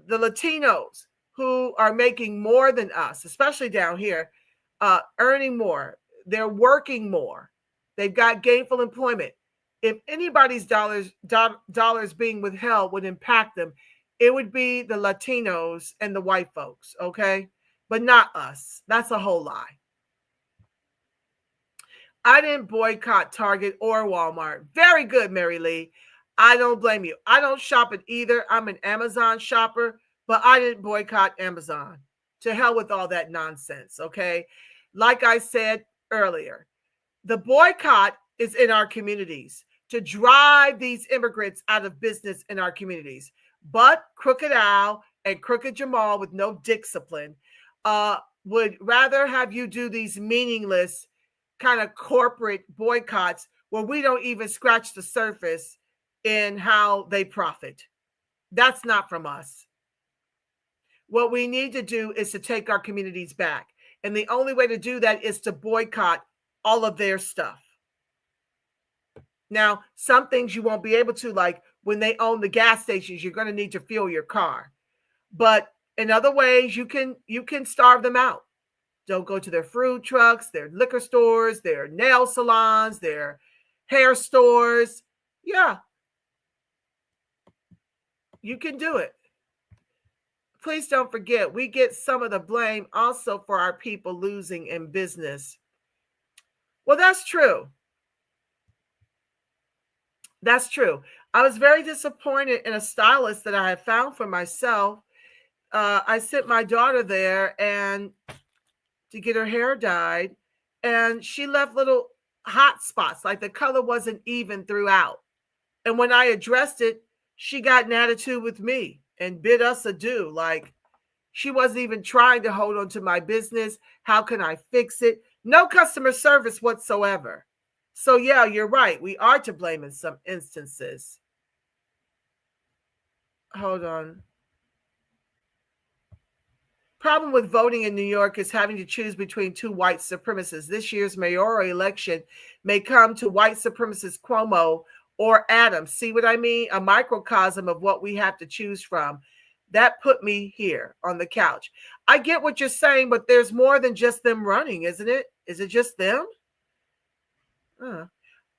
the Latinos who are making more than us, especially down here, earning more. They're working more. They've got gainful employment. If anybody's dollars being withheld would impact them, it would be the Latinos and the white folks, okay? But not us. That's a whole lie. I didn't boycott Target or Walmart. Very good, Mary Lee. I don't blame you. I don't shop at either. I'm an Amazon shopper, but I didn't boycott Amazon. To hell with all that nonsense, okay? Like I said earlier, the boycott is in our communities to drive these immigrants out of business in our communities. But Crooked Al and Crooked Jamal with no discipline would rather have you do these meaningless kind of corporate boycotts where we don't even scratch the surface in how they profit. That's not from us. What we need to do is to take our communities back. And the only way to do that is to boycott all of their stuff. Now, some things you won't be able to, like when they own the gas stations, you're going to need to fuel your car. But in other ways, you can starve them out. Don't go to their food trucks, their liquor stores, their nail salons, their hair stores. Yeah, you can do it. Please don't forget, we get some of the blame also for our people losing in business. Well, that's true. That's true. I was very disappointed in a stylist that I had found for myself. I sent my daughter there and to get her hair dyed, and she left little hot spots, like the color wasn't even throughout. And when I addressed it, she got an attitude with me and bid us adieu. Like she wasn't even trying to hold on to my business. How can I fix it? No customer service whatsoever. So yeah, you're right. We are to blame in some instances. Hold on. Problem with voting in New York is having to choose between two white supremacists. This year's mayoral election may come to white supremacist Cuomo or Adams. See what I mean? A microcosm of what we have to choose from. That put me here on the couch. I get what you're saying, but there's more than just them running, isn't it? Is it just them?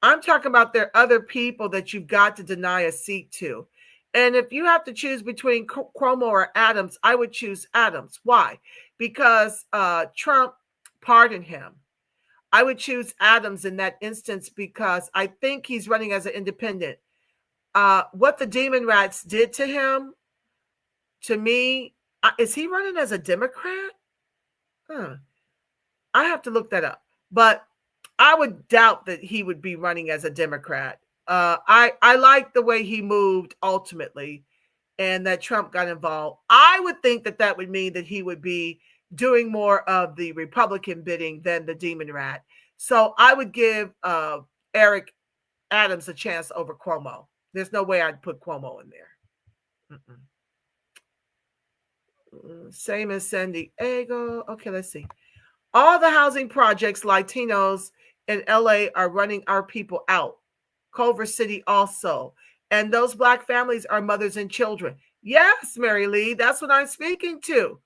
I'm talking about there are other people that you've got to deny a seat to. And if you have to choose between Cuomo or Adams, I would choose Adams. Why? Because Trump pardoned him. I would choose Adams in that instance because I think he's running as an independent. What the Demon Rats did to him, to me, is he running as a Democrat? I have to look that up. But I would doubt that he would be running as a Democrat. I like the way he moved ultimately and that Trump got involved. I would think that that would mean that he would be doing more of the Republican bidding than the Demon Rat. So I would give Eric Adams a chance over Cuomo. There's no way I'd put Cuomo in there. Same as San Diego. Okay, let's see. All the housing projects Latinos in LA are running our people out. Culver City also. And those Black families are mothers and children. Yes, Mary Lee, that's what I'm speaking to.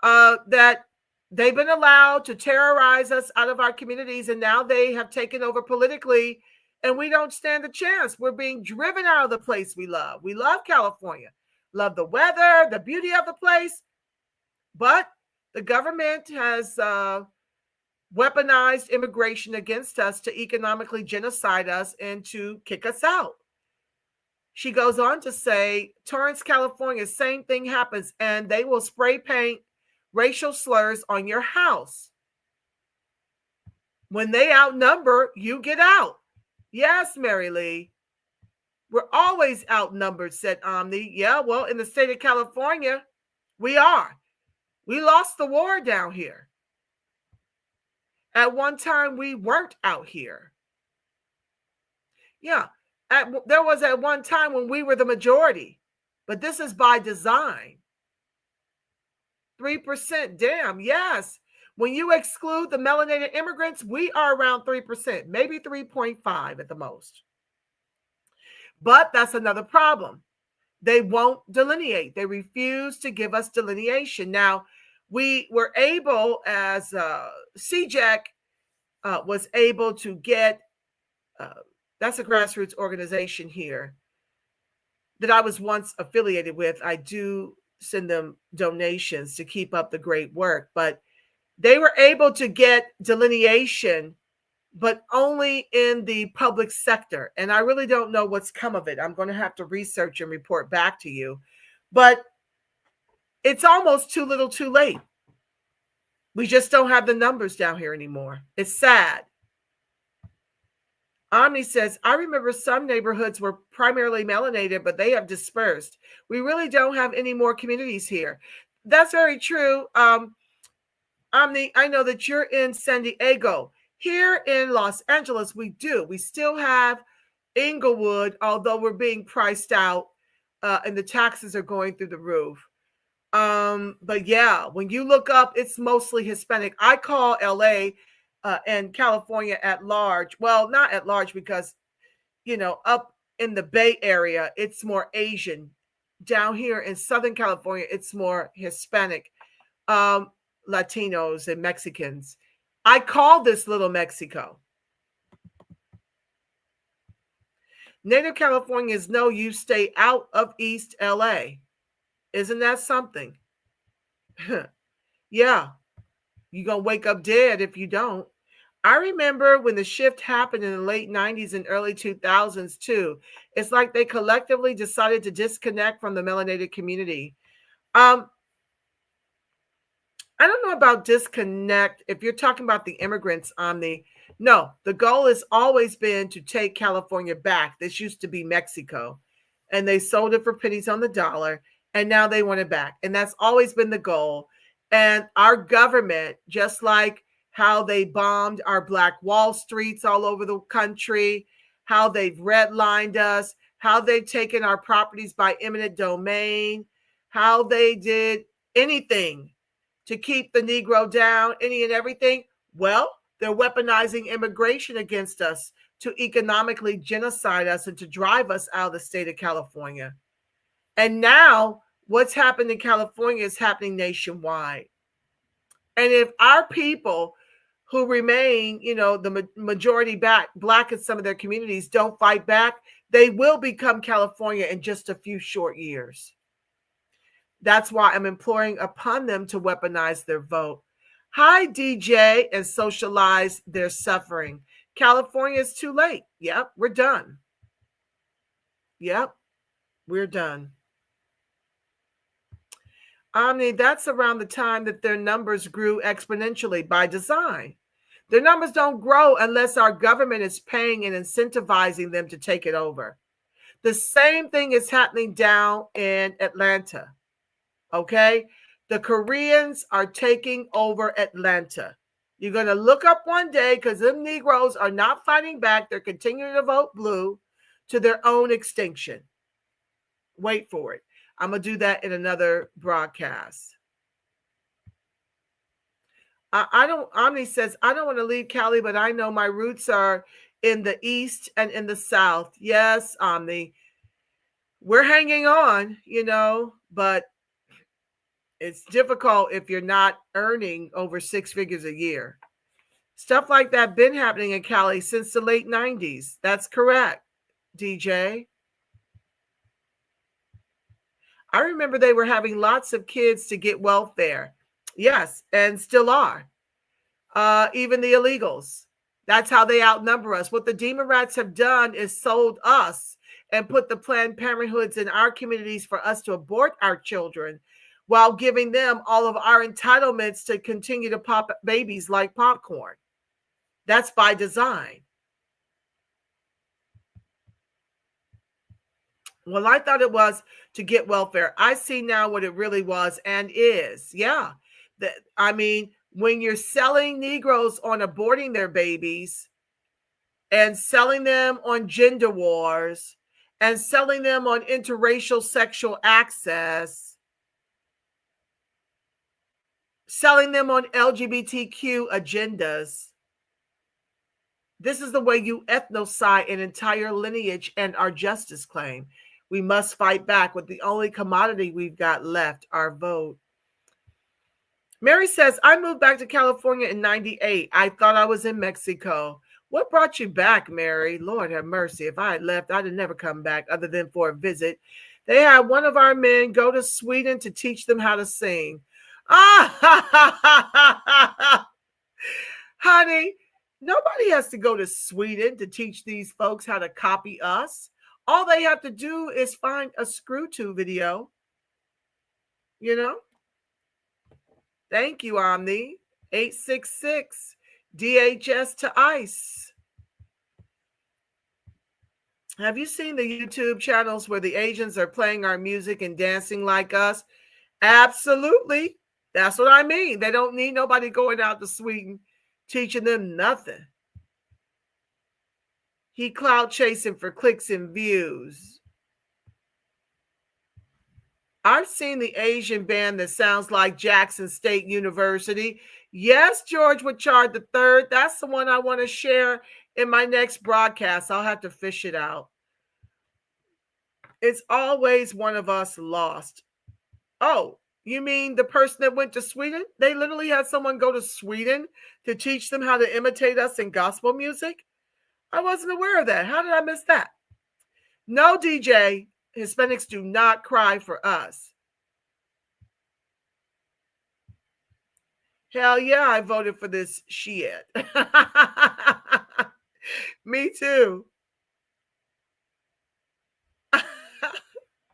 That they've been allowed to terrorize us out of our communities, and now they have taken over politically, and we don't stand a chance. We're being driven out of the place we love. We love California, love the weather, the beauty of the place, but the government has weaponized immigration against us to economically genocide us and to kick us out. She goes on to say, Torrance, California, same thing happens, and they will spray paint racial slurs on your house. When they outnumber, you get out. Yes, Mary Lee. We're always outnumbered, said Omni. Yeah, well, in the state of California, we are. We lost the war down here. At one time, we weren't out here. Yeah, there was at one time when we were the majority, but this is by design. 3%, damn, yes. When you exclude the melanated immigrants, we are around 3%, maybe 3.5 at the most. But that's another problem. They won't delineate. They refuse to give us delineation. Now, we were able, as CJAC was able to get, that's a grassroots organization here that I was once affiliated with. I do send them donations to keep up the great work, but they were able to get delineation, but only in the public sector. And I really don't know what's come of it. I'm going to have to research and report back to you, but it's almost too little too late. We just don't have the numbers down here anymore. It's sad. Omni says, I remember some neighborhoods were primarily melanated, but they have dispersed. We really don't have any more communities here. That's very true. Omni, I know that you're in San Diego. Here in Los Angeles, we do. We still have Inglewood, although we're being priced out and the taxes are going through the roof. But yeah, when you look up, it's mostly Hispanic. I call LA and California at large. Well, not at large because, you know, up in the Bay Area, it's more Asian. Down here in Southern California, it's more Hispanic, Latinos and Mexicans. I call this Little Mexico. Native Californians know you stay out of East LA. Isn't that something? Yeah, you're going to wake up dead if you don't. I remember when the shift happened in the late 90s and early 2000s too. It's like they collectively decided to disconnect from the melanated community. I don't know about disconnect. If you're talking about the immigrants on the goal has always been to take California back. This used to be Mexico, and they sold it for pennies on the dollar, and now they want it back. And that's always been the goal. And our government, just like how they bombed our Black Wall Streets all over the country, how they've redlined us, how they've taken our properties by eminent domain, how they did anything to keep the Negro down, any and everything. Well, they're weaponizing immigration against us to economically genocide us and to drive us out of the state of California. And now what's happened in California is happening nationwide. And if our people who remain, you know, the majority black in some of their communities don't fight back, they will become California in just a few short years. That's why I'm imploring upon them to weaponize their vote. Hi, DJ, and socialize their suffering. California is too late. Yep, we're done. Yep, we're done. Omni, that's around the time that their numbers grew exponentially by design. Their numbers don't grow unless our government is paying and incentivizing them to take it over. The same thing is happening down in Atlanta. Okay, the Koreans are taking over Atlanta. You're going to look up one day because them Negroes are not fighting back. They're continuing to vote blue to their own extinction. Wait for it. I'm going to do that in another broadcast. Omni says, I don't want to leave Cali, but I know my roots are in the East and in the South. Yes, Omni. We're hanging on, you know, but it's difficult if you're not earning over 6 figures a year. Stuff like that been happening in Cali since the late 90s. That's correct, DJ. I remember they were having lots of kids to get welfare. Yes, and still are. Even the illegals. That's how they outnumber us. What the Democrats have done is sold us and put the Planned Parenthoods in our communities for us to abort our children, while giving them all of our entitlements to continue to pop babies like popcorn. That's by design. Well, I thought it was to get welfare. I see now what it really was and is. Yeah. I mean, when you're selling Negroes on aborting their babies and selling them on gender wars and selling them on interracial sexual access, selling them on LGBTQ agendas. This is the way you ethnocide an entire lineage and our justice claim. We must fight back with the only commodity we've got left, our vote. Mary says, I moved back to California in 98. I thought I was in Mexico. What brought you back, Mary? Lord have mercy. If I had left, I'd have never come back other than for a visit. They had one of our men go to Sweden to teach them how to sing. Honey, nobody has to go to Sweden to teach these folks how to copy us. All they have to do is find a Screw 2 video. You know? Thank you, Omni. 866 DHS to ICE. Have you seen the YouTube channels where the Asians are playing our music and dancing like us? Absolutely. That's what I mean. They don't need nobody going out to Sweden teaching them nothing. He clout chasing for clicks and views. I've seen the Asian band that sounds like Jackson State University. Yes, George Woodchard III. That's the one I want to share in my next broadcast. I'll have to fish it out. It's always one of us lost. Oh, you mean the person that went to Sweden? They literally had someone go to Sweden to teach them how to imitate us in gospel music? I wasn't aware of that. How did I miss that? No, DJ, Hispanics do not cry for us. Hell yeah, I voted for this shit. Me too.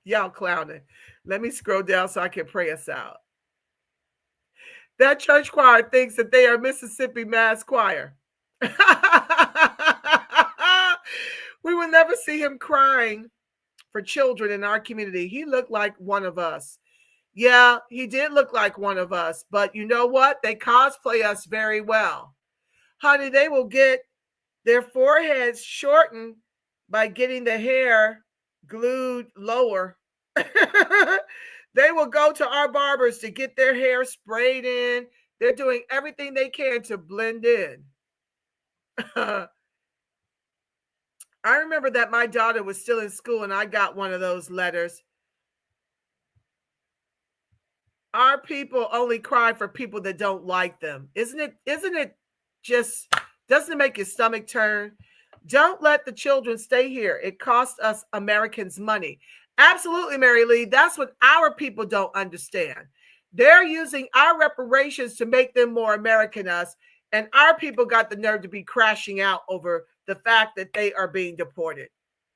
Y'all clowning. Let me scroll down so I can pray us out. That church choir thinks that they are Mississippi Mass Choir. We will never see him crying for children in our community. He looked like one of us. Yeah, he did look like one of us, but you know what? They cosplay us very well. Honey, they will get their foreheads shortened by getting the hair glued lower. They will go to our barbers to get their hair sprayed in. They're doing everything they can to blend in. I remember that my daughter was still in school and I got one of those letters. Our people only cry for people that don't like them. Isn't it just, doesn't it make your stomach turn? Don't let the children stay here. It costs us Americans money. Absolutely, Mary Lee. That's what our people don't understand. They're using our reparations to make them more American us. And our people got the nerve to be crashing out over the fact that they are being deported.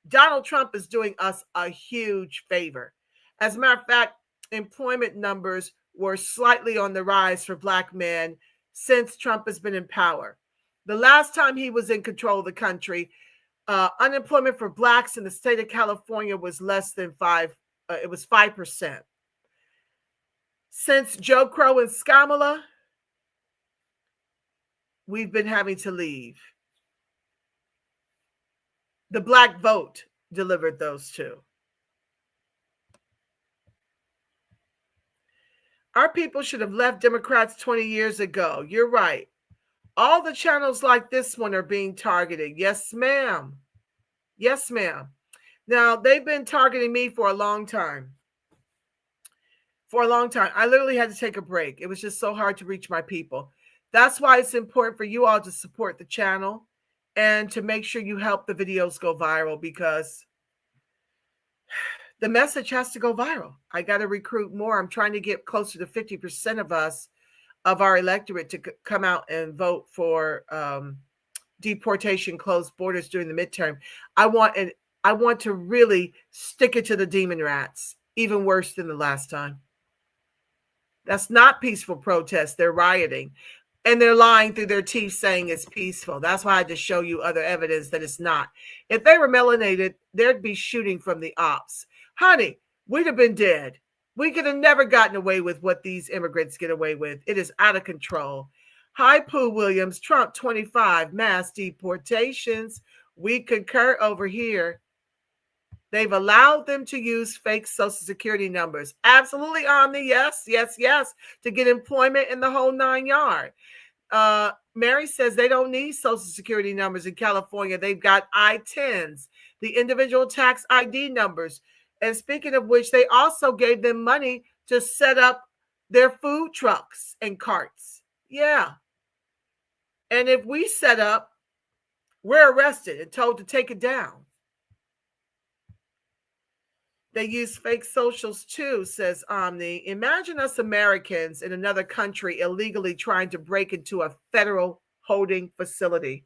Donald Trump is doing us a huge favor. As a matter of fact, employment numbers were slightly on the rise for Black men since Trump has been in power. The last time he was in control of the country, unemployment for Blacks in the state of California was less than 5%. It was 5%. Since Joe Crow and Skamala, we've been having to leave. The Black vote delivered those two. Our people should have left Democrats 20 years ago. You're right. All the channels like this one are being targeted. Yes, ma'am. Yes, ma'am. Now, they've been targeting me for a long time. For a long time. I literally had to take a break. It was just so hard to reach my people. That's why it's important for you all to support the channel and to make sure you help the videos go viral, because the message has to go viral. I got to recruit more. I'm trying to get closer to 50% of us, of our electorate, to come out and vote for deportation, closed borders during the midterm. I want to really stick it to the demon rats, even worse than the last time. That's not peaceful protest. They're rioting. And they're lying through their teeth saying it's peaceful. That's why I just show you other evidence that it's not. If they were melanated, there'd be shooting from the ops. Honey, we'd have been dead. We could have never gotten away with what these immigrants get away with. It is out of control. Hi, Pooh Williams. Trump 25, mass deportations. We concur over here. They've allowed them to use fake Social Security numbers. Absolutely, Omni. Yes, yes, yes. To get employment in the whole 9 yards. Mary says they don't need Social Security numbers in California. They've got I-10s, the individual tax ID numbers. And speaking of which, they also gave them money to set up their food trucks and carts. Yeah. And if we set up, we're arrested and told to take it down. They use fake socials too, says Omni. Imagine us Americans in another country illegally trying to break into a federal holding facility.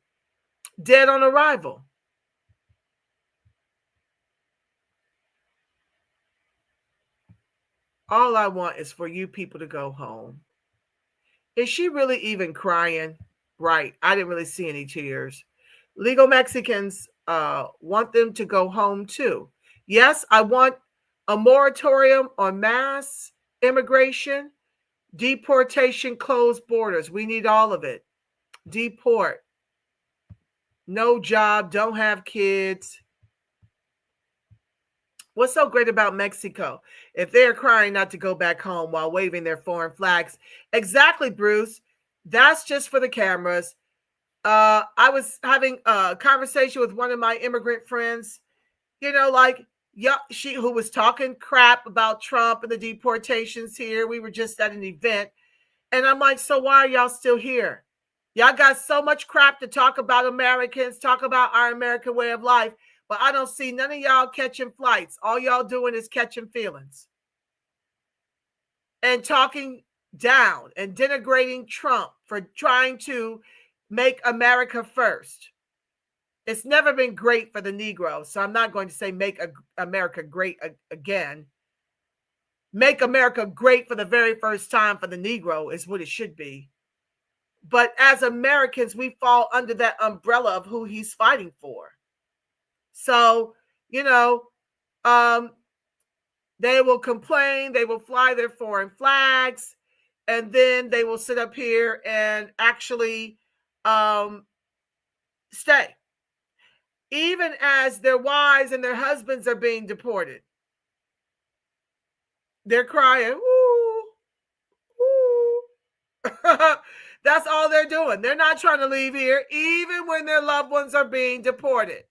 Dead on arrival. All I want is for you people to go home. Is she really even crying? Right. I didn't really see any tears. Legal Mexicans want them to go home too. Yes, I want a moratorium on mass immigration, deportation, closed borders. We need all of it. Deport. no job, don't have kids. What's so great about Mexico? If they're crying not to go back home while waving their foreign flags. Exactly, Bruce. That's just for the cameras. I was having a conversation with one of my immigrant friends, she who was talking crap about Trump and the deportations here. We were just at an event. And I'm like, so why are y'all still here? Y'all got so much crap to talk about Americans, talk about our American way of life. But I don't see none of y'all catching flights. All y'all doing is catching feelings and talking down and denigrating Trump for trying to make America first. It's never been great for the Negro. So I'm not going to say make America great again. Make America great for the very first time for the Negro is what it should be. But as Americans, we fall under that umbrella of who he's fighting for. So, they will complain, they will fly their foreign flags, and then they will sit up here and actually stay. Even as their wives and their husbands are being deported. They're crying, ooh, ooh. That's all they're doing. They're not trying to leave here, even when their loved ones are being deported.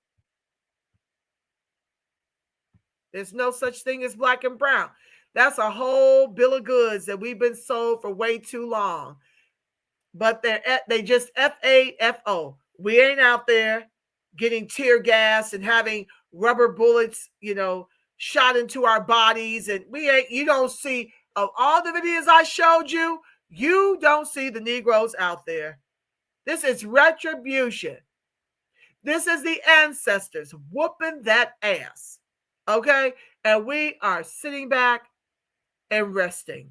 There's no such thing as black and brown. That's a whole bill of goods that we've been sold for way too long. But they just F-A-F-O. We ain't out there getting tear gas and having rubber bullets, shot into our bodies. And you don't see, of all the videos I showed you, you don't see the Negroes out there. This is retribution. This is the ancestors whooping that ass. Okay? And we are sitting back and resting.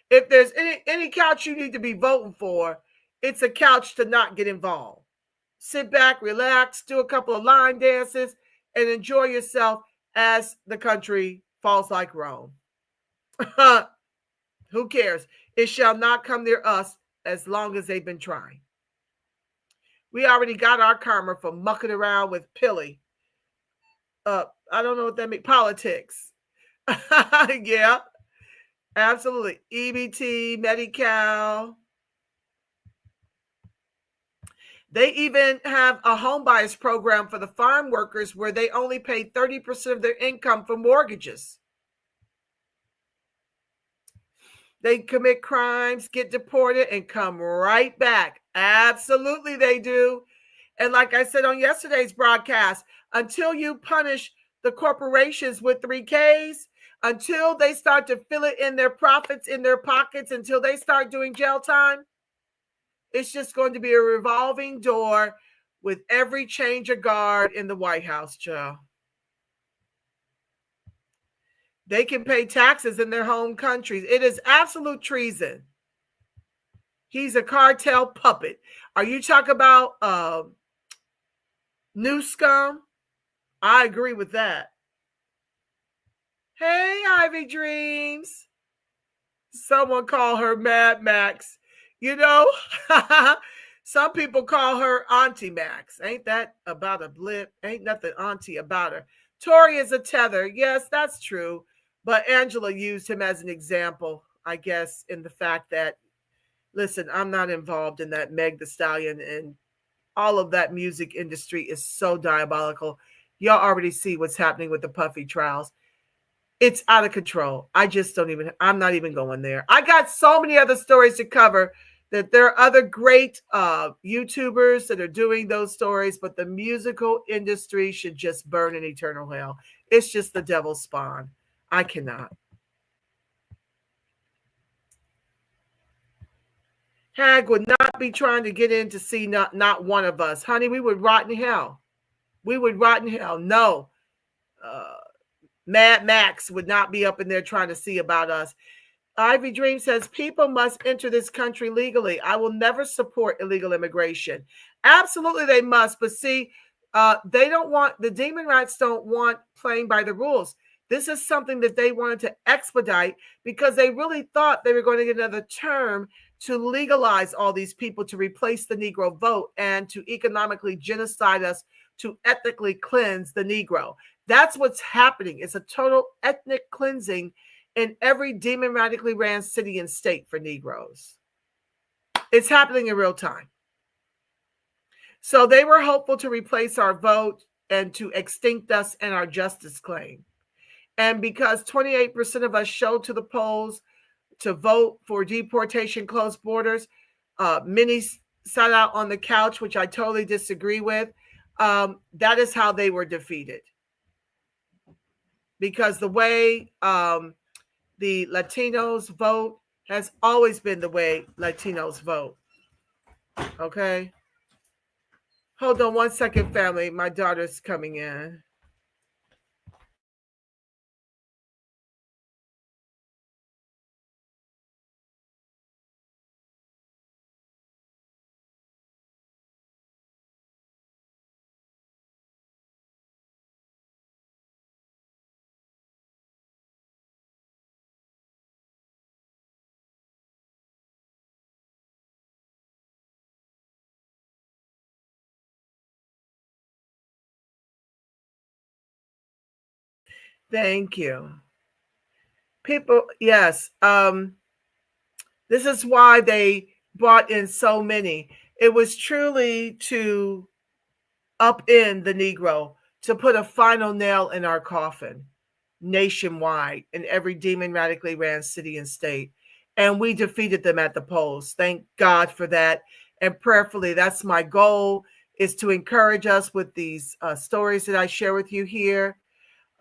If there's any couch you need to be voting for, it's a couch to not get involved. Sit back, relax, do a couple of line dances, and enjoy yourself as the country falls like Rome. Who cares? It shall not come near us as long as they've been trying. We already got our karma for mucking around with Pilly. I don't know what that means. Politics. Yeah, absolutely. EBT, Medi-Cal. They even have a home buyers program for the farm workers where they only pay 30% of their income for mortgages. They commit crimes, get deported, and come right back. Absolutely, they do. And like I said on yesterday's broadcast, until you punish the corporations with 3Ks, until they start to fill it in their profits in their pockets, until they start doing jail time, it's just going to be a revolving door with every change of guard in the White House, Joe. They can pay taxes in their home countries. It is absolute treason. He's a cartel puppet. Are you talking about new scum? I agree with that. Hey, Ivy Dreams. Someone call her Mad Max. Some people call her Auntie Max. Ain't that about a blip? Ain't nothing auntie about her. Tory is a tether. Yes, that's true. But Angela used him as an example, I guess, in the fact that, listen, I'm not involved in that Meg Thee Stallion, and all of that music industry is so diabolical. Y'all already see what's happening with the Puffy trials. It's out of control. I'm not even going there. I got so many other stories to cover that there are other great YouTubers that are doing those stories, but the musical industry should just burn in eternal hell. It's just the devil's spawn. I cannot. Hag would not be trying to get in to see not one of us. Honey, we would rot in hell. We would rot in hell. No. Mad Max would not be up in there trying to see about us. Ivy Dream says, people must enter this country legally. I will never support illegal immigration. Absolutely, they must. But see, the demon rats don't want playing by the rules. This is something that they wanted to expedite because they really thought they were going to get another term to legalize all these people, to replace the Negro vote, and to economically genocide us, to ethnically cleanse the Negro. That's what's happening. It's a total ethnic cleansing in every democratically ran city and state for Negroes. It's happening in real time. So they were hopeful to replace our vote and to extinct us and our justice claim. And because 28% of us showed to the polls to vote for deportation, closed borders, many sat out on the couch, which I totally disagree with. That is how they were defeated. Because the way the Latinos vote has always been the way Latinos vote. Okay? Hold on one second, family. My daughter's coming in. Thank you. People, yes. This is why they brought in so many. It was truly to upend the Negro, to put a final nail in our coffin nationwide in every democratically ran city and state. And we defeated them at the polls. Thank God for that. And prayerfully, that's my goal, is to encourage us with these stories that I share with you here,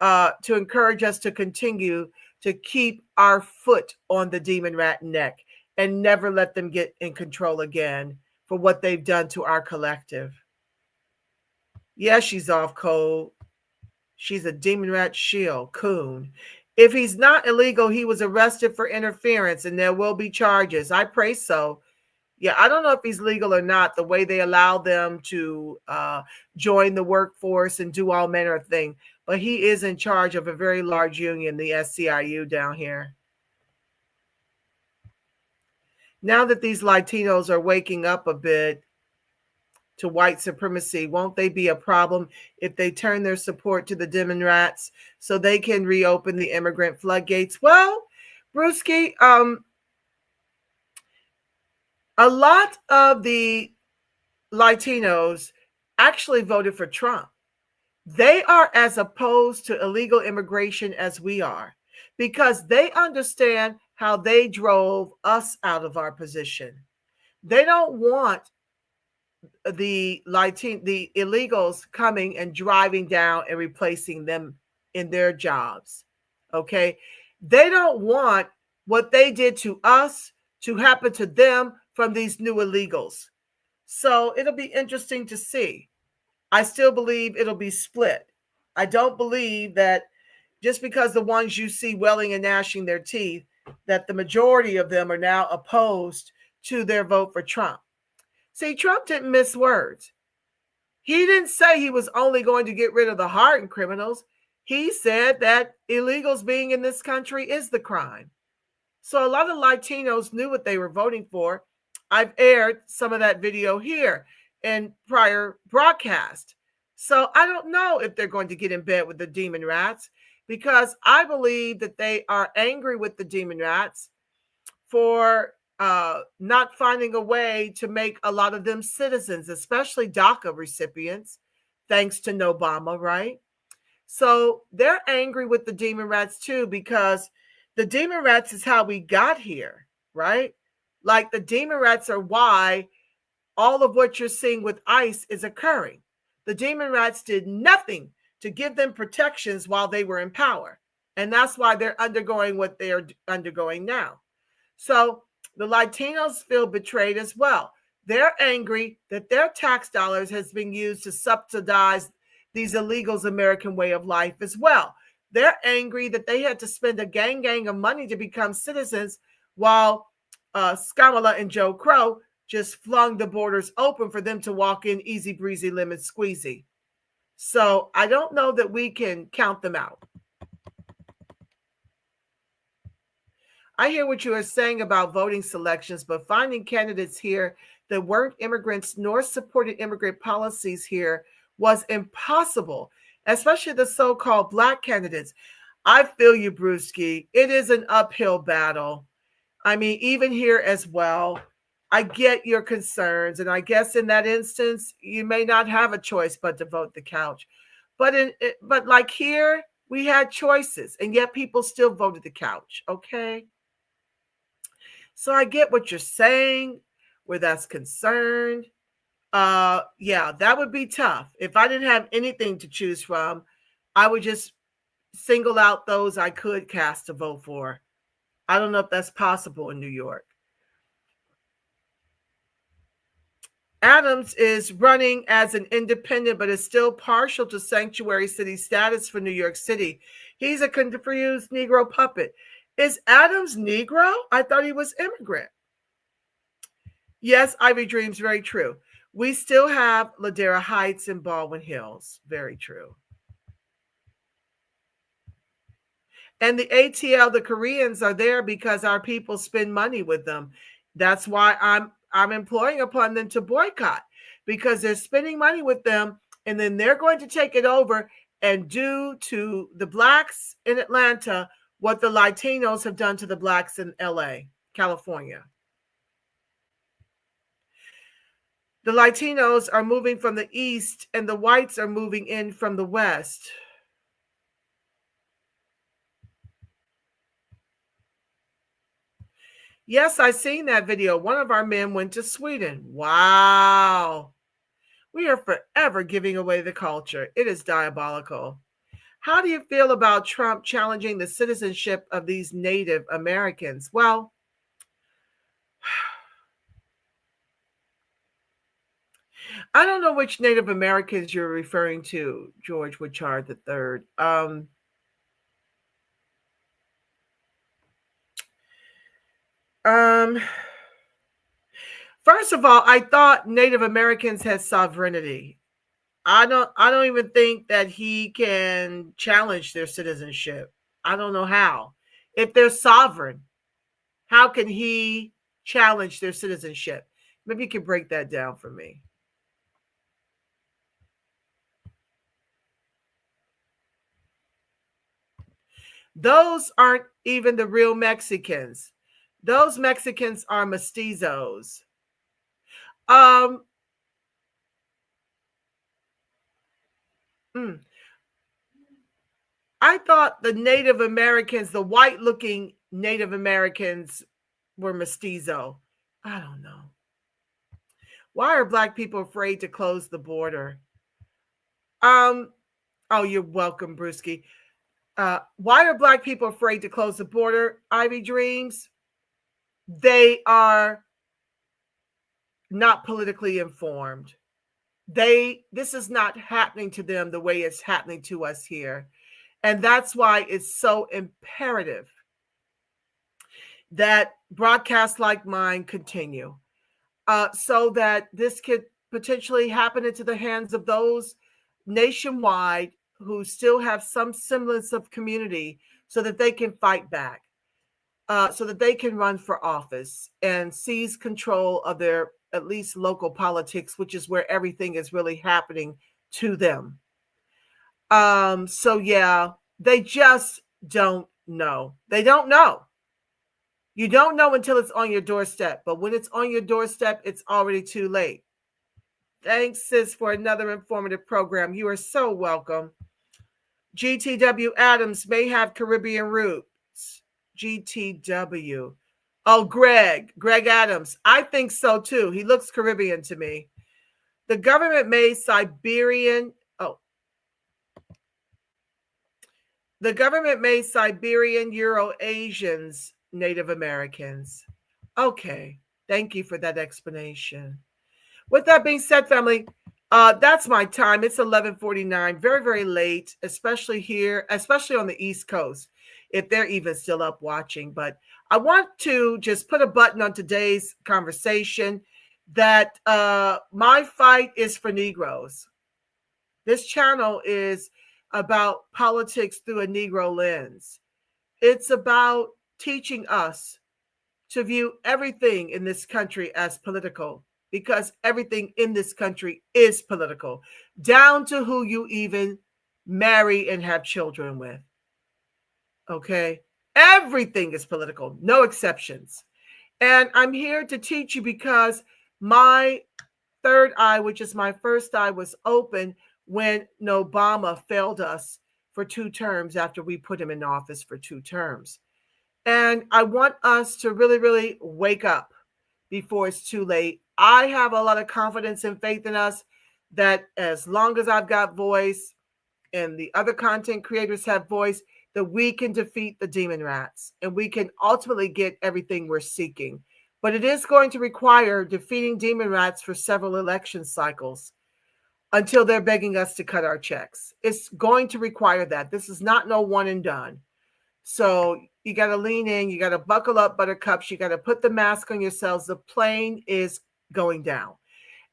to encourage us to continue to keep our foot on the demon rat neck and never let them get in control again for what they've done to our collective. Yeah, she's off cold. She's a demon rat shield, coon. If he's not illegal, he was arrested for interference and there will be charges. I pray so. Yeah, I don't know if he's legal or not, the way they allow them to join the workforce and do all manner of things. But he is in charge of a very large union, the SCIU down here. Now that these Latinos are waking up a bit to white supremacy, won't they be a problem if they turn their support to the Democrats so they can reopen the immigrant floodgates? Well, Brewski, a lot of the Latinos actually voted for Trump. They are as opposed to illegal immigration as we are, because they understand how they drove us out of our position. They don't want the illegals coming and driving down and replacing them in their jobs. Okay? They don't want what they did to us to happen to them from these new illegals. So it'll be interesting to see. I still believe it'll be split. I don't believe that just because the ones you see welling and gnashing their teeth, that the majority of them are now opposed to their vote for Trump. See, Trump didn't miss words. He didn't say he was only going to get rid of the hardened criminals. He said that illegals being in this country is the crime. So a lot of Latinos knew what they were voting for. I've aired some of that video here in prior broadcast. So I don't know if they're going to get in bed with the demon rats, because I believe that they are angry with the demon rats for not finding a way to make a lot of them citizens, especially DACA recipients, thanks to Obama, right? So they're angry with the demon rats too, because the demon rats is how we got here, right? Like the demon rats are why all of what you're seeing with ICE is occurring. The demon rats did nothing to give them protections while they were in power. And that's why they're undergoing what they're undergoing now. So the Latinos feel betrayed as well. They're angry that their tax dollars has been used to subsidize these illegals' American way of life as well. They're angry that they had to spend a gang of money to become citizens, while Skamala and Joe Crow just flung the borders open for them to walk in easy breezy, lemon squeezy. So I don't know that we can count them out. I hear what you are saying about voting selections, but finding candidates here that weren't immigrants nor supported immigrant policies here was impossible, especially the so-called Black candidates. I feel you, Brewski. It is an uphill battle. I mean, even here as well, I get your concerns. And I guess in that instance, you may not have a choice but to vote the couch. But like here, we had choices, and yet people still voted the couch, okay? So I get what you're saying, where that's concerned. Yeah, that would be tough. If I didn't have anything to choose from, I would just single out those I could cast a vote for. I don't know if that's possible in New York. Adams is running as an independent, but is still partial to sanctuary city status for New York City. He's a confused Negro puppet. Is Adams Negro? I thought he was immigrant. Yes, Ivy Dreams, very true. We still have Ladera Heights and Baldwin Hills. Very true. And the ATL, the Koreans, are there because our people spend money with them. That's why I'm imploring upon them to boycott, because they're spending money with them, and then they're going to take it over and do to the Blacks in Atlanta what the Latinos have done to the Blacks in LA, California. The Latinos are moving from the east, and the whites are moving in from the west. Yes, I seen that video. One of our men went to Sweden. Wow. We are forever giving away the culture. It is diabolical. How do you feel about Trump challenging the citizenship of these Native Americans? Well, I don't know which Native Americans you're referring to, George Woodchard III. First of all, I thought Native Americans had sovereignty. I don't even think that he can challenge their citizenship. I don't know how. If they're sovereign, how can he challenge their citizenship? Maybe you can break that down for me. Those aren't even the real Mexicans. Those Mexicans are mestizos. I thought the Native Americans, the white-looking Native Americans, were mestizo. I don't know. Why are Black people afraid to close the border? Oh, you're welcome, Brewski. Why are Black people afraid to close the border, Ivy Dreams? They are not politically informed. This is not happening to them the way it's happening to us here. And that's why it's so imperative that broadcasts like mine continue, so that this could potentially happen into the hands of those nationwide who still have some semblance of community, so that they can fight back, so that they can run for office and seize control of their at least local politics, which is where everything is really happening to them. So yeah, they just don't know. They don't know. You don't know until it's on your doorstep, but when it's on your doorstep, it's already too late. Thanks, sis, for another informative program. You are so welcome. GTW Adams may have Caribbean roots. GTW. Oh, Greg Adams. I think so too. He looks Caribbean to me. The government made Siberian Euro-Asians Native Americans. Okay. Thank you for that explanation. With that being said, family, that's my time. It's 11:49, very, very late, especially here, especially on the East Coast, if they're even still up watching. But I want to just put a button on today's conversation that my fight is for Negroes. This channel is about politics through a Negro lens. It's about teaching us to view everything in this country as political, because everything in this country is political, down to who you even marry and have children with. Okay? Everything is political, no exceptions. And I'm here to teach you because my third eye, which is my first eye, was open when Obama failed us for 2 terms after we put him in office for 2 terms. And I want us to really, really wake up before it's too late. I have a lot of confidence and faith in us that as long as I've got voice and the other content creators have voice, that we can defeat the demon rats and we can ultimately get everything we're seeking. But it is going to require defeating demon rats for several election cycles until they're begging us to cut our checks. It's going to require that. This is not no one and done. So you got to lean in. You got to buckle up, buttercups. You got to put the mask on yourselves. The plane is going down.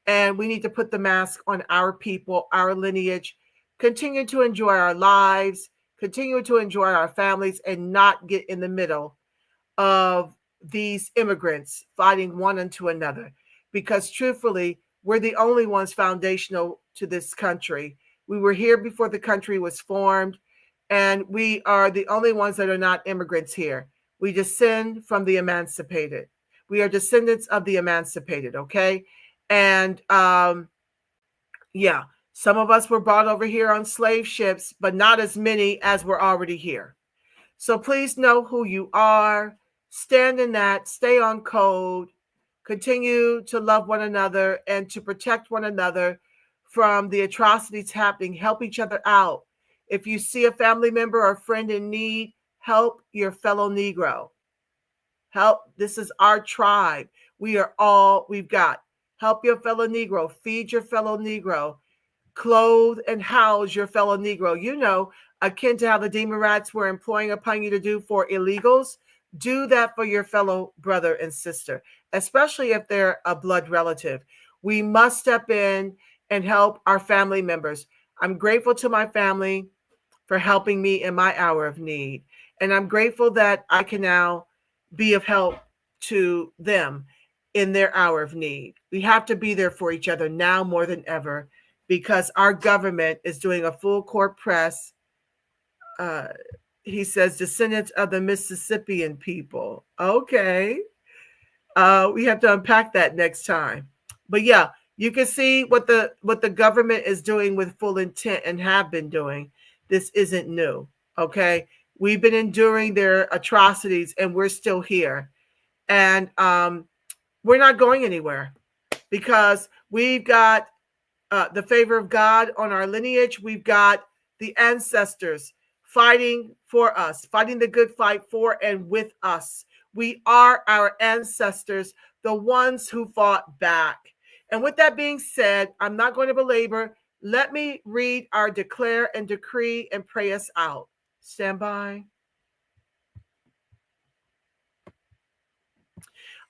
And we need to put the mask on our people, our lineage, continue to enjoy our lives, continue to enjoy our families, and not get in the middle of these immigrants fighting one unto another. Because truthfully, we're the only ones foundational to this country. We were here before the country was formed, and we are the only ones that are not immigrants here. We descend from the emancipated. We are descendants of the emancipated, okay? And yeah, some of us were brought over here on slave ships, but not as many as were already here. So please know who you are. Stand in that. Stay on code. Continue to love one another and to protect one another from the atrocities happening. Help each other out. If you see a family member or friend in need, help your fellow Negro. Help. This is our tribe. We are all we've got. Help your fellow Negro. Feed your fellow Negro. Clothe and house your fellow Negro. You know, akin to how the demon rats were employing upon you to do for illegals, do that for your fellow brother and sister, especially if they're a blood relative. We must step in and help our family members. I'm grateful to my family for helping me in my hour of need. And I'm grateful that I can now be of help to them in their hour of need. We have to be there for each other now more than ever, because our government is doing a full court press. He says descendants of the Mississippian people. Okay. We have to unpack that next time. But yeah, you can see what the government is doing with full intent and have been doing. This isn't new. Okay. We've been enduring their atrocities and we're still here. And we're not going anywhere because we've got the favor of God on our lineage. We've got the ancestors fighting for us, fighting the good fight for and with us. We are our ancestors, the ones who fought back. And with that being said, I'm not going to belabor. Let me read our declare and decree and pray us out. Stand by.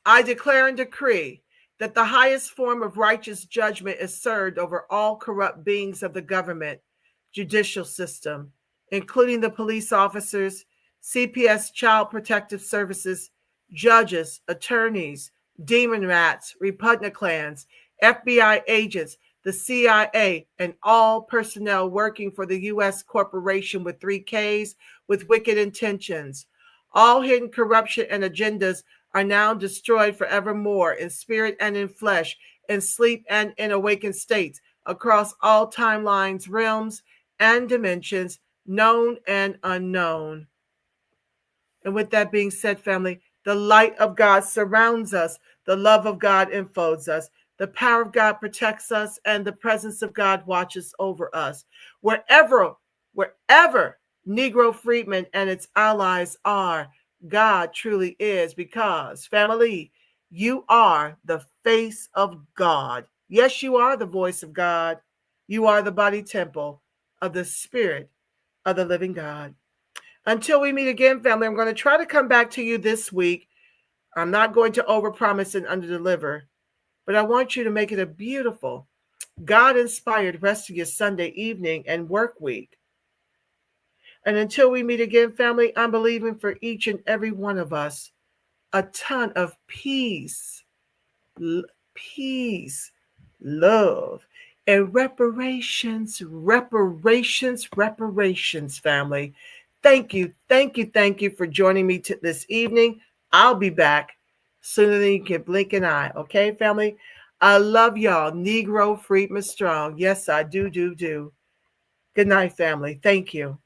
I declare and decree that the highest form of righteous judgment is served over all corrupt beings of the government, judicial system, including the police officers, CPS Child Protective Services, judges, attorneys, demon rats, repugnant clans, FBI agents, the CIA, and all personnel working for the U.S. corporation with 3 Ks with wicked intentions. All hidden corruption and agendas are now destroyed forevermore in spirit and in flesh, in sleep and in awakened states, across all timelines, realms, and dimensions, known and unknown. And with that being said, family, the light of God surrounds us, the love of God enfolds us, the power of God protects us, and the presence of God watches over us. Wherever Negro freedmen and its allies are, God truly is, because, family, you are the face of God. Yes, you are the voice of God. You are the body temple of the Spirit of the living God. Until we meet again, family, I'm going to try to come back to you this week. I'm not going to overpromise and underdeliver, but I want you to make it a beautiful, God-inspired rest of your Sunday evening and work week. And until we meet again, family, I'm believing for each and every one of us a ton of peace, peace, love, and reparations, family. Thank you for joining me this evening. I'll be back sooner than you can blink an eye. Okay, family? I love y'all. Negro Freedom Strong. Yes, I do. Good night, family. Thank you.